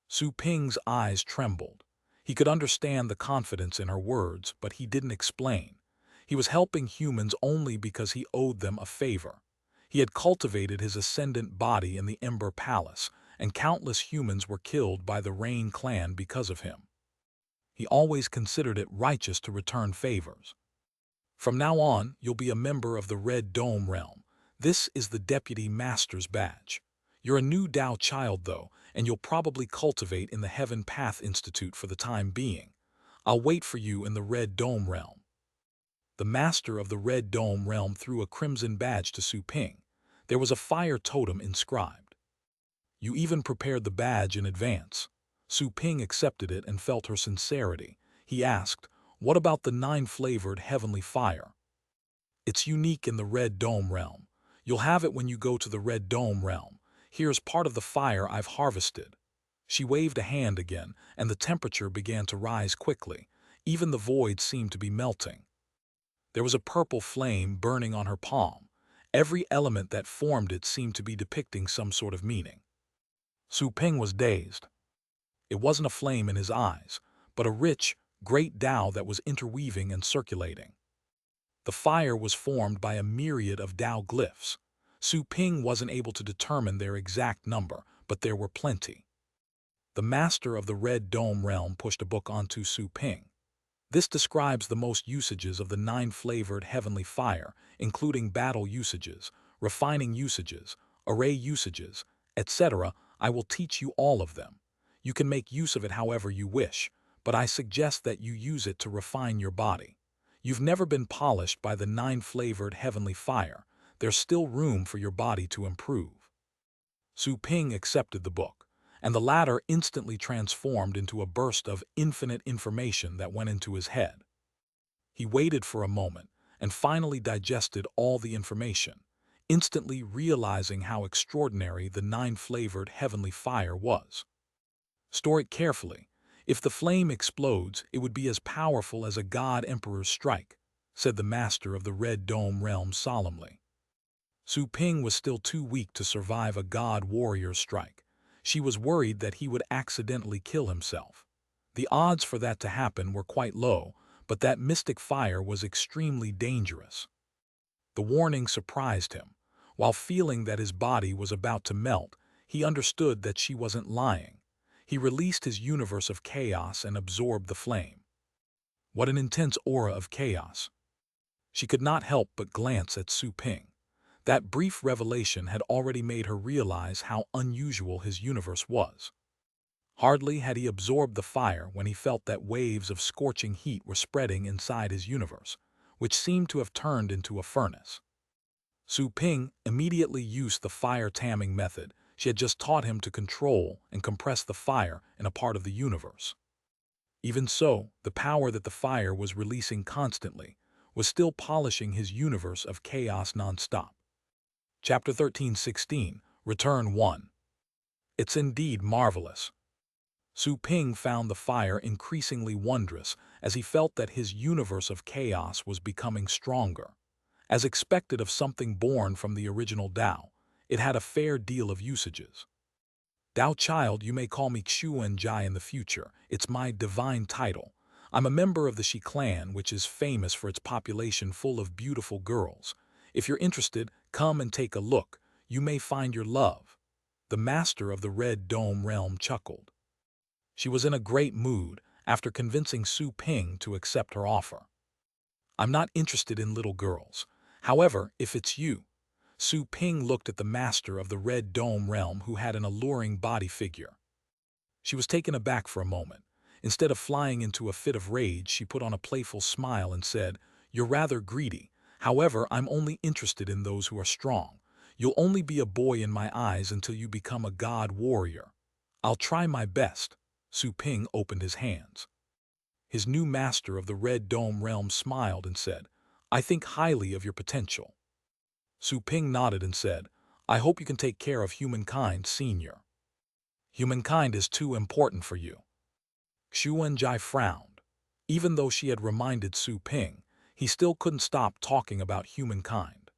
Su Ping's eyes trembled. He could understand the confidence in her words, but he didn't explain. He was helping humans only because he owed them a favor. He had cultivated his ascendant body in the Ember Palace, and countless humans were killed by the Rain clan because of him. He always considered it righteous to return favors. "From now on, you'll be a member of the Red Dome realm. This is the Deputy Master's badge. You're a new Tao child, though, and you'll probably cultivate in the Heaven Path Institute for the time being. I'll wait for you in the Red Dome realm." The master of the Red Dome realm threw a crimson badge to Su Ping. There was a fire totem inscribed. "You even prepared the badge in advance." Su Ping accepted it and felt her sincerity. He asked, "What about the 9-flavored heavenly fire?" "It's unique in the Red Dome realm. You'll have it when you go to the Red Dome realm. Here's part of the fire I've harvested." She waved a hand again, and the temperature began to rise quickly. Even the void seemed to be melting. There was a purple flame burning on her palm. Every element that formed it seemed to be depicting some sort of meaning. Su Ping was dazed. It wasn't a flame in his eyes, but a rich, great Tao that was interweaving and circulating. The fire was formed by a myriad of Tao glyphs. Su Ping wasn't able to determine their exact number, but there were plenty. The master of the Red Dome realm pushed a book onto Su Ping. "This describes the most usages of the 9-flavored heavenly fire, including battle usages, refining usages, array usages, etc. I will teach you all of them. You can make use of it however you wish, but I suggest that you use it to refine your body. You've never been polished by the 9-flavored heavenly fire. There's still room for your body to improve." Su Ping accepted the book, and the latter instantly transformed into a burst of infinite information that went into his head. He waited for a moment and finally digested all the information, instantly realizing how extraordinary the 9-flavored heavenly fire was. "Store it carefully. If the flame explodes, it would be as powerful as a god emperor's strike," said the master of the Red Dome realm solemnly. Su Ping was still too weak to survive a god warrior's strike. She was worried that he would accidentally kill himself. The odds for that to happen were quite low, but that mystic fire was extremely dangerous. The warning surprised him. While feeling that his body was about to melt, he understood that she wasn't lying. He released his universe of chaos and absorbed the flame. What an intense aura of chaos! She could not help but glance at Su Ping. That brief revelation had already made her realize how unusual his universe was. Hardly had he absorbed the fire when he felt that waves of scorching heat were spreading inside his universe, which seemed to have turned into a furnace. Su Ping immediately used the fire tamming method she had just taught him to control and compress the fire in a part of the universe. Even so, the power that the fire was releasing constantly was still polishing his universe of chaos non-stop. Chapter 13:16, Return 1. It's indeed marvelous. Su Ping found the fire increasingly wondrous as he felt that his universe of chaos was becoming stronger. As expected of something born from the original Tao, it had a fair deal of usages. "Tao child, you may call me Xuan Jai in the future. It's my divine title. I'm a member of the Shi clan, which is famous for its population full of beautiful girls. If you're interested, come and take a look. you may find your love." The master of the Red Dome realm chuckled. She was in a great mood after convincing Su Ping to accept her offer. "I'm not interested in little girls. However, if it's you." Su Ping looked at the master of the Red Dome realm who had an alluring body figure. She was taken aback for a moment. Instead of flying into a fit of rage, she put on a playful smile and said, "You're rather greedy. However, I'm only interested in those who are strong. You'll only be a boy in my eyes until you become a god warrior." "I'll try my best." Su Ping opened his hands. His new master of the Red Dome realm smiled and said, "I think highly of your potential." Su Ping nodded and said, "I hope you can take care of humankind, senior." "Humankind is too important for you." Xuanjai frowned. Even though she had reminded Su Ping, he still couldn't stop talking about humankind.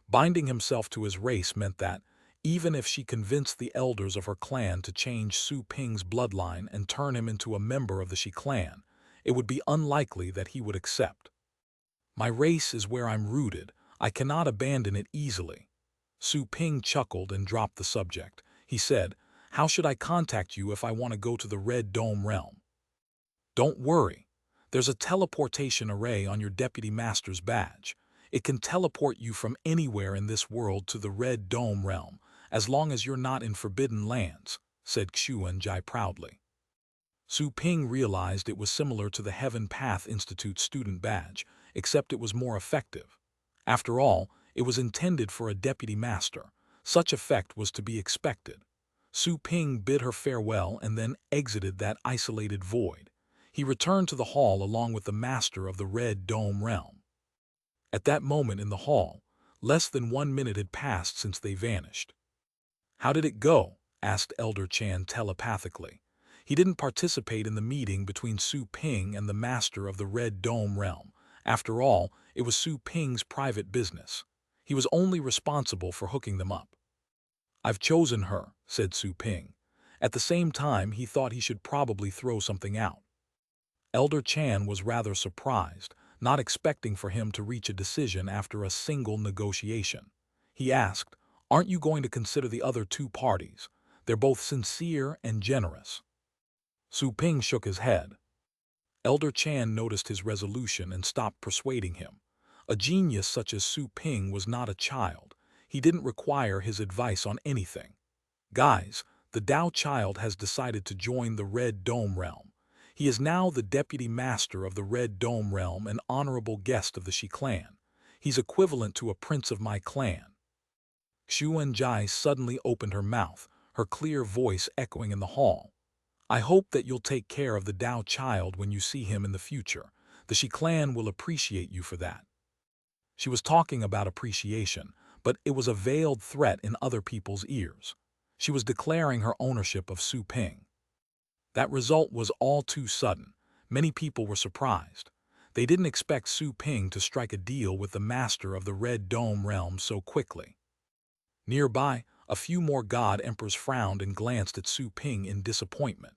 Binding himself to his race meant that, even if she convinced the elders of her clan to change Su Ping's bloodline and turn him into a member of the Shi clan, it would be unlikely that he would accept. "My race is where I'm rooted. I cannot abandon it easily." Su Ping chuckled and dropped the subject. He said, "How should I contact you if I want to go to the Red Dome realm?" "Don't worry. There's a teleportation array on your deputy master's badge. It can teleport you from anywhere in this world to the Red Dome realm, as long as you're not in Forbidden Lands," said Xuanjai proudly. Su Ping realized it was similar to the Heaven Path Institute student badge, except it was more effective. After all, it was intended for a deputy master. Such effect was to be expected. Su Ping bid her farewell and then exited that isolated void. He returned to the hall along with the master of the Red Dome realm. At that moment in the hall, less than 1 minute had passed since they vanished. "How did it go?" asked Elder Chan telepathically. He didn't participate in the meeting between Su Ping and the master of the Red Dome realm. After all, it was Su Ping's private business. He was only responsible for hooking them up. "I've chosen her," said Su Ping. At the same time, he thought he should probably throw something out. Elder Chan was rather surprised, not expecting for him to reach a decision after a single negotiation. He asked, "Aren't you going to consider the other two parties? They're both sincere and generous." Su Ping shook his head. Elder Chan noticed his resolution and stopped persuading him. A genius such as Su Ping was not a child. He didn't require his advice on anything. "Guys, the Dao child has decided to join the Red Dome realm. He is now the deputy master of the Red Dome realm and honorable guest of the Shi clan. He's equivalent to a prince of my clan." Xuanjai suddenly opened her mouth, her clear voice echoing in the hall. "I hope that you'll take care of the Dao child when you see him in the future. The Shi clan will appreciate you for that." She was talking about appreciation, but it was a veiled threat in other people's ears. She was declaring her ownership of Su Ping. That result was all too sudden. Many people were surprised. They didn't expect Su Ping to strike a deal with the master of the Red Dome realm so quickly. Nearby, a few more god emperors frowned and glanced at Su Ping in disappointment.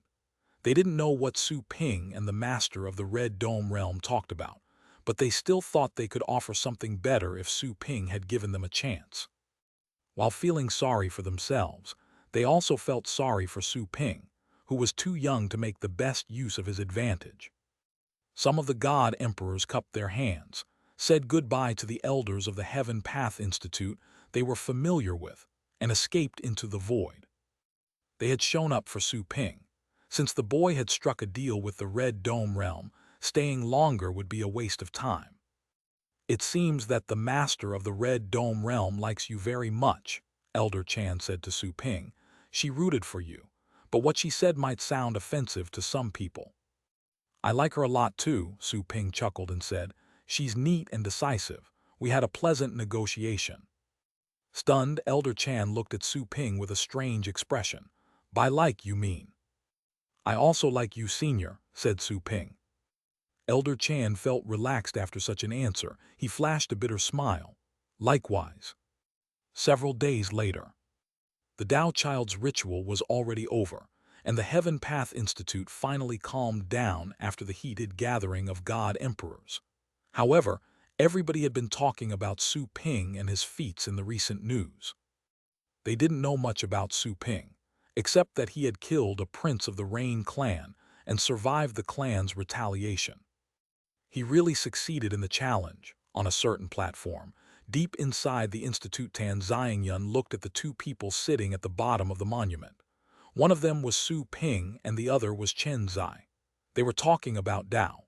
They didn't know what Su Ping and the master of the Red Dome realm talked about, but they still thought they could offer something better if Su Ping had given them a chance. While feeling sorry for themselves, they also felt sorry for Su Ping, who was too young to make the best use of his advantage. Some of the god emperors cupped their hands, said goodbye to the elders of the Heaven Path Institute they were familiar with, and escaped into the void. They had shown up for Su Ping. Since the boy had struck a deal with the Red Dome realm, staying longer would be a waste of time. "It seems that the master of the Red Dome realm likes you very much," Elder Chan said to Su Ping. "She rooted for you, but what she said might sound offensive to some people." "I like her a lot too," Su Ping chuckled and said. "She's neat and decisive. We had a pleasant negotiation." Stunned, Elder Chan looked at Su Ping with a strange expression. "By like, you mean?" "I also like you, senior," said Su Ping. Elder Chan felt relaxed after such an answer. He flashed a bitter smile. "Likewise." Several days later, the Tao Child's ritual was already over, and the Heaven Path Institute finally calmed down after the heated gathering of God Emperors. However, everybody had been talking about Su Ping and his feats in the recent news. They didn't know much about Su Ping, except that he had killed a prince of the Rain clan and survived the clan's retaliation. He really succeeded in the challenge. On a certain platform, deep inside the Institute, Tan Xiangyun looked at the two people sitting at the bottom of the monument. One of them was Su Ping and the other was Chen Zai. They were talking about Dao.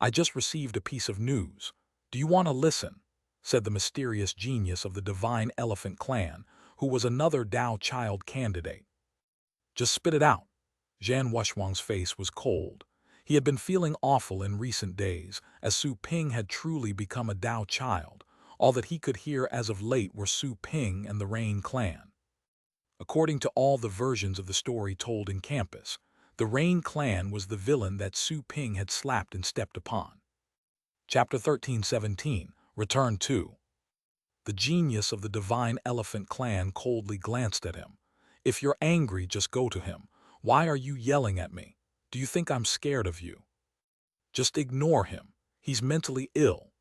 "I just received a piece of news. Do you want to listen?" said the mysterious genius of the Divine Elephant Clan, who was another Dao child candidate. "Just spit it out." Zhan Wushuang's face was cold. He had been feeling awful in recent days, as Su Ping had truly become a Dao child. All that he could hear as of late were Su Ping and the Rain clan. According to all the versions of the story told in campus, the Rain clan was the villain that Su Ping had slapped and stepped upon. Chapter 13:17, Return to. The genius of the Divine Elephant Clan coldly glanced at him. "If you're angry, just go to him. Why are you yelling at me? Do you think I'm scared of you? Just ignore him. He's mentally ill."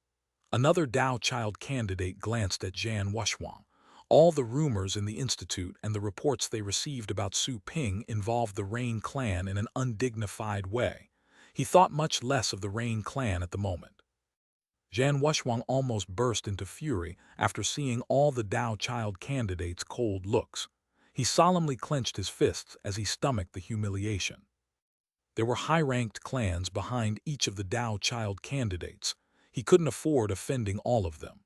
Another Dao child candidate glanced at Zhan Wushuang. All the rumors in the Institute and the reports they received about Su Ping involved the Rain clan in an undignified way. He thought much less of the Rain clan at the moment. Zhan Wushuang almost burst into fury after seeing all the Dao child candidates' cold looks. He solemnly clenched his fists as he stomached the humiliation. There were high-ranked clans behind each of the Dao child candidates. He couldn't afford offending all of them.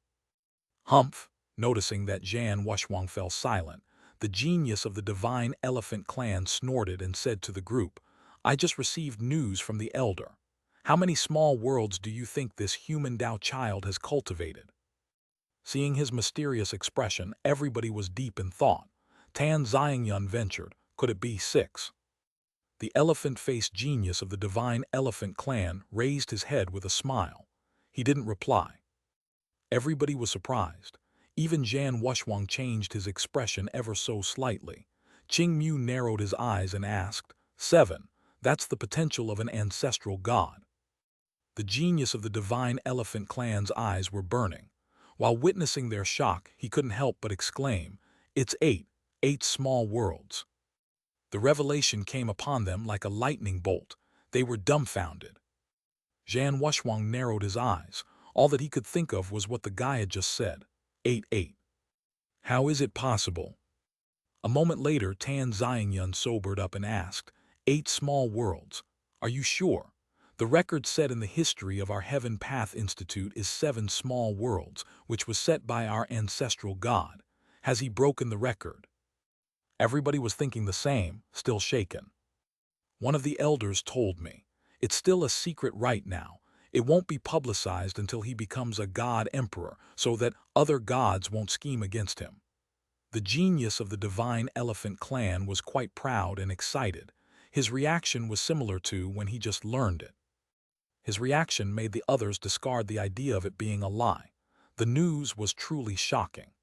Humph! Noticing that Zhan Wushuang fell silent, the genius of the Divine Elephant Clan snorted and said to the group, "I just received news from the elder. How many small worlds do you think this human Dao child has cultivated?" Seeing his mysterious expression, everybody was deep in thought. Tan Xiangyun ventured, "Could it be 6? The elephant-faced genius of the Divine Elephant Clan raised his head with a smile. He didn't reply. Everybody was surprised. Even Zhan Wushuang changed his expression ever so slightly. Qing Mu narrowed his eyes and asked, 7. That's the potential of an ancestral god." The genius of the Divine Elephant Clan's eyes were burning. While witnessing their shock, he couldn't help but exclaim, "It's 8, 8 small worlds." The revelation came upon them like a lightning bolt. They were dumbfounded. Zhan Wushuang narrowed his eyes. All that he could think of was what the guy had just said. 8, 8. How is it possible? A moment later, Tan Xiangyun sobered up and asked, 8 small worlds. Are you sure? The record set in the history of our Heaven Path Institute is 7 small worlds, which was set by our ancestral god. Has he broken the record? Everybody was thinking the same, still shaken. One of the elders told me, "It's still a secret right now. It won't be publicized until he becomes a god emperor, so that other gods won't scheme against him." The genius of the Divine Elephant Clan was quite proud and excited. His reaction was similar to when he just learned it. His reaction made the others discard the idea of it being a lie. The news was truly shocking.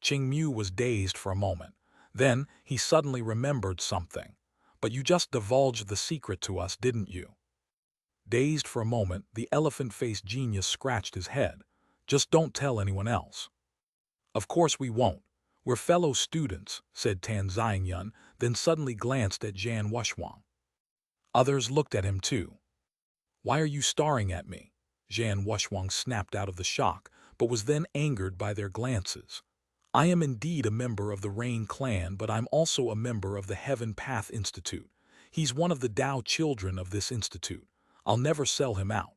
Qing Mu was dazed for a moment. Then he suddenly remembered something. "But you just divulged the secret to us, didn't you?" Dazed for a moment, the elephant-faced genius scratched his head. "Just don't tell anyone else." "Of course we won't. We're fellow students," said Tan Xiangyun, then suddenly glanced at Zhan Wushuang. Others looked at him too. "Why are you staring at me?" Zhan Wushuang snapped out of the shock, but was then angered by their glances. "I am indeed a member of the Rain clan, but I'm also a member of the Heaven Path Institute. He's one of the Dao children of this institute. I'll never sell him out."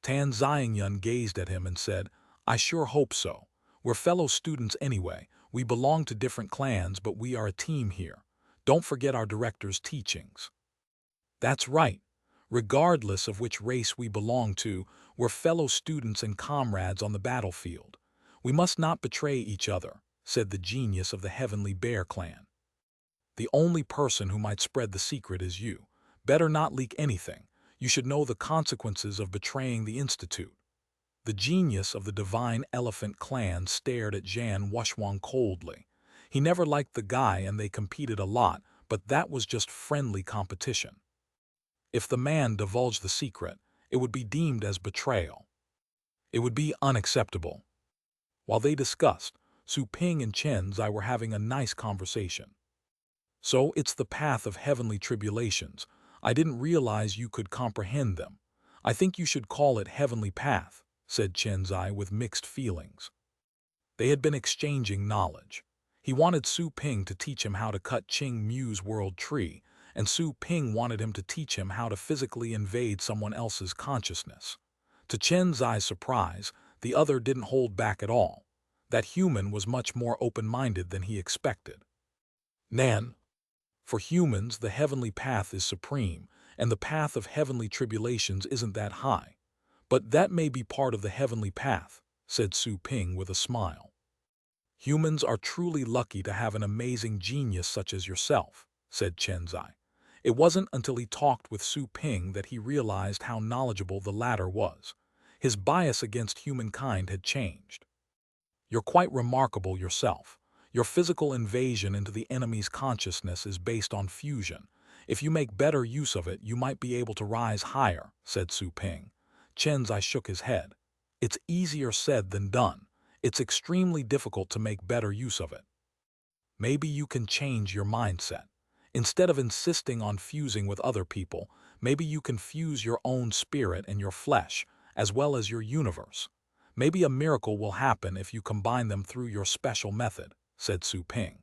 Tan Xiangyun gazed at him and said, "I sure hope so. We're fellow students anyway. We belong to different clans, but we are a team here. Don't forget our director's teachings." "That's right. Regardless of which race we belong to, we're fellow students and comrades on the battlefield. We must not betray each other," said the genius of the Heavenly Bear clan. "The only person who might spread the secret is you. Better not leak anything. You should know the consequences of betraying the Institute." The genius of the Divine Elephant Clan stared at Zhan Wushuang coldly. He never liked the guy and they competed a lot, but that was just friendly competition. If the man divulged the secret, it would be deemed as betrayal. It would be unacceptable. While they discussed, Su Ping and Chen Zai were having a nice conversation. So it's the path of heavenly tribulations. I didn't realize you could comprehend them. I think you should call it heavenly path, said Chen Zai with mixed feelings. They had been exchanging knowledge. He wanted Su Ping to teach him how to cut Qing Mu's world tree, and Su Ping wanted him to teach him how to physically invade someone else's consciousness. To Chen Zai's surprise, the other didn't hold back at all. That human was much more open-minded than he expected. Nan, for humans, the heavenly path is supreme, and the path of heavenly tribulations isn't that high. But that may be part of the heavenly path, said Su Ping with a smile. Humans are truly lucky to have an amazing genius such as yourself, said Chen Zai. It wasn't until he talked with Su Ping that he realized how knowledgeable the latter was. His bias against humankind had changed. You're quite remarkable yourself. Your physical invasion into the enemy's consciousness is based on fusion. If you make better use of it, you might be able to rise higher, said Su Ping. Chen Zai shook his head. It's easier said than done. It's extremely difficult to make better use of it. Maybe you can change your mindset. Instead of insisting on fusing with other people, maybe you can fuse your own spirit and your flesh, as well as your universe. Maybe a miracle will happen if you combine them through your special method, said Su Ping.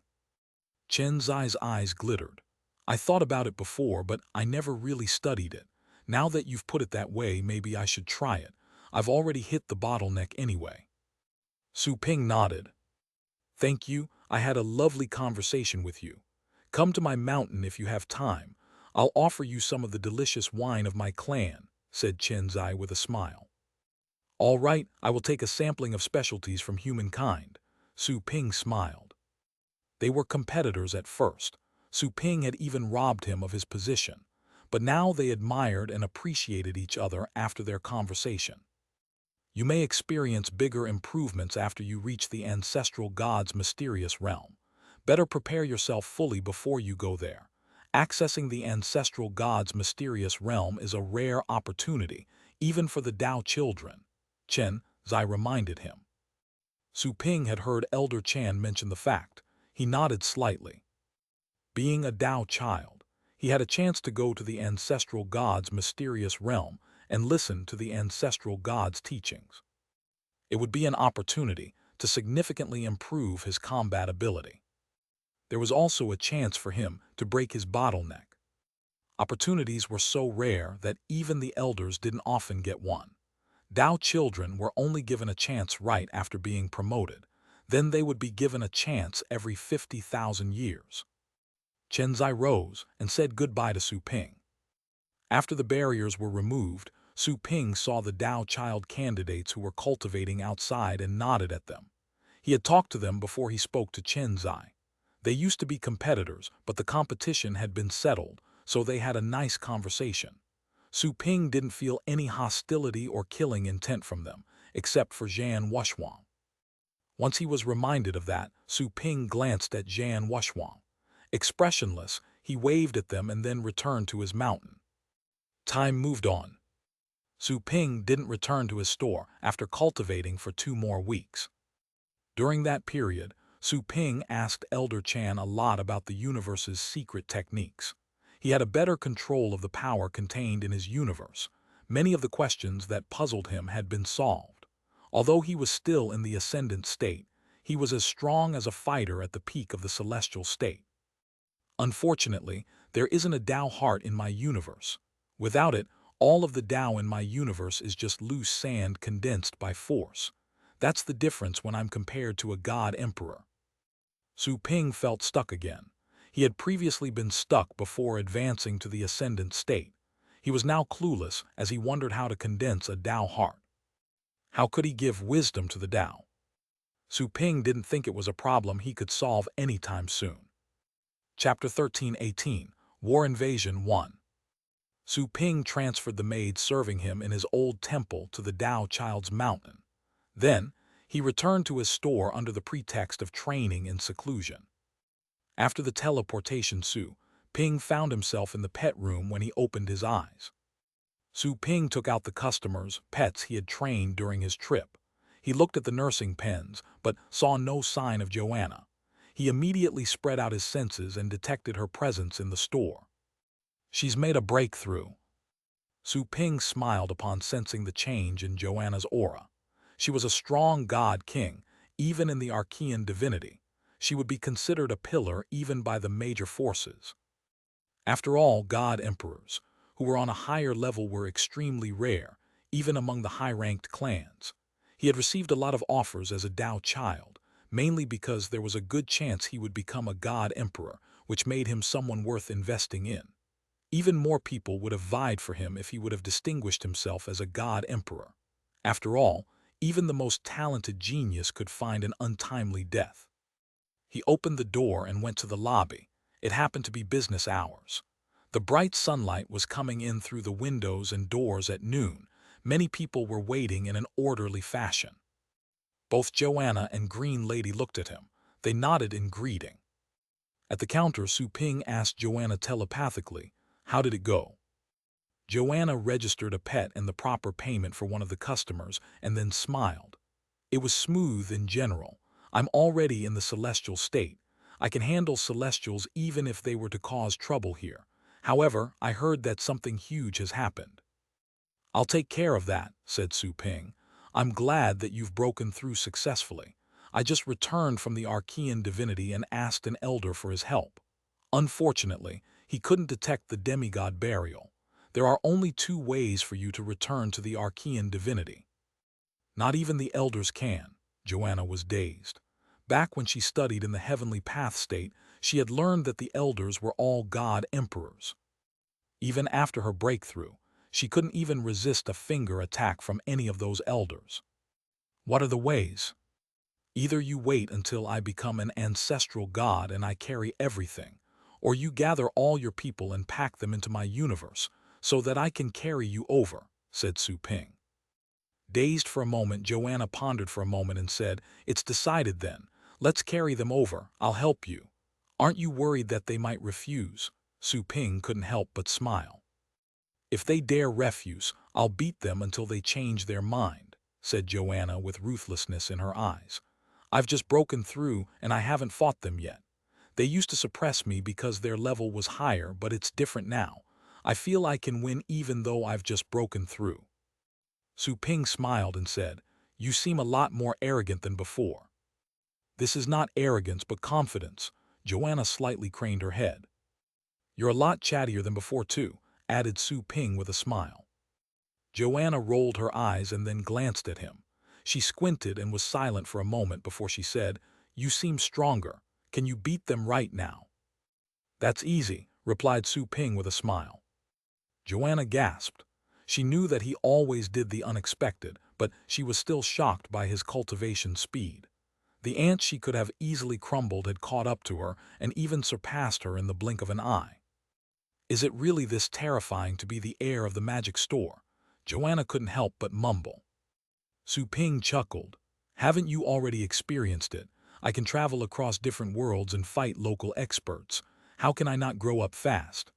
Chen Zai's eyes glittered. I thought about it before, but I never really studied it. Now that you've put it that way, maybe I should try it. I've already hit the bottleneck anyway. Su Ping nodded. Thank you, I had a lovely conversation with you. Come to my mountain if you have time. I'll offer you some of the delicious wine of my clan, said Chen Zai with a smile. All right, I will take a sampling of specialties from humankind. Su Ping smiled. They were competitors at first. Su Ping had even robbed him of his position. But now they admired and appreciated each other after their conversation. You may experience bigger improvements after you reach the ancestral god's mysterious realm. Better prepare yourself fully before you go there. Accessing the ancestral god's mysterious realm is a rare opportunity, even for the Tao children, Chen Zai reminded him. Su Ping had heard Elder Chan mention the fact. He nodded slightly. Being a Tao child, he had a chance to go to the ancestral god's mysterious realm and listen to the ancestral god's teachings. It would be an opportunity to significantly improve his combat ability. There was also a chance for him to break his bottleneck. Opportunities were so rare that even the elders didn't often get one. Tao children were only given a chance right after being promoted. Then they would be given a chance every 50,000 years. Chen Zai rose and said goodbye to Su Ping. After the barriers were removed, Su Ping saw the Tao child candidates who were cultivating outside and nodded at them. He had talked to them before he spoke to Chen Zai. They used to be competitors, but the competition had been settled, so they had a nice conversation. Su Ping didn't feel any hostility or killing intent from them, except for Zhan Wuxuang. Once he was reminded of that, Su Ping glanced at Zhan Wuxuang. Expressionless, he waved at them and then returned to his mountain. Time moved on. Su Ping didn't return to his store after cultivating for 2 more weeks. During that period, Su Ping asked Elder Chan a lot about the universe's secret techniques. He had a better control of the power contained in his universe. Many of the questions that puzzled him had been solved. Although he was still in the ascendant state, he was as strong as a fighter at the peak of the celestial state. Unfortunately, there isn't a Tao heart in my universe. Without it, all of the Tao in my universe is just loose sand condensed by force. That's the difference when I'm compared to a god emperor. Su Ping felt stuck again. He had previously been stuck before advancing to the ascendant state. He was now clueless as he wondered how to condense a Tao heart. How could he give wisdom to the Tao? Su Ping didn't think it was a problem he could solve anytime soon. Chapter 13:18, War Invasion 1. Su Ping transferred the maid serving him in his old temple to the Tao child's mountain. Then, he returned to his store under the pretext of training in seclusion. After the teleportation, Su Ping found himself in the pet room when he opened his eyes. Su Ping took out the customers' pets he had trained during his trip. He looked at the nursing pens, but saw no sign of Joanna. He immediately spread out his senses and detected her presence in the store. She's made a breakthrough. Su Ping smiled upon sensing the change in Joanna's aura. She was a strong god king, even in the Archean divinity. She would be considered a pillar even by the major forces. After all, god emperors, who were on a higher level, were extremely rare, even among the high-ranked clans. He had received a lot of offers as a Dao child, mainly because there was a good chance he would become a god emperor, which made him someone worth investing in. Even more people would have vied for him if he would have distinguished himself as a god emperor. After all, even the most talented genius could find an untimely death. He opened the door and went to the lobby. It happened to be business hours. The bright sunlight was coming in through the windows and doors at noon. Many people were waiting in an orderly fashion. Both Joanna and Green Lady looked at him. They nodded in greeting. At the counter, Su Ping asked Joanna telepathically, "How did it go?" Joanna registered a pet and the proper payment for one of the customers and then smiled. "It was smooth in general. I'm already in the celestial state. I can handle celestials even if they were to cause trouble here. However, I heard that something huge has happened." "I'll take care of that," said Su Ping. "I'm glad that you've broken through successfully. I just returned from the Archean divinity and asked an elder for his help. Unfortunately, he couldn't detect the demigod burial. There are only two ways for you to return to the Archean divinity." "Not even the elders can." Joanna was dazed. Back when she studied in the heavenly path state, she had learned that the elders were all god emperors. Even after her breakthrough, she couldn't even resist a finger attack from any of those elders. "What are the ways?" "Either you wait until I become an ancestral god and I carry everything, or you gather all your people and pack them into my universe so that I can carry you over," said Su Ping. Dazed for a moment, Joanna pondered for a moment and said, "It's decided then. Let's carry them over. I'll help you." "Aren't you worried that they might refuse?" Su Ping couldn't help but smile. "If they dare refuse, I'll beat them until they change their mind," said Joanna with ruthlessness in her eyes. "I've just broken through and I haven't fought them yet. They used to suppress me because their level was higher, but it's different now. I feel I can win even though I've just broken through." Su Ping smiled and said, "You seem a lot more arrogant than before." "This is not arrogance but confidence." Joanna slightly craned her head. "You're a lot chattier than before too," added Su Ping with a smile. Joanna rolled her eyes and then glanced at him. She squinted and was silent for a moment before she said, "You seem stronger. Can you beat them right now?" "That's easy," replied Su Ping with a smile. Joanna gasped. She knew that he always did the unexpected, but she was still shocked by his cultivation speed. The ant she could have easily crumbled had caught up to her and even surpassed her in the blink of an eye. Is it really this terrifying to be the heir of the magic store? Joanna couldn't help but mumble. Su Ping chuckled. "Haven't you already experienced it? I can travel across different worlds and fight local experts. How can I not grow up fast?"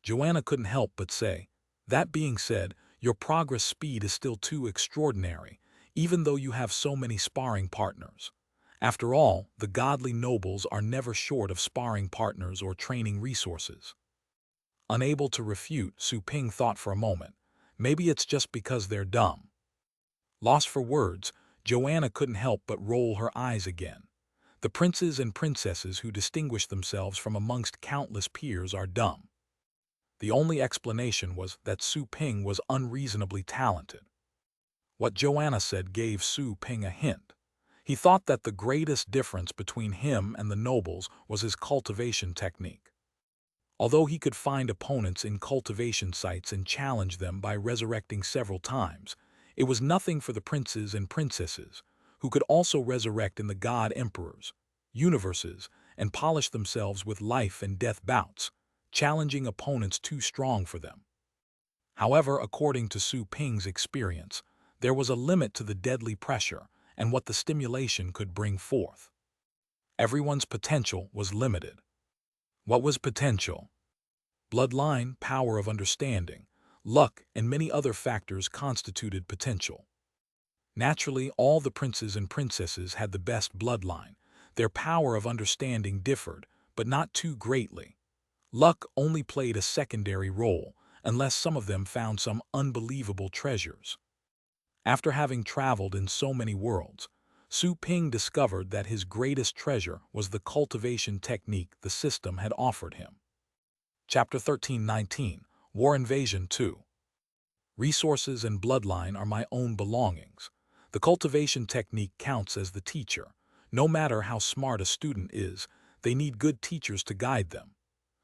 Joanna couldn't help but say, "That being said, your progress speed is still too extraordinary, even though you have so many sparring partners. After all, the godly nobles are never short of sparring partners or training resources." Unable to refute, Su Ping thought for a moment. Maybe it's just because they're dumb. Lost for words, Joanna couldn't help but roll her eyes again. The princes and princesses who distinguish themselves from amongst countless peers are dumb. The only explanation was that Su Ping was unreasonably talented. What Joanna said gave Su Ping a hint. He thought that the greatest difference between him and the nobles was his cultivation technique. Although he could find opponents in cultivation sites and challenge them by resurrecting several times, it was nothing for the princes and princesses, who could also resurrect in the god emperors, universes, and polish themselves with life and death bouts, challenging opponents too strong for them. However, according to Su Ping's experience, there was a limit to the deadly pressure and what the stimulation could bring forth. Everyone's potential was limited. What was potential? Bloodline, power of understanding, luck, and many other factors constituted potential. Naturally, all the princes and princesses had the best bloodline. Their power of understanding differed, but not too greatly. Luck only played a secondary role, unless some of them found some unbelievable treasures. After having traveled in so many worlds, Su Ping discovered that his greatest treasure was the cultivation technique the system had offered him. Chapter 1319, War Invasion 2. Resources and bloodline are my own belongings. The cultivation technique counts as the teacher. No matter how smart a student is, they need good teachers to guide them.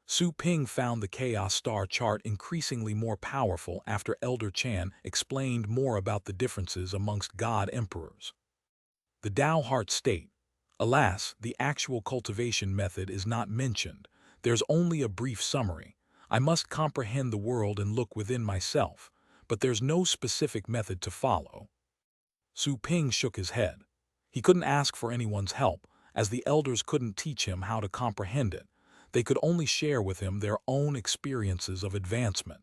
Su Ping found the Chaos Star chart increasingly more powerful after Elder Chan explained more about the differences amongst God Emperors. The Tao Heart State. Alas, the actual cultivation method is not mentioned. There's only a brief summary. I must comprehend the world and look within myself, but there's no specific method to follow. Su Ping shook his head. He couldn't ask for anyone's help, as the elders couldn't teach him how to comprehend it. They could only share with him their own experiences of advancement.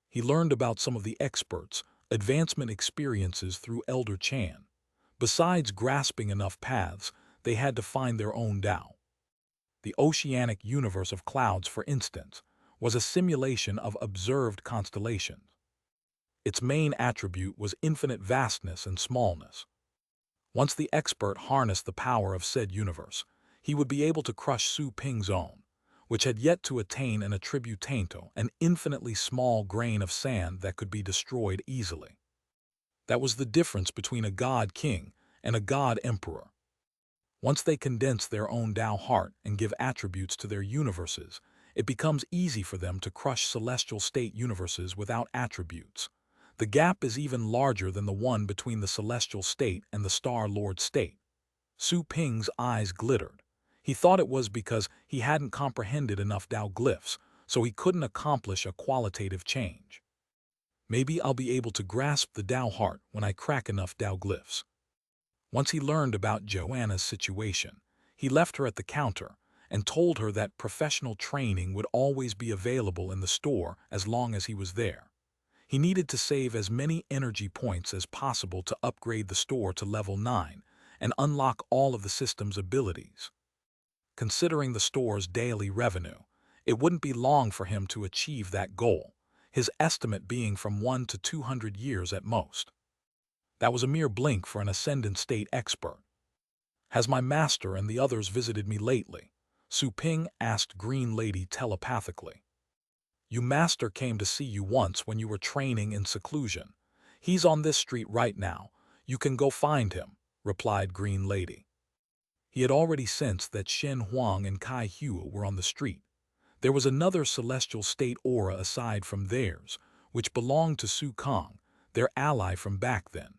He learned about some of the experts' advancement experiences through Elder Chan. Besides grasping enough paths, they had to find their own Tao. The oceanic universe of clouds, for instance, was a simulation of observed constellations. Its main attribute was infinite vastness and smallness. Once the expert harnessed the power of said universe, he would be able to crush Su Ping's own, which had yet to attain an attributanto, an infinitely small grain of sand that could be destroyed easily. That was the difference between a god king and a god emperor. Once they condense their own Tao heart and give attributes to their universes, it becomes easy for them to crush celestial state universes without attributes. The gap is even larger than the one between the celestial state and the Star Lord state. Su Ping's eyes glittered. He thought it was because he hadn't comprehended enough Tao glyphs, so he couldn't accomplish a qualitative change. Maybe I'll be able to grasp the Tao heart when I crack enough Tao glyphs. Once he learned about Joanna's situation, he left her at the counter and told her that professional training would always be available in the store as long as he was there. He needed to save as many energy points as possible to upgrade the store to level 9 and unlock all of the system's abilities. Considering the store's daily revenue, it wouldn't be long for him to achieve that goal, his estimate being from 1 to 200 years at most. That was a mere blink for an ascendant state expert. Has my master and the others visited me lately? Su Ping asked Green Lady telepathically. Your master came to see you once when you were training in seclusion. He's on this street right now. You can go find him, replied Green Lady. He had already sensed that Shen Huang and Kai Hua were on the street. There was another celestial state aura aside from theirs, which belonged to Su Kong, their ally from back then.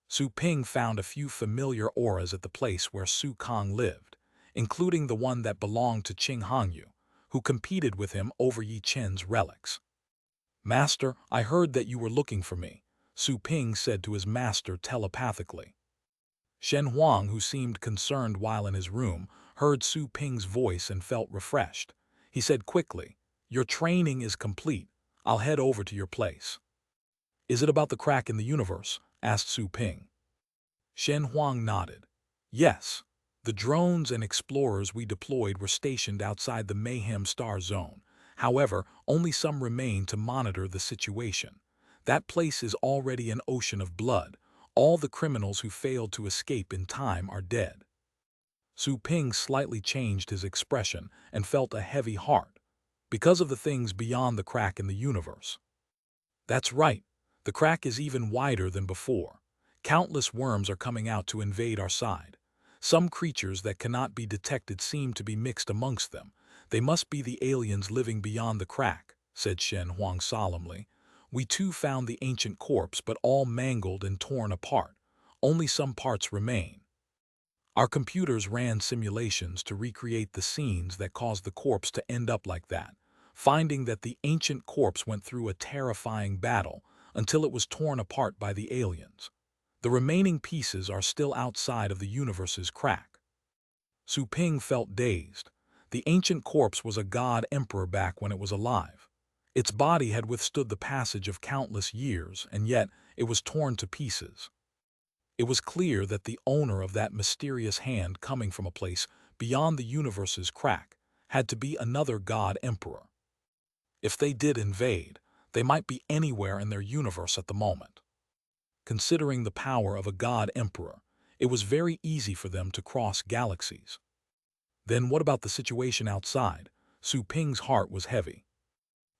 Su Ping found a few familiar auras at the place where Su Kong lived, including the one that belonged to Qing Hongyu, who competed with him over Yi Chen's relics. Master, I heard that you were looking for me, Su Ping said to his master telepathically. Shen Huang, who seemed concerned while in his room, heard Su Ping's voice and felt refreshed. He said quickly, your training is complete. I'll head over to your place. Is it about the crack in the universe? Asked Su Ping. Shen Huang nodded. Yes. The drones and explorers we deployed were stationed outside the Mayhem Star Zone. However, only some remain to monitor the situation. That place is already an ocean of blood. All the criminals who failed to escape in time are dead. Su Ping slightly changed his expression and felt a heavy heart, because of the things beyond the crack in the universe. That's right. The crack is even wider than before. Countless worms are coming out to invade our side. Some creatures that cannot be detected seem to be mixed amongst them. They must be the aliens living beyond the crack, said Shen Huang solemnly. We too found the ancient corpse, but all mangled and torn apart. Only some parts remain. Our computers ran simulations to recreate the scenes that caused the corpse to end up like that, finding that the ancient corpse went through a terrifying battle until it was torn apart by the aliens. The remaining pieces are still outside of the universe's crack. Su Ping felt dazed. The ancient corpse was a god emperor back when it was alive. Its body had withstood the passage of countless years, and yet it was torn to pieces. It was clear that the owner of that mysterious hand coming from a place beyond the universe's crack had to be another god emperor. If they did invade, they might be anywhere in their universe at the moment. Considering the power of a god emperor, it was very easy for them to cross galaxies. Then what about the situation outside? Su Ping's heart was heavy.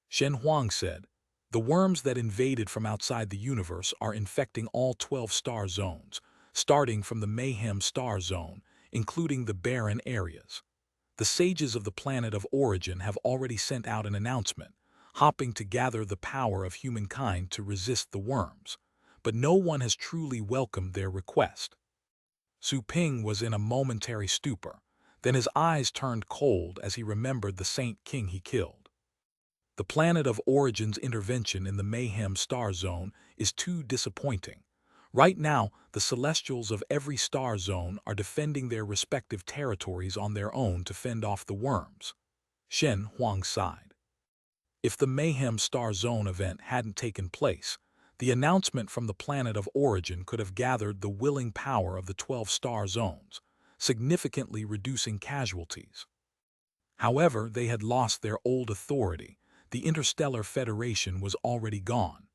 Shen Huang said, "The worms that invaded from outside the universe are infecting all 12 star zones, starting from the Mayhem star zone, including the barren areas. The sages of the planet of origin have already sent out an announcement, hoping to gather the power of humankind to resist the worms, but no one has truly welcomed their request." Su Ping was in a momentary stupor, then his eyes turned cold as he remembered the Saint King he killed. The planet of origin's intervention in the Mayhem star zone is too disappointing. Right now, the celestials of every star zone are defending their respective territories on their own to fend off the worms. Shen Huang sighed. If the Mayhem star zone event hadn't taken place, the announcement from the planet of origin could have gathered the willing power of the 12 star zones, significantly reducing casualties. However, they had lost their old authority. The Interstellar Federation was already gone.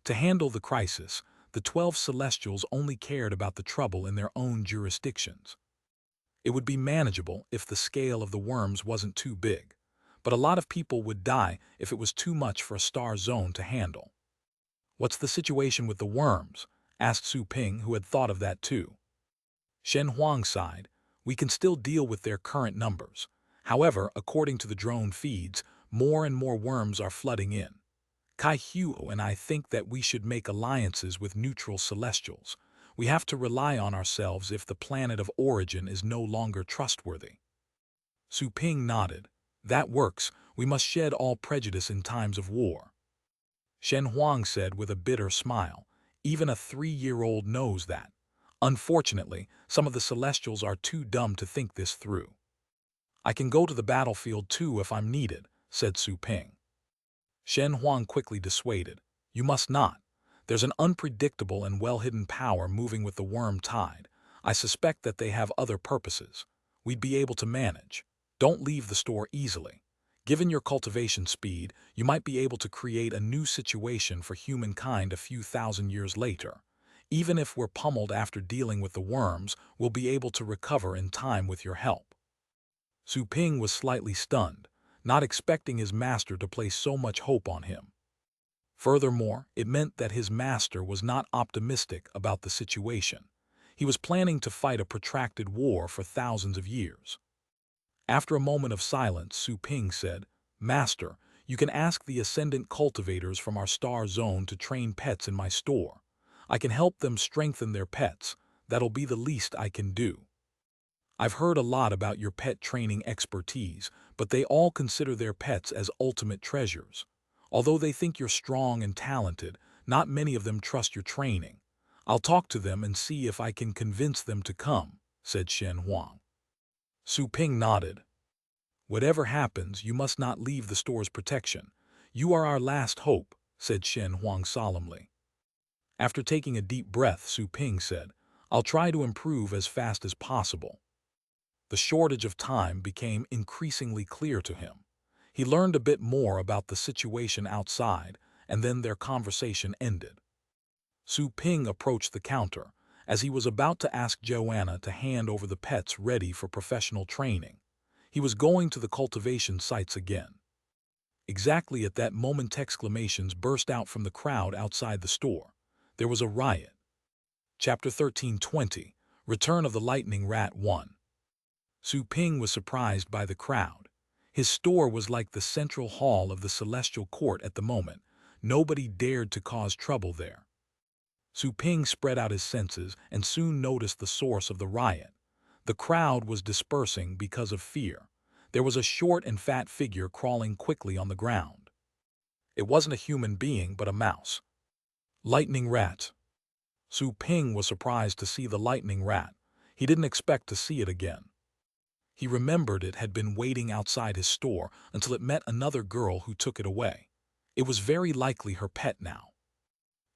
To handle the crisis, the 12 Celestials only cared about the trouble in their own jurisdictions. It would be manageable if the scale of the worms wasn't too big, but a lot of people would die if it was too much for a star zone to handle. "What's the situation with the worms?" asked Su Ping, who had thought of that too. Shen Huang sighed. "We can still deal with their current numbers. However, according to the drone feeds, more and more worms are flooding in. Kai Huo and I think that we should make alliances with neutral celestials. We have to rely on ourselves if the planet of origin is no longer trustworthy." Su Ping nodded. "That works. We must shed all prejudice in times of war." Shen Huang said with a bitter smile, "Even a 3-year-old knows that. Unfortunately, some of the Celestials are too dumb to think this through." "I can go to the battlefield too if I'm needed," said Su Ping. Shen Huang quickly dissuaded, "You must not. There's an unpredictable and well-hidden power moving with the worm tide. I suspect that they have other purposes. We'd be able to manage. Don't leave the store easily. Given your cultivation speed, you might be able to create a new situation for humankind a few thousand years later. Even if we're pummeled after dealing with the worms, we'll be able to recover in time with your help." Su Ping was slightly stunned, not expecting his master to place so much hope on him. Furthermore, it meant that his master was not optimistic about the situation. He was planning to fight a protracted war for thousands of years. After a moment of silence, Su Ping said, "Master, you can ask the ascendant cultivators from our star zone to train pets in my store. I can help them strengthen their pets. That'll be the least I can do. I've heard a lot about your pet training expertise, but they all consider their pets as ultimate treasures. Although they think you're strong and talented, not many of them trust your training. I'll talk to them and see if I can convince them to come," said Shen Huang. Su Ping nodded. "Whatever happens, you must not leave the store's protection. You are our last hope," said Shen Huang solemnly. After taking a deep breath, Su Ping said, "I'll try to improve as fast as possible." The shortage of time became increasingly clear to him. He learned a bit more about the situation outside, and then their conversation ended. Su Ping approached the counter, as he was about to ask Joanna to hand over the pets ready for professional training. He was going to the cultivation sites again. Exactly at that moment, exclamations burst out from the crowd outside the store. There was a riot. Chapter 1320, Return of the Lightning Rat 1. Su Ping was surprised by the crowd. His store was like the central hall of the celestial court at the moment. Nobody dared to cause trouble there. Su Ping spread out his senses and soon noticed the source of the riot. The crowd was dispersing because of fear. There was a short and fat figure crawling quickly on the ground. It wasn't a human being, but a mouse. Lightning rat. Su Ping was surprised to see the lightning rat. He didn't expect to see it again. He remembered it had been waiting outside his store until it met another girl who took it away. It was very likely her pet now.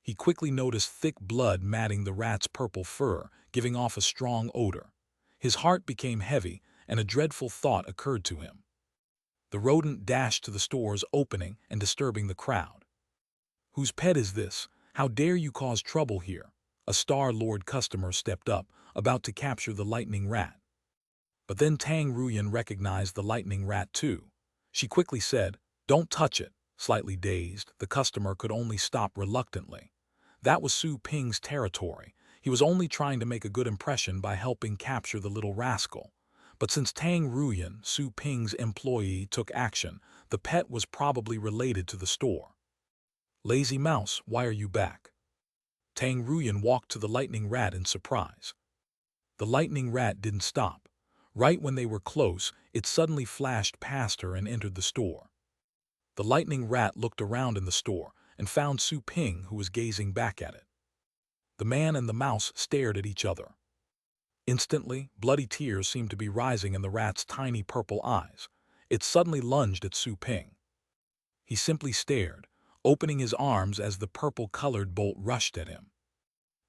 He quickly noticed thick blood matting the rat's purple fur, giving off a strong odor. His heart became heavy, and a dreadful thought occurred to him. The rodent dashed to the store's opening and disturbing the crowd. "Whose pet is this? How dare you cause trouble here?" A Star Lord customer stepped up, about to capture the lightning rat. But then Tang Ruyan recognized the lightning rat too. She quickly said, "Don't touch it." Slightly dazed, the customer could only stop reluctantly. That was Su Ping's territory. He was only trying to make a good impression by helping capture the little rascal. But since Tang Ruyan, Su Ping's employee, took action, the pet was probably related to the store. "Lazy mouse, why are you back?" Tang Ruyan walked to the lightning rat in surprise. The lightning rat didn't stop. Right when they were close, it suddenly flashed past her and entered the store. The lightning rat looked around in the store and found Su Ping, who was gazing back at it. The man and the mouse stared at each other. Instantly, bloody tears seemed to be rising in the rat's tiny purple eyes. It suddenly lunged at Su Ping. He simply stared, opening his arms as the purple-colored bolt rushed at him.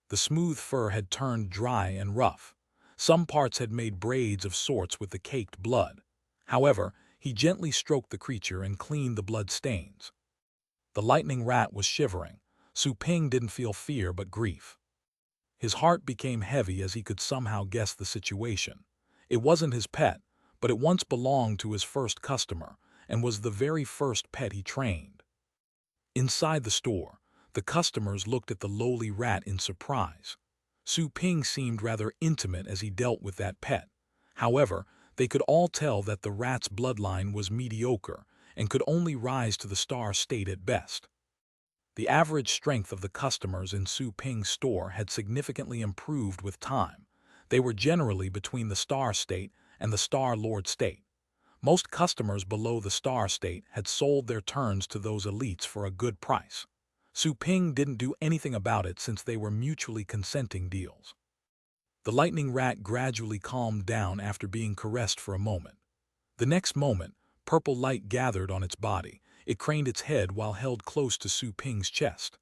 The smooth fur had turned dry and rough. Some parts had made braids of sorts with the caked blood. However, he gently stroked the creature and cleaned the blood stains. The lightning rat was shivering. Su Ping didn't feel fear but grief. His heart became heavy as he could somehow guess the situation. It wasn't his pet, but it once belonged to his first customer and was the very first pet he trained. Inside the store, the customers looked at the lowly rat in surprise. Su Ping seemed rather intimate as he dealt with that pet. However, they could all tell that the rat's bloodline was mediocre and could only rise to the star state at best. The average strength of the customers in Su Ping's store had significantly improved with time. They were generally between the star state and the Star Lord state. Most customers below the star state had sold their turns to those elites for a good price. Su Ping didn't do anything about it since they were mutually consenting deals. The lightning rat gradually calmed down after being caressed for a moment. The next moment, purple light gathered on its body. It craned its head while held close to Su Ping's chest.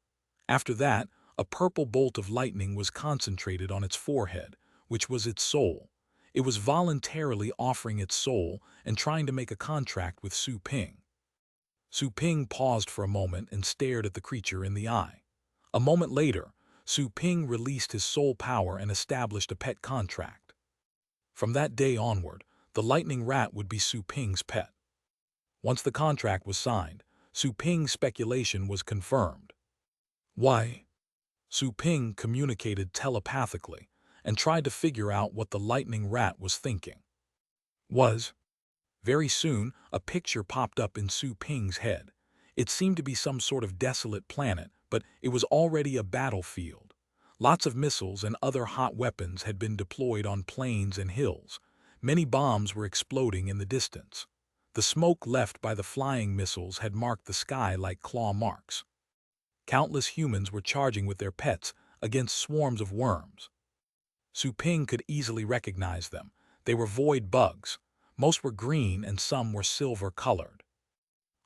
After that, a purple bolt of lightning was concentrated on its forehead, which was its soul. It was voluntarily offering its soul and trying to make a contract with Su Ping. Su Ping paused for a moment and stared at the creature in the eye. A moment later, Su Ping released his soul power and established a pet contract. From that day onward, the lightning rat would be Su Ping's pet. Once the contract was signed, Su Ping's speculation was confirmed. Why? Su Ping communicated telepathically and tried to figure out what the lightning rat was thinking. Very soon, a picture popped up in Su Ping's head. It seemed to be some sort of desolate planet, but it was already a battlefield. Lots of missiles and other hot weapons had been deployed on plains and hills. Many bombs were exploding in the distance. The smoke left by the flying missiles had marked the sky like claw marks. Countless humans were charging with their pets against swarms of worms. Su Ping could easily recognize them. They were void bugs. Most were green and some were silver-colored.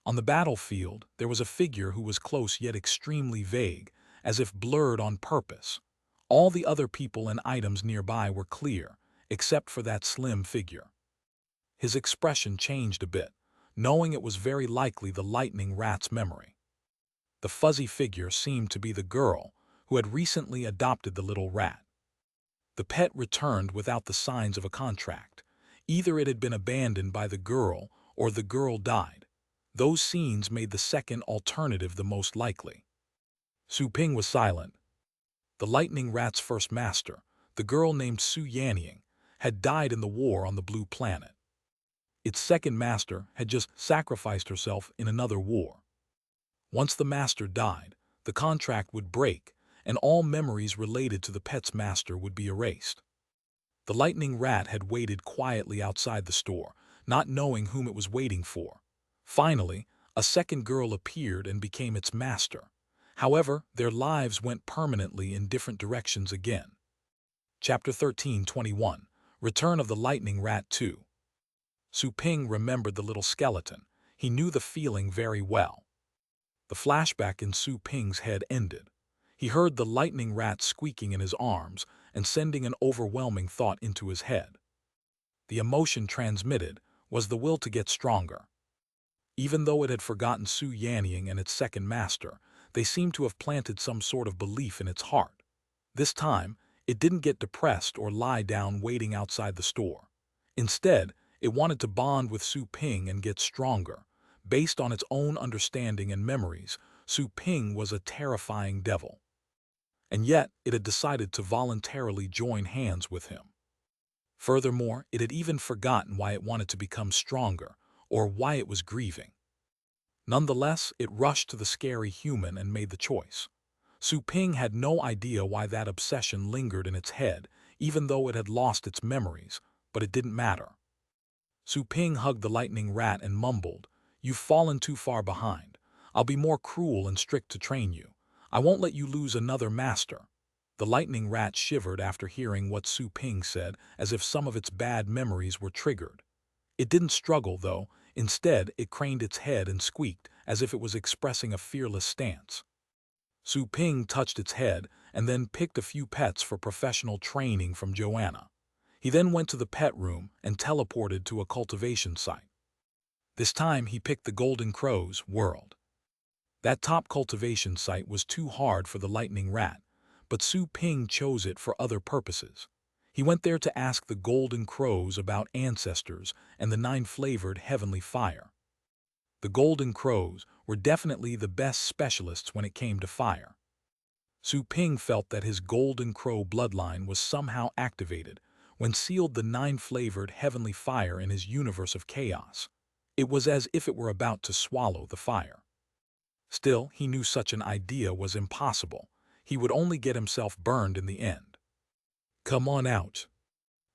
On the battlefield, there was a figure who was close yet extremely vague, as if blurred on purpose. All the other people and items nearby were clear, except for that slim figure. His expression changed a bit, knowing it was very likely the lightning rat's memory. The fuzzy figure seemed to be the girl who had recently adopted the little rat. The pet returned without the signs of a contract. Either it had been abandoned by the girl or the girl died. Those scenes made the second alternative the most likely. Su Ping was silent. The lightning rat's first master, the girl named Su Yanying, had died in the war on the blue planet. Its second master had just sacrificed herself in another war. Once the master died, the contract would break, and all memories related to the pet's master would be erased. The lightning rat had waited quietly outside the store, not knowing whom it was waiting for. Finally, a second girl appeared and became its master. However, their lives went permanently in different directions again. Chapter 13:21 Return of the Lightning Rat 2. Su Ping remembered the little skeleton. He knew the feeling very well. The flashback in Su Ping's head ended. He heard the lightning rat squeaking in his arms and sending an overwhelming thought into his head. The emotion transmitted was the will to get stronger. Even though it had forgotten Su Yanying and its second master, they seemed to have planted some sort of belief in its heart. This time, it didn't get depressed or lie down waiting outside the store. Instead, it wanted to bond with Su Ping and get stronger. Based on its own understanding and memories, Su Ping was a terrifying devil. And yet, it had decided to voluntarily join hands with him. Furthermore, it had even forgotten why it wanted to become stronger, or why it was grieving. Nonetheless, it rushed to the scary human and made the choice. Su Ping had no idea why that obsession lingered in its head, even though it had lost its memories, but it didn't matter. Su Ping hugged the lightning rat and mumbled, "You've fallen too far behind. I'll be more cruel and strict to train you. I won't let you lose another master." The lightning rat shivered after hearing what Su Ping said, as if some of its bad memories were triggered. It didn't struggle, though. Instead, it craned its head and squeaked, as if it was expressing a fearless stance. Su Ping touched its head and then picked a few pets for professional training from Joanna. He then went to the pet room and teleported to a cultivation site. This time, he picked the Golden Crow's world. That top cultivation site was too hard for the lightning rat, but Su Ping chose it for other purposes. He went there to ask the Golden Crows about ancestors and the 9-flavored heavenly fire. The Golden Crows were definitely the best specialists when it came to fire. Su Ping felt that his Golden Crow bloodline was somehow activated when sealed the 9-flavored heavenly fire in his universe of chaos. It was as if it were about to swallow the fire. Still, he knew such an idea was impossible. He would only get himself burned in the end. "Come on out."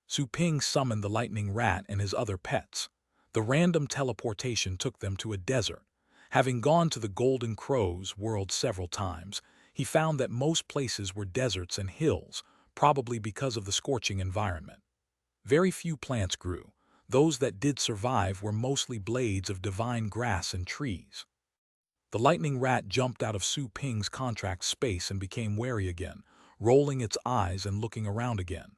Su Ping summoned the lightning rat and his other pets. The random teleportation took them to a desert. Having gone to the Golden Crow's world several times, he found that most places were deserts and hills, probably because of the scorching environment. Very few plants grew. Those that did survive were mostly blades of divine grass and trees. The lightning rat jumped out of Su Ping's contract space and became wary again, rolling its eyes and looking around again.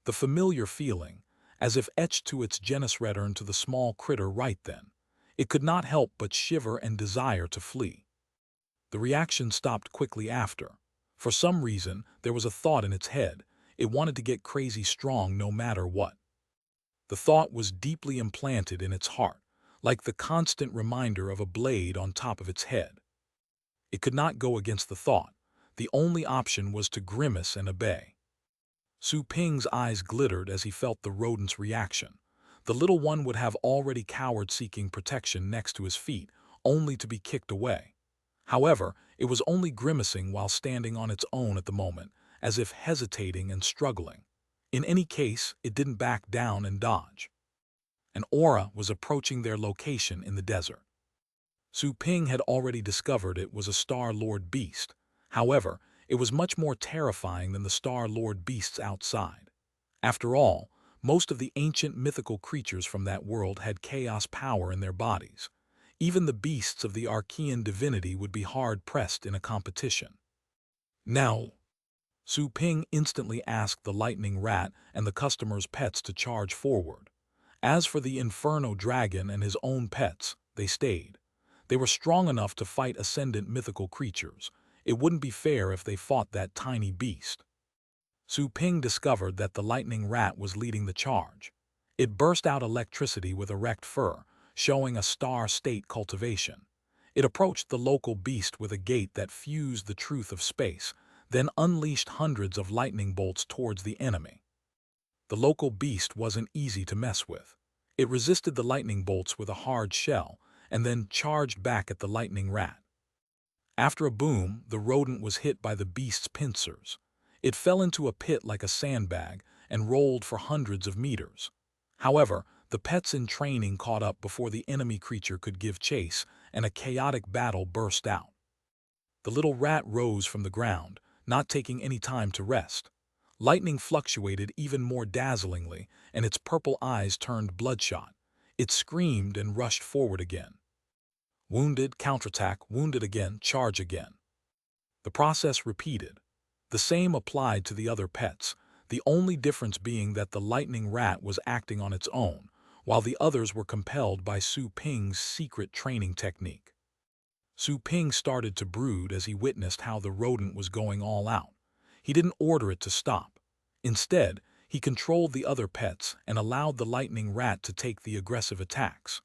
The familiar feeling, as if etched to its genus return to the small critter right then. It could not help but shiver and desire to flee. The reaction stopped quickly after. For some reason, there was a thought in its head. It wanted to get crazy strong no matter what. The thought was deeply implanted in its heart, like the constant reminder of a blade on top of its head. It could not go against the thought. The only option was to grimace and obey. Su Ping's eyes glittered as he felt the rodent's reaction. The little one would have already cowered seeking protection next to his feet, only to be kicked away. However, it was only grimacing while standing on its own at the moment, as if hesitating and struggling. In any case, it didn't back down and dodge. An aura was approaching their location in the desert. Su Ping had already discovered it was a Star Lord beast. However, it was much more terrifying than the Star Lord beasts outside. After all, most of the ancient mythical creatures from that world had chaos power in their bodies. Even the beasts of the Archean divinity would be hard-pressed in a competition. "Now," Su Ping instantly asked the lightning rat and the customers' pets to charge forward. As for the Inferno Dragon and his own pets, they stayed. They were strong enough to fight ascendant mythical creatures. It wouldn't be fair if they fought that tiny beast. Su Ping discovered that the lightning rat was leading the charge. It burst out electricity with erect fur, showing a star-state cultivation. It approached the local beast with a gait that fused the truth of space, then unleashed hundreds of lightning bolts towards the enemy. The local beast wasn't easy to mess with. It resisted the lightning bolts with a hard shell, and then charged back at the lightning rat. After a boom, the rodent was hit by the beast's pincers. It fell into a pit like a sandbag and rolled for hundreds of meters. However, the pets in training caught up before the enemy creature could give chase, and a chaotic battle burst out. The little rat rose from the ground, not taking any time to rest. Lightning fluctuated even more dazzlingly, and its purple eyes turned bloodshot. It screamed and rushed forward again. Wounded, counterattack, wounded again, charge again. The process repeated. The same applied to the other pets, the only difference being that the lightning rat was acting on its own, while the others were compelled by Su Ping's secret training technique. Su Ping started to brood as he witnessed how the rodent was going all out. He didn't order it to stop. Instead, he controlled the other pets and allowed the lightning rat to take the aggressive attacks.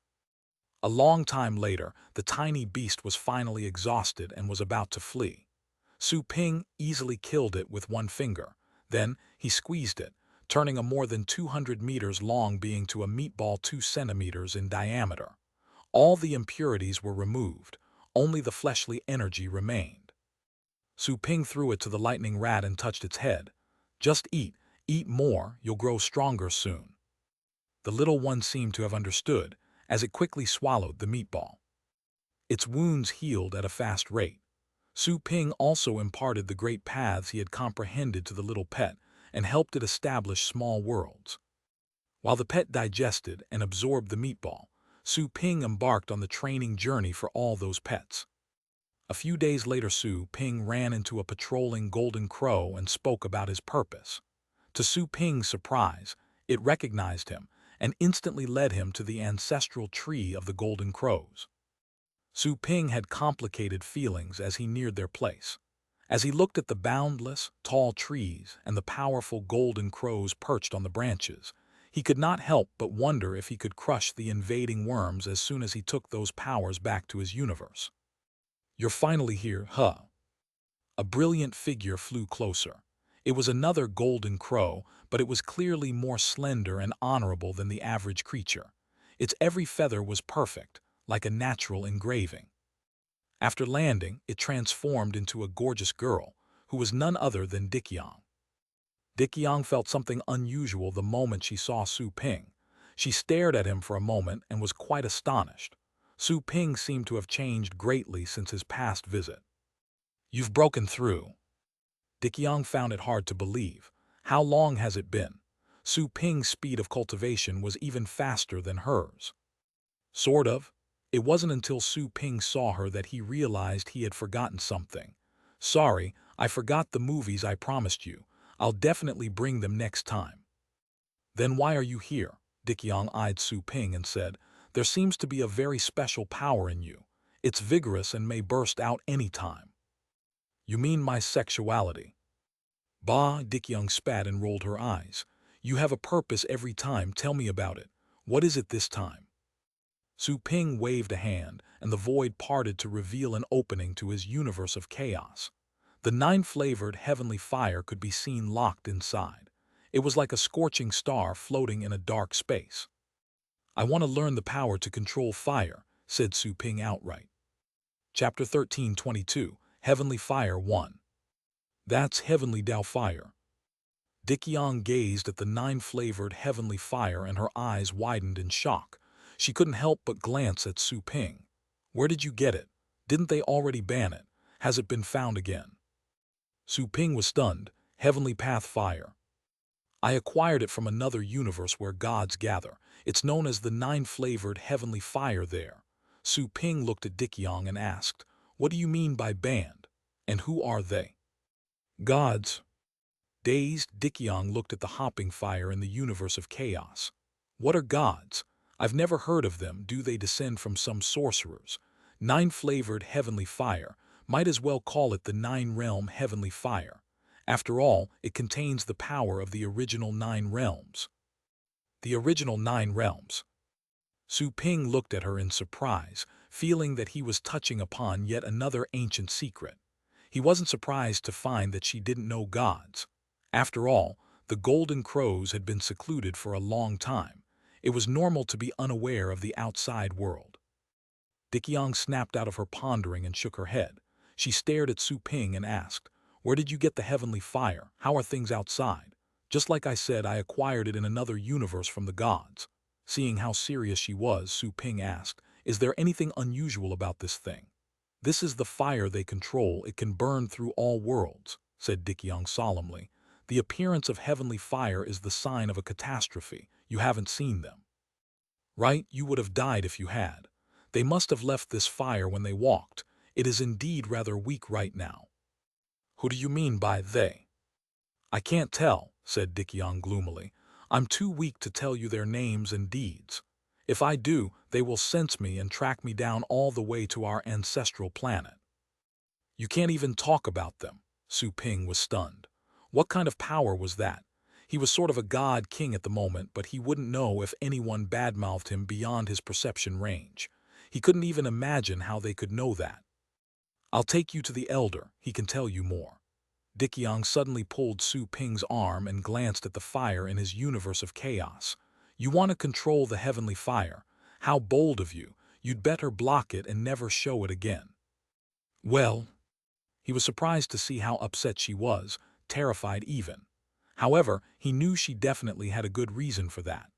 A long time later, the tiny beast was finally exhausted and was about to flee. Su Ping easily killed it with one finger. Then, he squeezed it, turning a more than 200 meters long being to a meatball 2 centimeters in diameter. All the impurities were removed. Only the fleshly energy remained. Su Ping threw it to the lightning rat and touched its head. Just eat more, you'll grow stronger soon. The little one seemed to have understood, as it quickly swallowed the meatball. Its wounds healed at a fast rate. Su Ping also imparted the great paths he had comprehended to the little pet and helped it establish small worlds. While the pet digested and absorbed the meatball, Su Ping embarked on the training journey for all those pets. A few days later, Su Ping ran into a patrolling golden crow and spoke about his purpose. To Su Ping's surprise, it recognized him and instantly led him to the ancestral tree of the golden crows. Su Ping had complicated feelings as he neared their place. As he looked at the boundless, tall trees and the powerful golden crows perched on the branches, he could not help but wonder if he could crush the invading worms as soon as he took those powers back to his universe. "You're finally here, huh?" A brilliant figure flew closer. It was another golden crow, but it was clearly more slender and honorable than the average creature. Its every feather was perfect, like a natural engraving. After landing, it transformed into a gorgeous girl, who was none other than Dickyong. Dickyong felt something unusual the moment she saw Su Ping. She stared at him for a moment and was quite astonished. Su Ping seemed to have changed greatly since his past visit. "You've broken through." Dickyong found it hard to believe. How long has it been? Su Ping's speed of cultivation was even faster than hers. Sort of. It wasn't until Su Ping saw her that he realized he had forgotten something. "Sorry, I forgot the movies I promised you. I'll definitely bring them next time." "Then why are you here?" Dickyong eyed Su Ping and said, "There seems to be a very special power in you. It's vigorous and may burst out any time." "You mean my sexuality?" "Bah," Dickyong spat and rolled her eyes. "You have a purpose every time. Tell me about it. What is it this time?" Su Ping waved a hand, and the void parted to reveal an opening to his universe of chaos. The 9-flavored heavenly fire could be seen locked inside. It was like a scorching star floating in a dark space. "I want to learn the power to control fire," said Su Ping outright. Chapter 1322, Heavenly Fire 1. "That's Heavenly Dao Fire." Dickyong gazed at the 9-flavored heavenly fire and her eyes widened in shock. She couldn't help but glance at Su Ping. "Where did you get it? Didn't they already ban it? Has it been found again?" Su Ping was stunned. "Heavenly Path Fire. I acquired it from another universe where gods gather. It's known as the 9-flavored heavenly fire there." Su Ping looked at Dickyong and asked, "What do you mean by banned? And who are they?" "Gods." Dazed, Dickyong looked at the hopping fire in the universe of chaos. "What are gods? I've never heard of them. Do they descend from some sorcerers? 9-flavored heavenly fire. Might as well call it the 9-realm heavenly fire. After all, it contains the power of the original 9 realms." "The original 9 realms?" Su Ping looked at her in surprise, feeling that he was touching upon yet another ancient secret. He wasn't surprised to find that she didn't know gods. After all, the golden crows had been secluded for a long time. It was normal to be unaware of the outside world. Dickyong snapped out of her pondering and shook her head. She stared at Su Ping and asked, "Where did you get the heavenly fire? How are things outside?" "Just like I said, I acquired it in another universe from the gods." Seeing how serious she was, Su Ping asked, "Is there anything unusual about this thing?" "This is the fire they control. It can burn through all worlds," said Dickyong solemnly. "The appearance of heavenly fire is the sign of a catastrophe. You haven't seen them. Right? You would have died if you had. They must have left this fire when they walked. It is indeed rather weak right now." Who do you mean by they? I can't tell, said Dickion gloomily. I'm too weak to tell you their names and deeds. If I do, they will sense me and track me down all the way to our ancestral planet. You can't even talk about them. Su Ping was stunned. What kind of power was that? He was sort of a god king at the moment, but he wouldn't know if anyone badmouthed him beyond his perception range. He couldn't even imagine how they could know that. I'll take you to the elder, he can tell you more. Dickion suddenly pulled Su Ping's arm and glanced at the fire in his universe of chaos. You want to control the heavenly fire. How bold of you. You'd better block it and never show it again. Well, he was surprised to see how upset she was, terrified even. However, he knew she definitely had a good reason for that.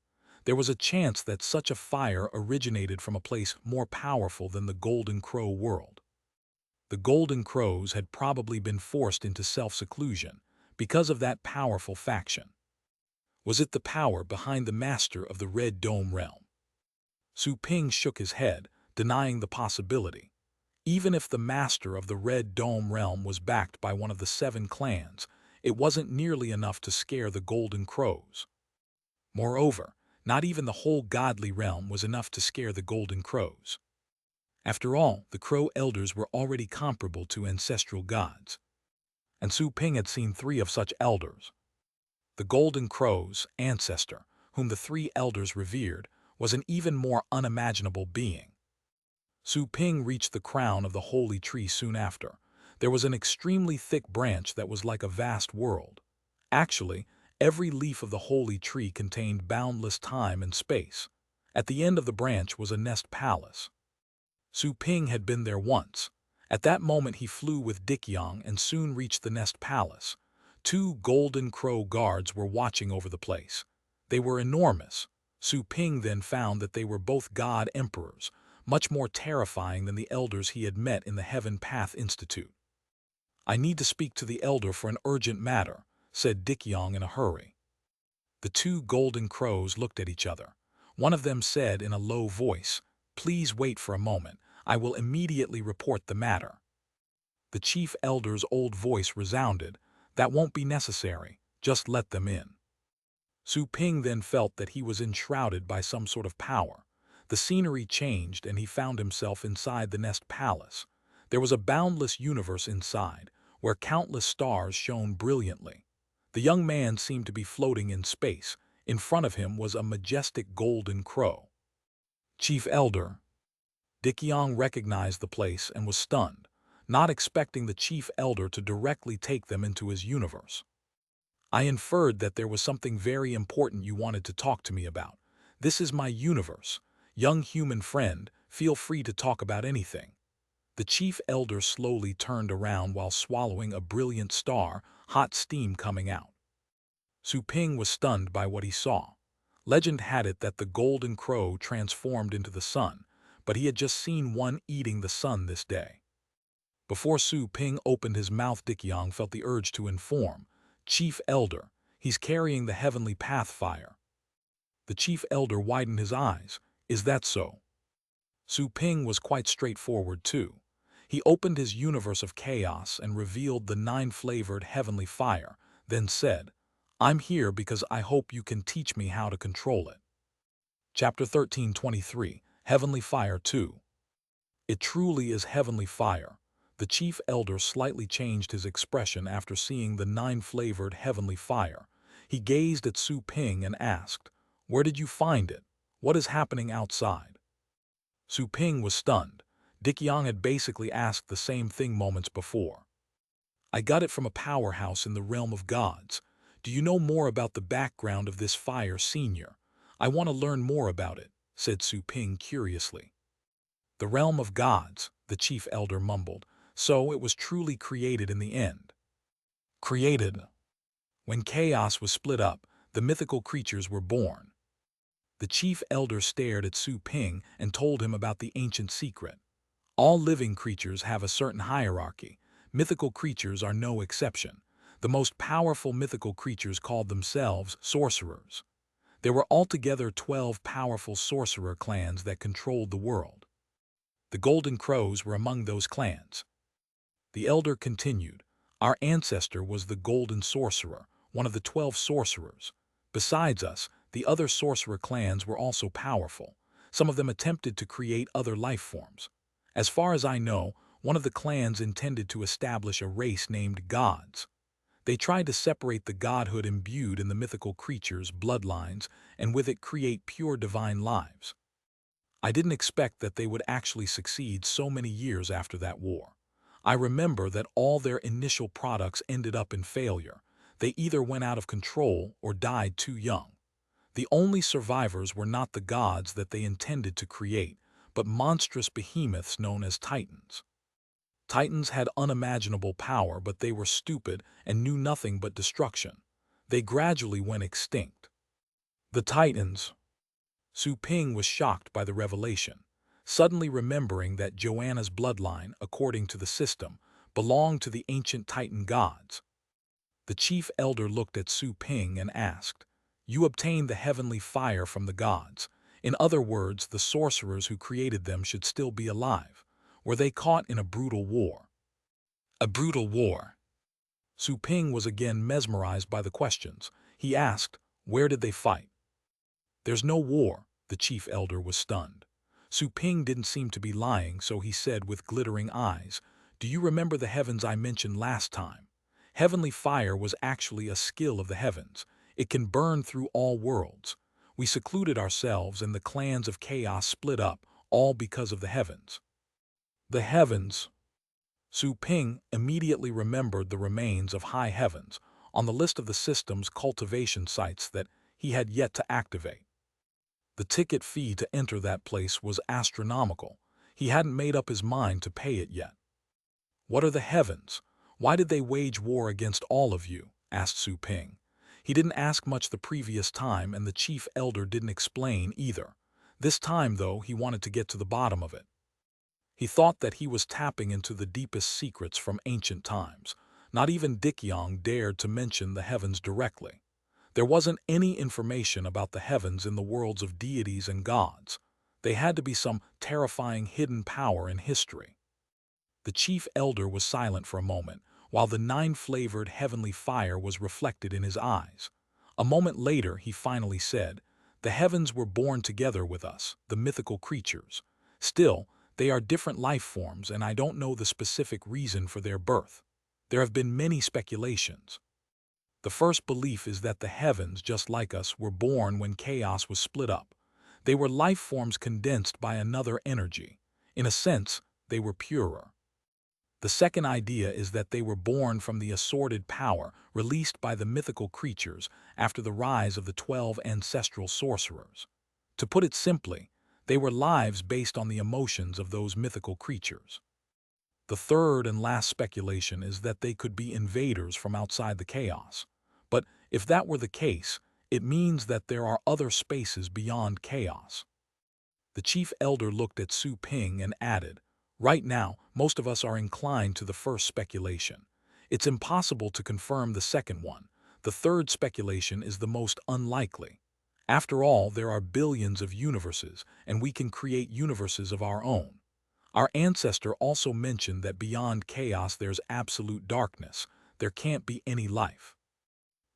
There was a chance that such a fire originated from a place more powerful than the Golden Crow world. The Golden Crows had probably been forced into self-seclusion because of that powerful faction. Was it the power behind the master of the Red Dome realm? Su Ping shook his head, denying the possibility. Even if the master of the Red Dome realm was backed by one of the 7 clans, it wasn't nearly enough to scare the Golden Crows. Moreover, not even the whole godly realm was enough to scare the Golden Crows. After all, the Crow elders were already comparable to ancestral gods. And Su Ping had seen 3 of such elders. The Golden Crow's ancestor, whom the 3 elders revered, was an even more unimaginable being. Su Ping reached the crown of the holy tree soon after. There was an extremely thick branch that was like a vast world. Actually, every leaf of the holy tree contained boundless time and space. At the end of the branch was a nest palace. Su Ping had been there once. At that moment he flew with Dickion and soon reached the nest palace. 2 Golden Crow guards were watching over the place. They were enormous. Su Ping then found that they were both god emperors, much more terrifying than the elders he had met in the Heaven Path Institute. I need to speak to the elder for an urgent matter, said Dickion in a hurry. The 2 Golden Crows looked at each other. One of them said in a low voice, Please wait for a moment. I will immediately report the matter. The chief elder's old voice resounded. That won't be necessary. Just let them in. Su Ping then felt that he was enshrouded by some sort of power. The scenery changed and he found himself inside the nest palace. There was a boundless universe inside, where countless stars shone brilliantly. The young man seemed to be floating in space. In front of him was a majestic golden crow. Chief Elder. Dickion recognized the place and was stunned, not expecting the chief elder to directly take them into his universe. I inferred that there was something very important you wanted to talk to me about. This is my universe. Young human friend, feel free to talk about anything. The chief elder slowly turned around while swallowing a brilliant star, hot steam coming out. Su Ping was stunned by what he saw. Legend had it that the Golden Crow transformed into the sun, but he had just seen one eating the sun this day. Before Su Ping opened his mouth, Dickion felt the urge to inform. Chief Elder, he's carrying the heavenly path fire. The chief elder widened his eyes. Is that so? Su Ping was quite straightforward too. He opened his universe of chaos and revealed the 9-flavored heavenly fire, then said, I'm here because I hope you can teach me how to control it. Chapter 1323, Heavenly Fire 2. It truly is heavenly fire. The chief elder slightly changed his expression after seeing the 9-flavored heavenly fire. He gazed at Su Ping and asked, Where did you find it? What is happening outside? Su Ping was stunned. Dickion had basically asked the same thing moments before. I got it from a powerhouse in the realm of gods. Do you know more about the background of this fire, Senior? I want to learn more about it, said Su Ping curiously. The realm of gods, the chief elder mumbled, so it was truly created in the end. Created. When chaos was split up, the mythical creatures were born. The chief elder stared at Su Ping and told him about the ancient secret. All living creatures have a certain hierarchy. Mythical creatures are no exception. The most powerful mythical creatures called themselves sorcerers. There were altogether 12 powerful sorcerer clans that controlled the world. The Golden Crows were among those clans. The elder continued, Our ancestor was the Golden Sorcerer, one of the 12 sorcerers. Besides us, the other sorcerer clans were also powerful. Some of them attempted to create other life forms. As far as I know, one of the clans intended to establish a race named gods. They tried to separate the godhood imbued in the mythical creatures' bloodlines and with it create pure divine lives. I didn't expect that they would actually succeed so many years after that war. I remember that all their initial products ended up in failure. They either went out of control or died too young. The only survivors were not the gods that they intended to create, but monstrous behemoths known as titans. Titans had unimaginable power, but they were stupid and knew nothing but destruction. They gradually went extinct. The titans. Su Ping was shocked by the revelation, suddenly remembering that Joanna's bloodline, according to the system, belonged to the ancient Titan gods. The chief elder looked at Su Ping and asked, "You obtained the heavenly fire from the gods. In other words, the sorcerers who created them should still be alive. Were they caught in a brutal war?" A brutal war. Su Ping was again mesmerized by the questions. He asked, "Where did they fight?" "There's no war." The chief elder was stunned. Su Ping didn't seem to be lying, so he said with glittering eyes, "Do you remember the heavens I mentioned last time? Heavenly fire was actually a skill of the heavens. It can burn through all worlds. We secluded ourselves and the clans of chaos split up, all because of the heavens." The heavens. Su Ping immediately remembered the remains of high heavens on the list of the system's cultivation sites that he had yet to activate. The ticket fee to enter that place was astronomical. He hadn't made up his mind to pay it yet. "What are the heavens? Why did they wage war against all of you?" asked Su Ping. He didn't ask much the previous time, and the chief elder didn't explain either. This time, though, he wanted to get to the bottom of it. He thought that he was tapping into the deepest secrets from ancient times. Not even Dickyong dared to mention the heavens directly. There wasn't any information about the heavens in the worlds of deities and gods. They had to be some terrifying hidden power in history. The chief elder was silent for a moment, while the nine-flavored heavenly fire was reflected in his eyes. A moment later, he finally said, "The heavens were born together with us, the mythical creatures. Still, they are different life forms, and I don't know the specific reason for their birth. There have been many speculations. The first belief is that the heavens, just like us, were born when chaos was split up. They were life forms condensed by another energy. In a sense, they were purer. The second idea is that they were born from the assorted power released by the mythical creatures after the rise of the 12 ancestral sorcerers. To put it simply, they were lives based on the emotions of those mythical creatures. The third and last speculation is that they could be invaders from outside the chaos. But if that were the case, it means that there are other spaces beyond chaos. The chief elder looked at Su Ping and added, "Right now, most of us are inclined to the first speculation. It's impossible to confirm the second one. The third speculation is the most unlikely. After all, there are billions of universes, and we can create universes of our own. Our ancestor also mentioned that beyond chaos there's absolute darkness. There can't be any life.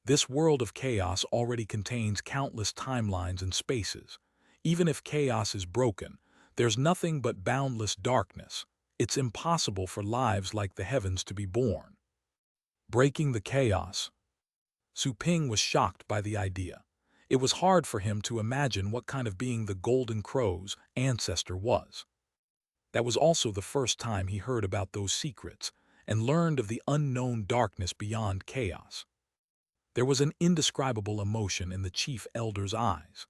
This world of chaos already contains countless timelines and spaces. Even if chaos is broken, there's nothing but boundless darkness. It's impossible for lives like the heavens to be born." Breaking the chaos. Su Ping was shocked by the idea. It was hard for him to imagine what kind of being the Golden Crow's ancestor was. That was also the first time he heard about those secrets and learned of the unknown darkness beyond chaos. There was an indescribable emotion in the chief elder's eyes.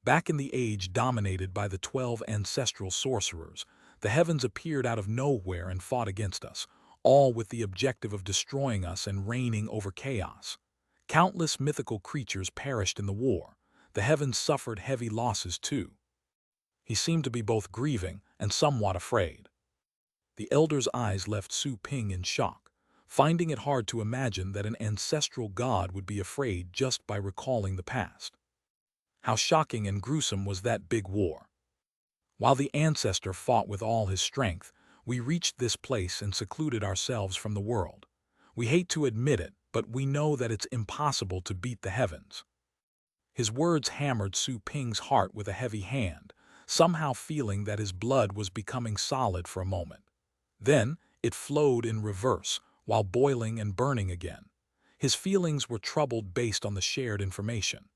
Back in the age dominated by the 12 ancestral sorcerers, the heavens appeared out of nowhere and fought against us, all with the objective of destroying us and reigning over chaos. Countless mythical creatures perished in the war. The heavens suffered heavy losses too. He seemed to be both grieving and somewhat afraid. The elder's eyes left Su Ping in shock, finding it hard to imagine that an ancestral god would be afraid just by recalling the past. How shocking and gruesome was that big war. While the ancestor fought with all his strength, we reached this place and secluded ourselves from the world. We hate to admit it, but we know that it's impossible to beat the heavens." His words hammered Su Ping's heart with a heavy hand, somehow feeling that his blood was becoming solid for a moment. Then it flowed in reverse, while boiling and burning again. His feelings were troubled based on the shared information.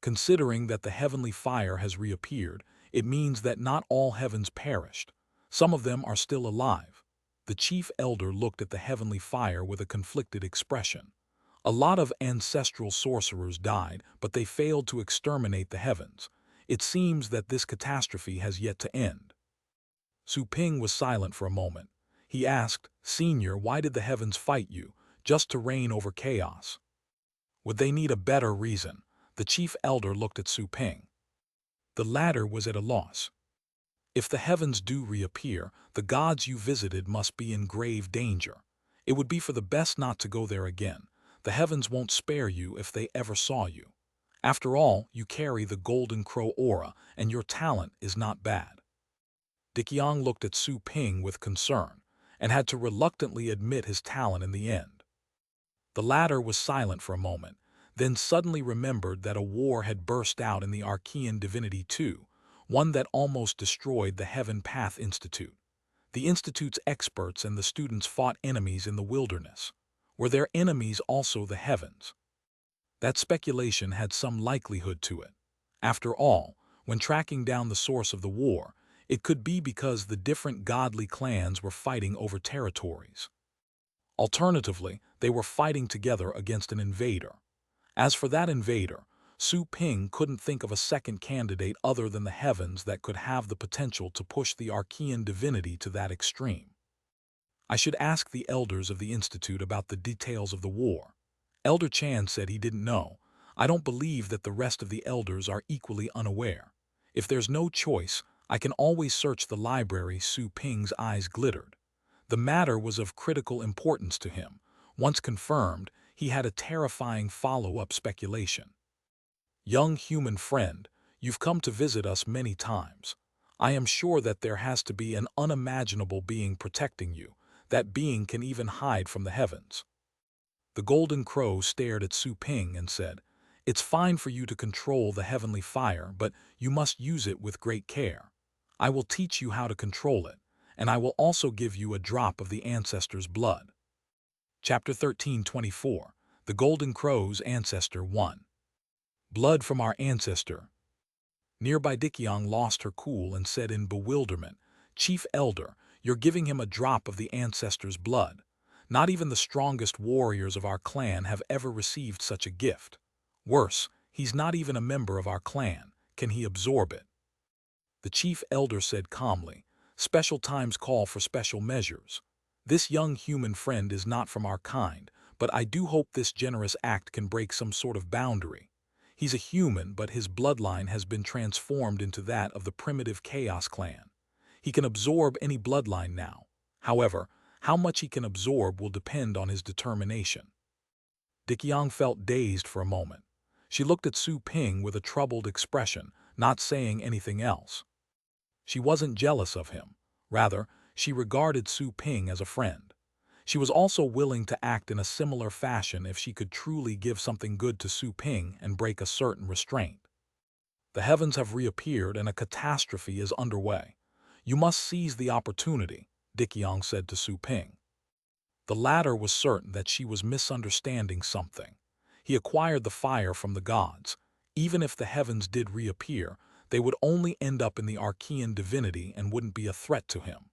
Considering that the heavenly fire has reappeared, it means that not all heavens perished. Some of them are still alive. The chief elder looked at the heavenly fire with a conflicted expression. A lot of ancestral sorcerers died, but they failed to exterminate the heavens. It seems that this catastrophe has yet to end. Su Ping was silent for a moment. He asked, "Senior, why did the heavens fight you, just to reign over chaos? Would they need a better reason?" The chief elder looked at Su Ping. The latter was at a loss. "If the heavens do reappear, the gods you visited must be in grave danger. It would be for the best not to go there again. The heavens won't spare you if they ever saw you. After all, you carry the golden crow aura, and your talent is not bad." Dikyang looked at Su Ping with concern, and had to reluctantly admit his talent in the end. The latter was silent for a moment, then suddenly remembered that a war had burst out in the Archean Divinity II, one that almost destroyed the Heaven Path Institute. The Institute's experts and the students fought enemies in the wilderness. Were their enemies also the heavens? That speculation had some likelihood to it. After all, when tracking down the source of the war, it could be because the different godly clans were fighting over territories. Alternatively, they were fighting together against an invader. As for that invader, Su Ping couldn't think of a second candidate other than the heavens that could have the potential to push the Archean divinity to that extreme. "I should ask the elders of the Institute about the details of the war." Elder Chan said he didn't know. "I don't believe that the rest of the elders are equally unaware. If there's no choice, I can always search the library." Su Ping's eyes glittered. The matter was of critical importance to him. Once confirmed, he had a terrifying follow-up speculation. "Young human friend, you've come to visit us many times. I am sure that there has to be an unimaginable being protecting you. That being can even hide from the heavens." The golden crow stared at Su Ping and said, "It's fine for you to control the heavenly fire, but you must use it with great care. I will teach you how to control it, and I will also give you a drop of the ancestor's blood." Chapter 13:24. The Golden Crow's Ancestor 1. Blood from our ancestor. Nearby Dikyang lost her cool and said in bewilderment, "Chief Elder, you're giving him a drop of the ancestor's blood. Not even the strongest warriors of our clan have ever received such a gift. Worse, he's not even a member of our clan. Can he absorb it?" The chief elder said calmly, "Special times call for special measures. This young human friend is not from our kind, but I do hope this generous act can break some sort of boundary. He's a human, but his bloodline has been transformed into that of the primitive Chaos clan. He can absorb any bloodline now. However, how much he can absorb will depend on his determination." Dikyang felt dazed for a moment. She looked at Su Ping with a troubled expression, not saying anything else. She wasn't jealous of him. Rather, she regarded Su Ping as a friend. She was also willing to act in a similar fashion if she could truly give something good to Su Ping and break a certain restraint. "The heavens have reappeared and a catastrophe is underway. You must seize the opportunity," Dikyang said to Su Ping. The latter was certain that she was misunderstanding something. He acquired the fire from the gods. Even if the heavens did reappear, they would only end up in the Archean divinity and wouldn't be a threat to him.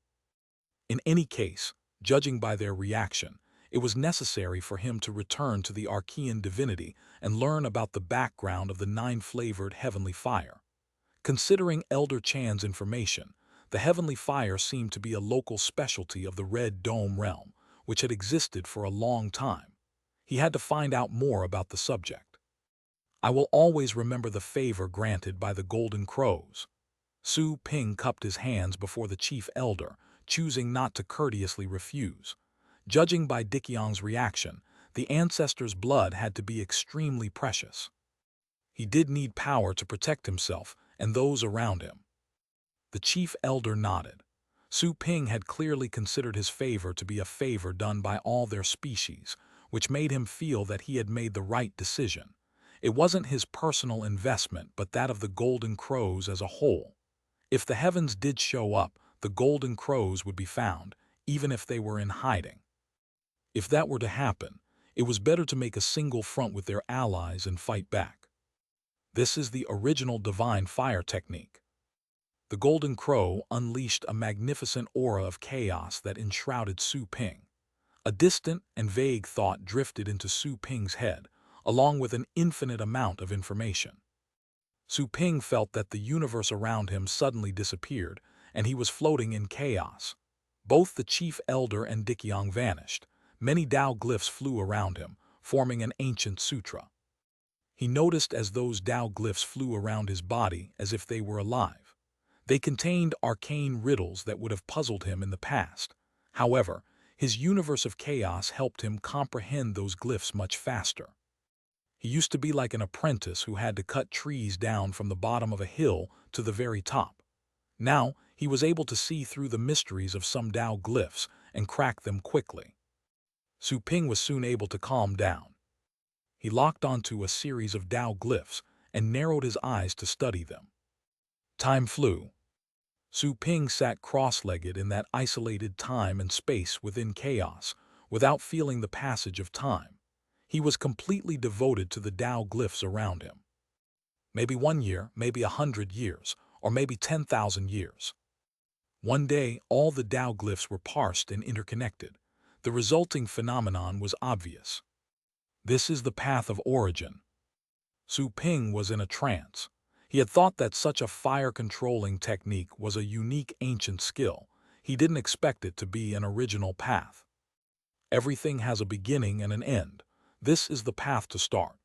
In any case, judging by their reaction, it was necessary for him to return to the Archean divinity and learn about the background of the nine-flavored heavenly fire. Considering Elder Chan's information, the heavenly fire seemed to be a local specialty of the Red Dome realm, which had existed for a long time. He had to find out more about the subject. "I will always remember the favor granted by the Golden Crows." Su Ping cupped his hands before the chief elder, choosing not to courteously refuse. Judging by Dikyang's reaction, the ancestor's blood had to be extremely precious. He did need power to protect himself and those around him. The chief elder nodded. Su Ping had clearly considered his favor to be a favor done by all their species, which made him feel that he had made the right decision. It wasn't his personal investment, but that of the Golden Crows as a whole. If the heavens did show up, the Golden Crows would be found, even if they were in hiding. If that were to happen, it was better to make a single front with their allies and fight back. This is the original divine fire technique. The Golden Crow unleashed a magnificent aura of chaos that enshrouded Su Ping. A distant and vague thought drifted into Su Ping's head, along with an infinite amount of information. Su Ping felt that the universe around him suddenly disappeared, and he was floating in chaos. Both the Chief Elder and Dikyong vanished. Many Tao glyphs flew around him, forming an ancient sutra. He noticed as those Tao glyphs flew around his body as if they were alive. They contained arcane riddles that would have puzzled him in the past. However, his universe of chaos helped him comprehend those glyphs much faster. He used to be like an apprentice who had to cut trees down from the bottom of a hill to the very top. Now, he was able to see through the mysteries of some Tao glyphs and crack them quickly. Su Ping was soon able to calm down. He locked onto a series of Tao glyphs and narrowed his eyes to study them. Time flew. Su Ping sat cross-legged in that isolated time and space within chaos, without feeling the passage of time. He was completely devoted to the Tao glyphs around him. Maybe 1 year, maybe 100 years, or maybe 10,000 years. One day, all the Tao glyphs were parsed and interconnected. The resulting phenomenon was obvious. This is the path of origin. Su Ping was in a trance. He had thought that such a fire-controlling technique was a unique ancient skill. He didn't expect it to be an original path. Everything has a beginning and an end. This is the path to start.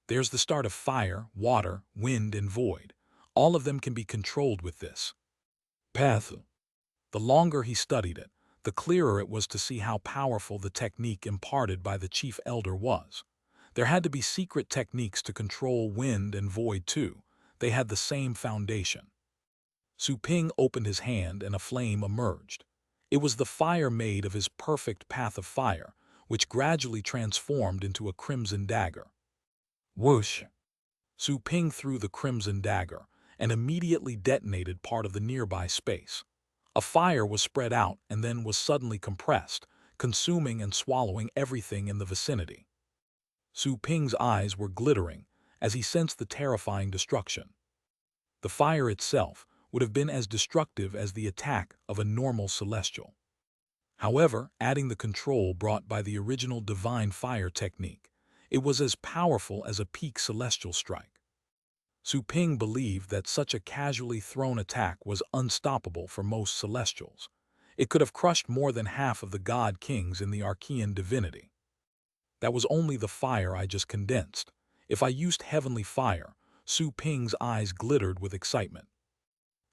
There's the start of fire, water, wind, and void. All of them can be controlled with this path. The longer he studied it, the clearer it was to see how powerful the technique imparted by the Chief Elder was. There had to be secret techniques to control wind and void too. They had the same foundation. Su Ping opened his hand and a flame emerged. It was the fire made of his perfect path of fire, which gradually transformed into a crimson dagger. Whoosh! Su Ping threw the crimson dagger and immediately detonated part of the nearby space. A fire was spread out and then was suddenly compressed, consuming and swallowing everything in the vicinity. Su Ping's eyes were glittering as he sensed the terrifying destruction. The fire itself would have been as destructive as the attack of a normal celestial. However, adding the control brought by the original divine fire technique, it was as powerful as a peak celestial strike. Su Ping believed that such a casually thrown attack was unstoppable for most celestials. It could have crushed more than half of the god kings in the Archean divinity. That was only the fire I just condensed. If I used heavenly fire, Su Ping's eyes glittered with excitement.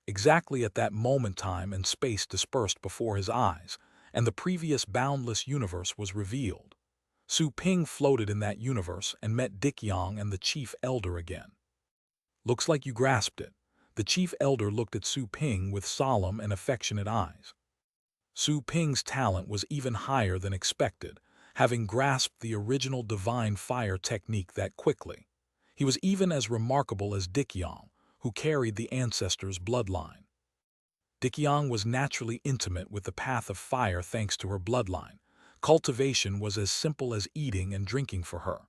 Exactly at that moment, time and space dispersed before his eyes, and the previous boundless universe was revealed. Su Ping floated in that universe and met Dikyong and the Chief Elder again. Looks like you grasped it. The Chief Elder looked at Su Ping with solemn and affectionate eyes. Su Ping's talent was even higher than expected, having grasped the original divine fire technique that quickly. He was even as remarkable as Dikyong, who carried the ancestors' bloodline. Dikyong was naturally intimate with the path of fire thanks to her bloodline. Cultivation was as simple as eating and drinking for her.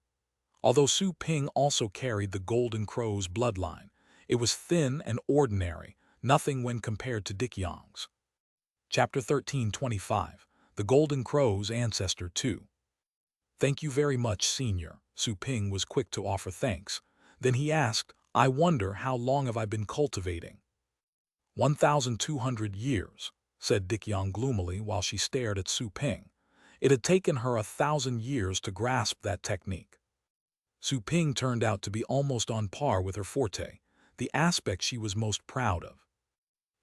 Although Su Ping also carried the Golden Crow's bloodline, it was thin and ordinary, nothing when compared to Dikyong's. Chapter 1325, The Golden Crow's Ancestor 2. Thank you very much, Senior. Su Ping was quick to offer thanks. Then he asked, I wonder how long have I been cultivating? 1,200 years, said Dikyong gloomily while she stared at Su Ping. It had taken her 1,000 years to grasp that technique. Su Ping turned out to be almost on par with her forte, the aspect she was most proud of.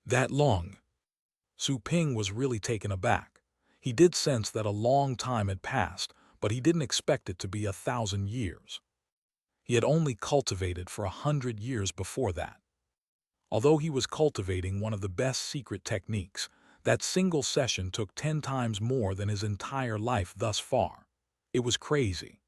That long? Su Ping was really taken aback. He did sense that a long time had passed, but he didn't expect it to be 1,000 years. He had only cultivated for 100 years before that. Although he was cultivating one of the best secret techniques, That single session took 10 times more than his entire life thus far. It was crazy.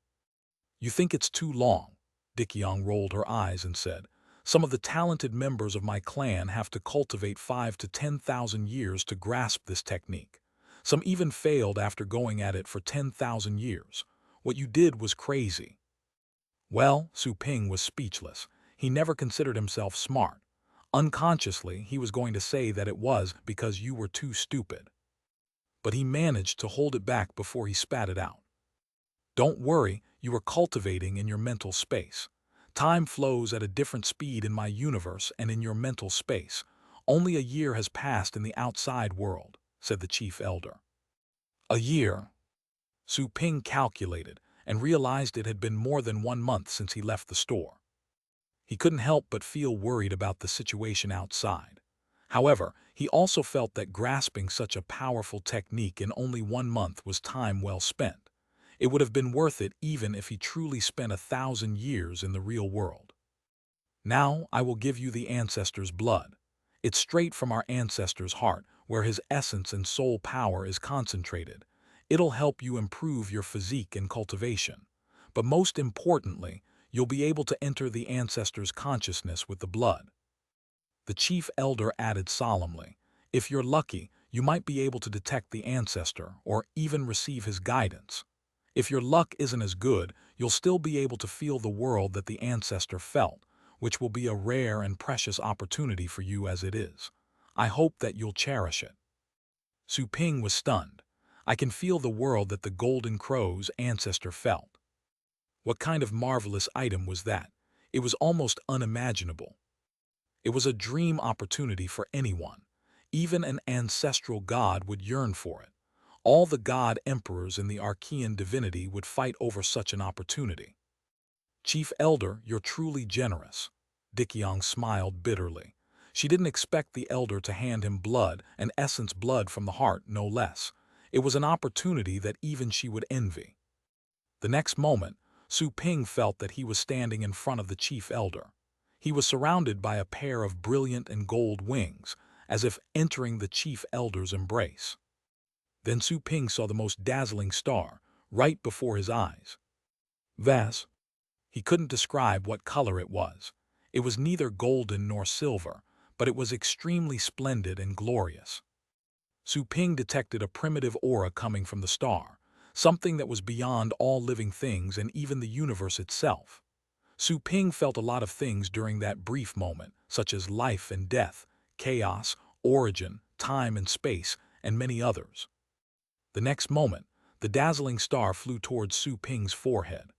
You think it's too long? Dickyong rolled her eyes and said, some of the talented members of my clan have to cultivate 5 to 10,000 years to grasp this technique. Some even failed after going at it for 10,000 years. What you did was crazy. Well, Su Ping was speechless. He never considered himself smart. Unconsciously, he was going to say that it was because you were too stupid. But he managed to hold it back before he spat it out. Don't worry, you are cultivating in your mental space. Time flows at a different speed in my universe and in your mental space. Only a year has passed in the outside world, said the chief elder. A year? Su Ping calculated and realized it had been more than 1 month since he left the store. He couldn't help but feel worried about the situation outside. However, he also felt that grasping such a powerful technique in only 1 month was time well spent. It would have been worth it even if he truly spent 1,000 years in the real world. Now I will give you the ancestor's blood. It's straight from our ancestor's heart, where his essence and soul power is concentrated. It'll help you improve your physique and cultivation. But most importantly, you'll be able to enter the ancestor's consciousness with the blood. The chief elder added solemnly, if you're lucky, you might be able to detect the ancestor or even receive his guidance. If your luck isn't as good, you'll still be able to feel the world that the ancestor felt, which will be a rare and precious opportunity for you as it is. I hope that you'll cherish it. Su Ping was stunned. I can feel the world that the Golden Crow's ancestor felt. What kind of marvelous item was that? It was almost unimaginable. It was a dream opportunity for anyone. Even an ancestral god would yearn for it. All the god emperors in the Archean divinity would fight over such an opportunity. Chief Elder, you're truly generous. Dickyong smiled bitterly. She didn't expect the elder to hand him blood, an essence blood from the heart, no less. It was an opportunity that even she would envy. The next moment, Su Ping felt that he was standing in front of the chief elder. He was surrounded by a pair of brilliant and gold wings, as if entering the chief elder's embrace. Then Su Ping saw the most dazzling star, right before his eyes. Vast. He couldn't describe what color it was. It was neither golden nor silver, but it was extremely splendid and glorious. Su Ping detected a primitive aura coming from the star, something that was beyond all living things and even the universe itself. Su Ping felt a lot of things during that brief moment, such as life and death, chaos, origin, time and space, and many others. The next moment, the dazzling star flew towards Su Ping's forehead.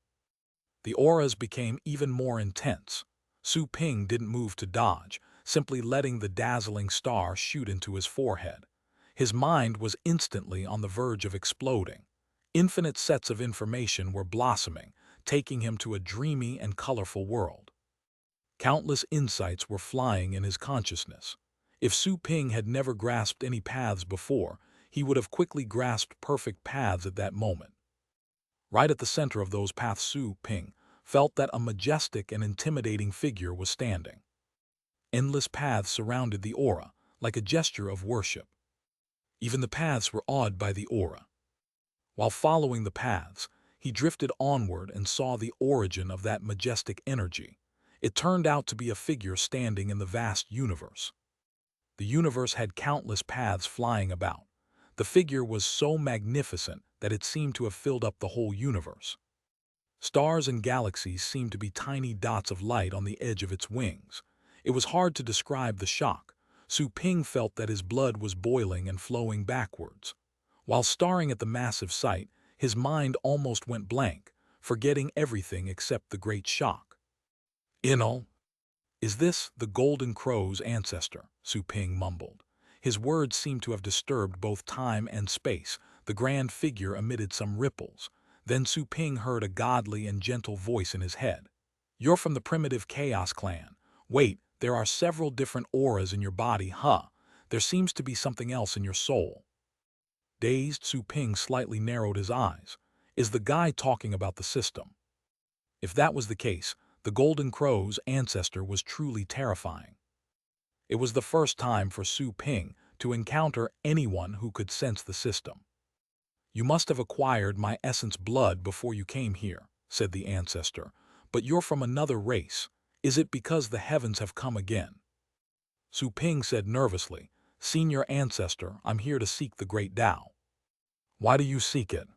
The auras became even more intense. Su Ping didn't move to dodge, simply letting the dazzling star shoot into his forehead. His mind was instantly on the verge of exploding. Infinite sets of information were blossoming, taking him to a dreamy and colorful world. Countless insights were flying in his consciousness. If Su Ping had never grasped any paths before, he would have quickly grasped perfect paths at that moment. Right at the center of those paths, Su Ping felt that a majestic and intimidating figure was standing. Endless paths surrounded the aura, like a gesture of worship. Even the paths were awed by the aura. While following the paths, he drifted onward and saw the origin of that majestic energy. It turned out to be a figure standing in the vast universe. The universe had countless paths flying about. The figure was so magnificent that it seemed to have filled up the whole universe. Stars and galaxies seemed to be tiny dots of light on the edge of its wings. It was hard to describe the shock. Su Ping felt that his blood was boiling and flowing backwards. While staring at the massive sight, his mind almost went blank, forgetting everything except the great shock. Inul, is this the Golden Crow's ancestor? Su Ping mumbled. His words seemed to have disturbed both time and space. The grand figure emitted some ripples. Then Su Ping heard a godly and gentle voice in his head. You're from the primitive Chaos clan. Wait, there are several different auras in your body, huh? There seems to be something else in your soul. Dazed, Su Ping slightly narrowed his eyes. Is the guy talking about the system? If that was the case, the Golden Crow's ancestor was truly terrifying. It was the first time for Su Ping to encounter anyone who could sense the system. "You must have acquired my essence blood before you came here," said the ancestor, "but you're from another race. Is it because the heavens have come again?" Su Ping said nervously, "Senior ancestor, I'm here to seek the great Tao." "Why do you seek it?"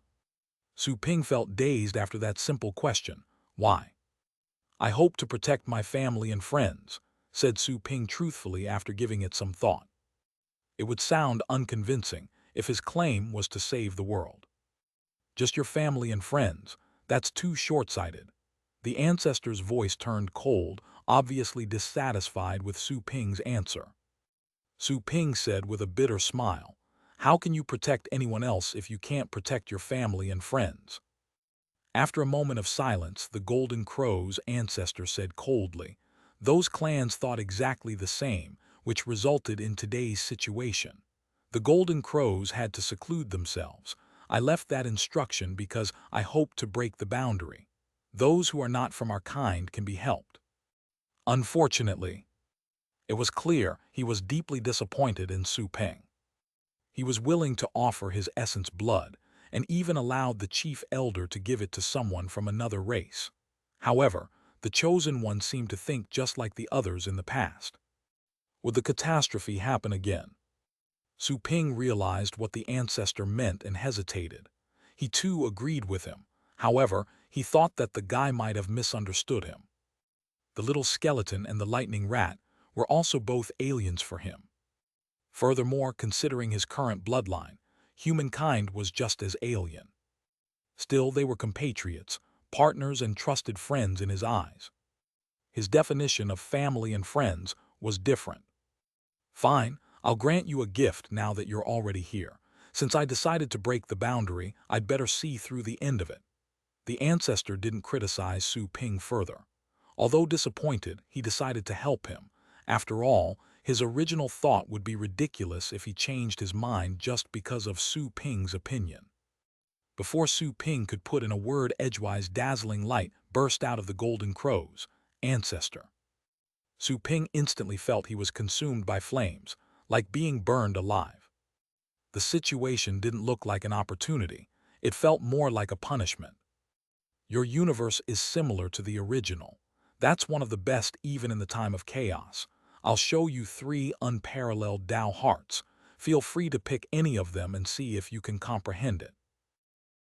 Su Ping felt dazed after that simple question. "Why?" "I hope to protect my family and friends," said Su Ping truthfully after giving it some thought. It would sound unconvincing if his claim was to save the world. "Just your family and friends? That's too short-sighted." The ancestor's voice turned cold, obviously dissatisfied with Su Ping's answer. Su Ping said with a bitter smile, "How can you protect anyone else if you can't protect your family and friends?" After a moment of silence, the Golden Crow's ancestor said coldly, "Those clans thought exactly the same, which resulted in today's situation. The Golden Crows had to seclude themselves. I left that instruction because I hoped to break the boundary. Those who are not from our kind can be helped." Unfortunately, it was clear he was deeply disappointed in Su Ping. He was willing to offer his essence blood, and even allowed the chief elder to give it to someone from another race. However, the chosen one seemed to think just like the others in the past. Would the catastrophe happen again? Su Ping realized what the ancestor meant and hesitated. He too agreed with him. However, he thought that the guy might have misunderstood him. The little skeleton and the lightning rat were also both aliens for him. Furthermore, considering his current bloodline, humankind was just as alien. Still, they were compatriots, partners and trusted friends in his eyes. His definition of family and friends was different. "Fine, I'll grant you a gift now that you're already here. Since I decided to break the boundary, I'd better see through the end of it." The ancestor didn't criticize Su Ping further. Although disappointed, he decided to help him. After all, his original thought would be ridiculous if he changed his mind just because of Su Ping's opinion. Before Su Ping could put in a word, edgewise dazzling light burst out of the Golden Crow's ancestor. Su Ping instantly felt he was consumed by flames, like being burned alive. The situation didn't look like an opportunity. It felt more like a punishment. "Your universe is similar to the original. That's one of the best even in the time of chaos. I'll show you 3 unparalleled Tao hearts. Feel free to pick any of them and see if you can comprehend it."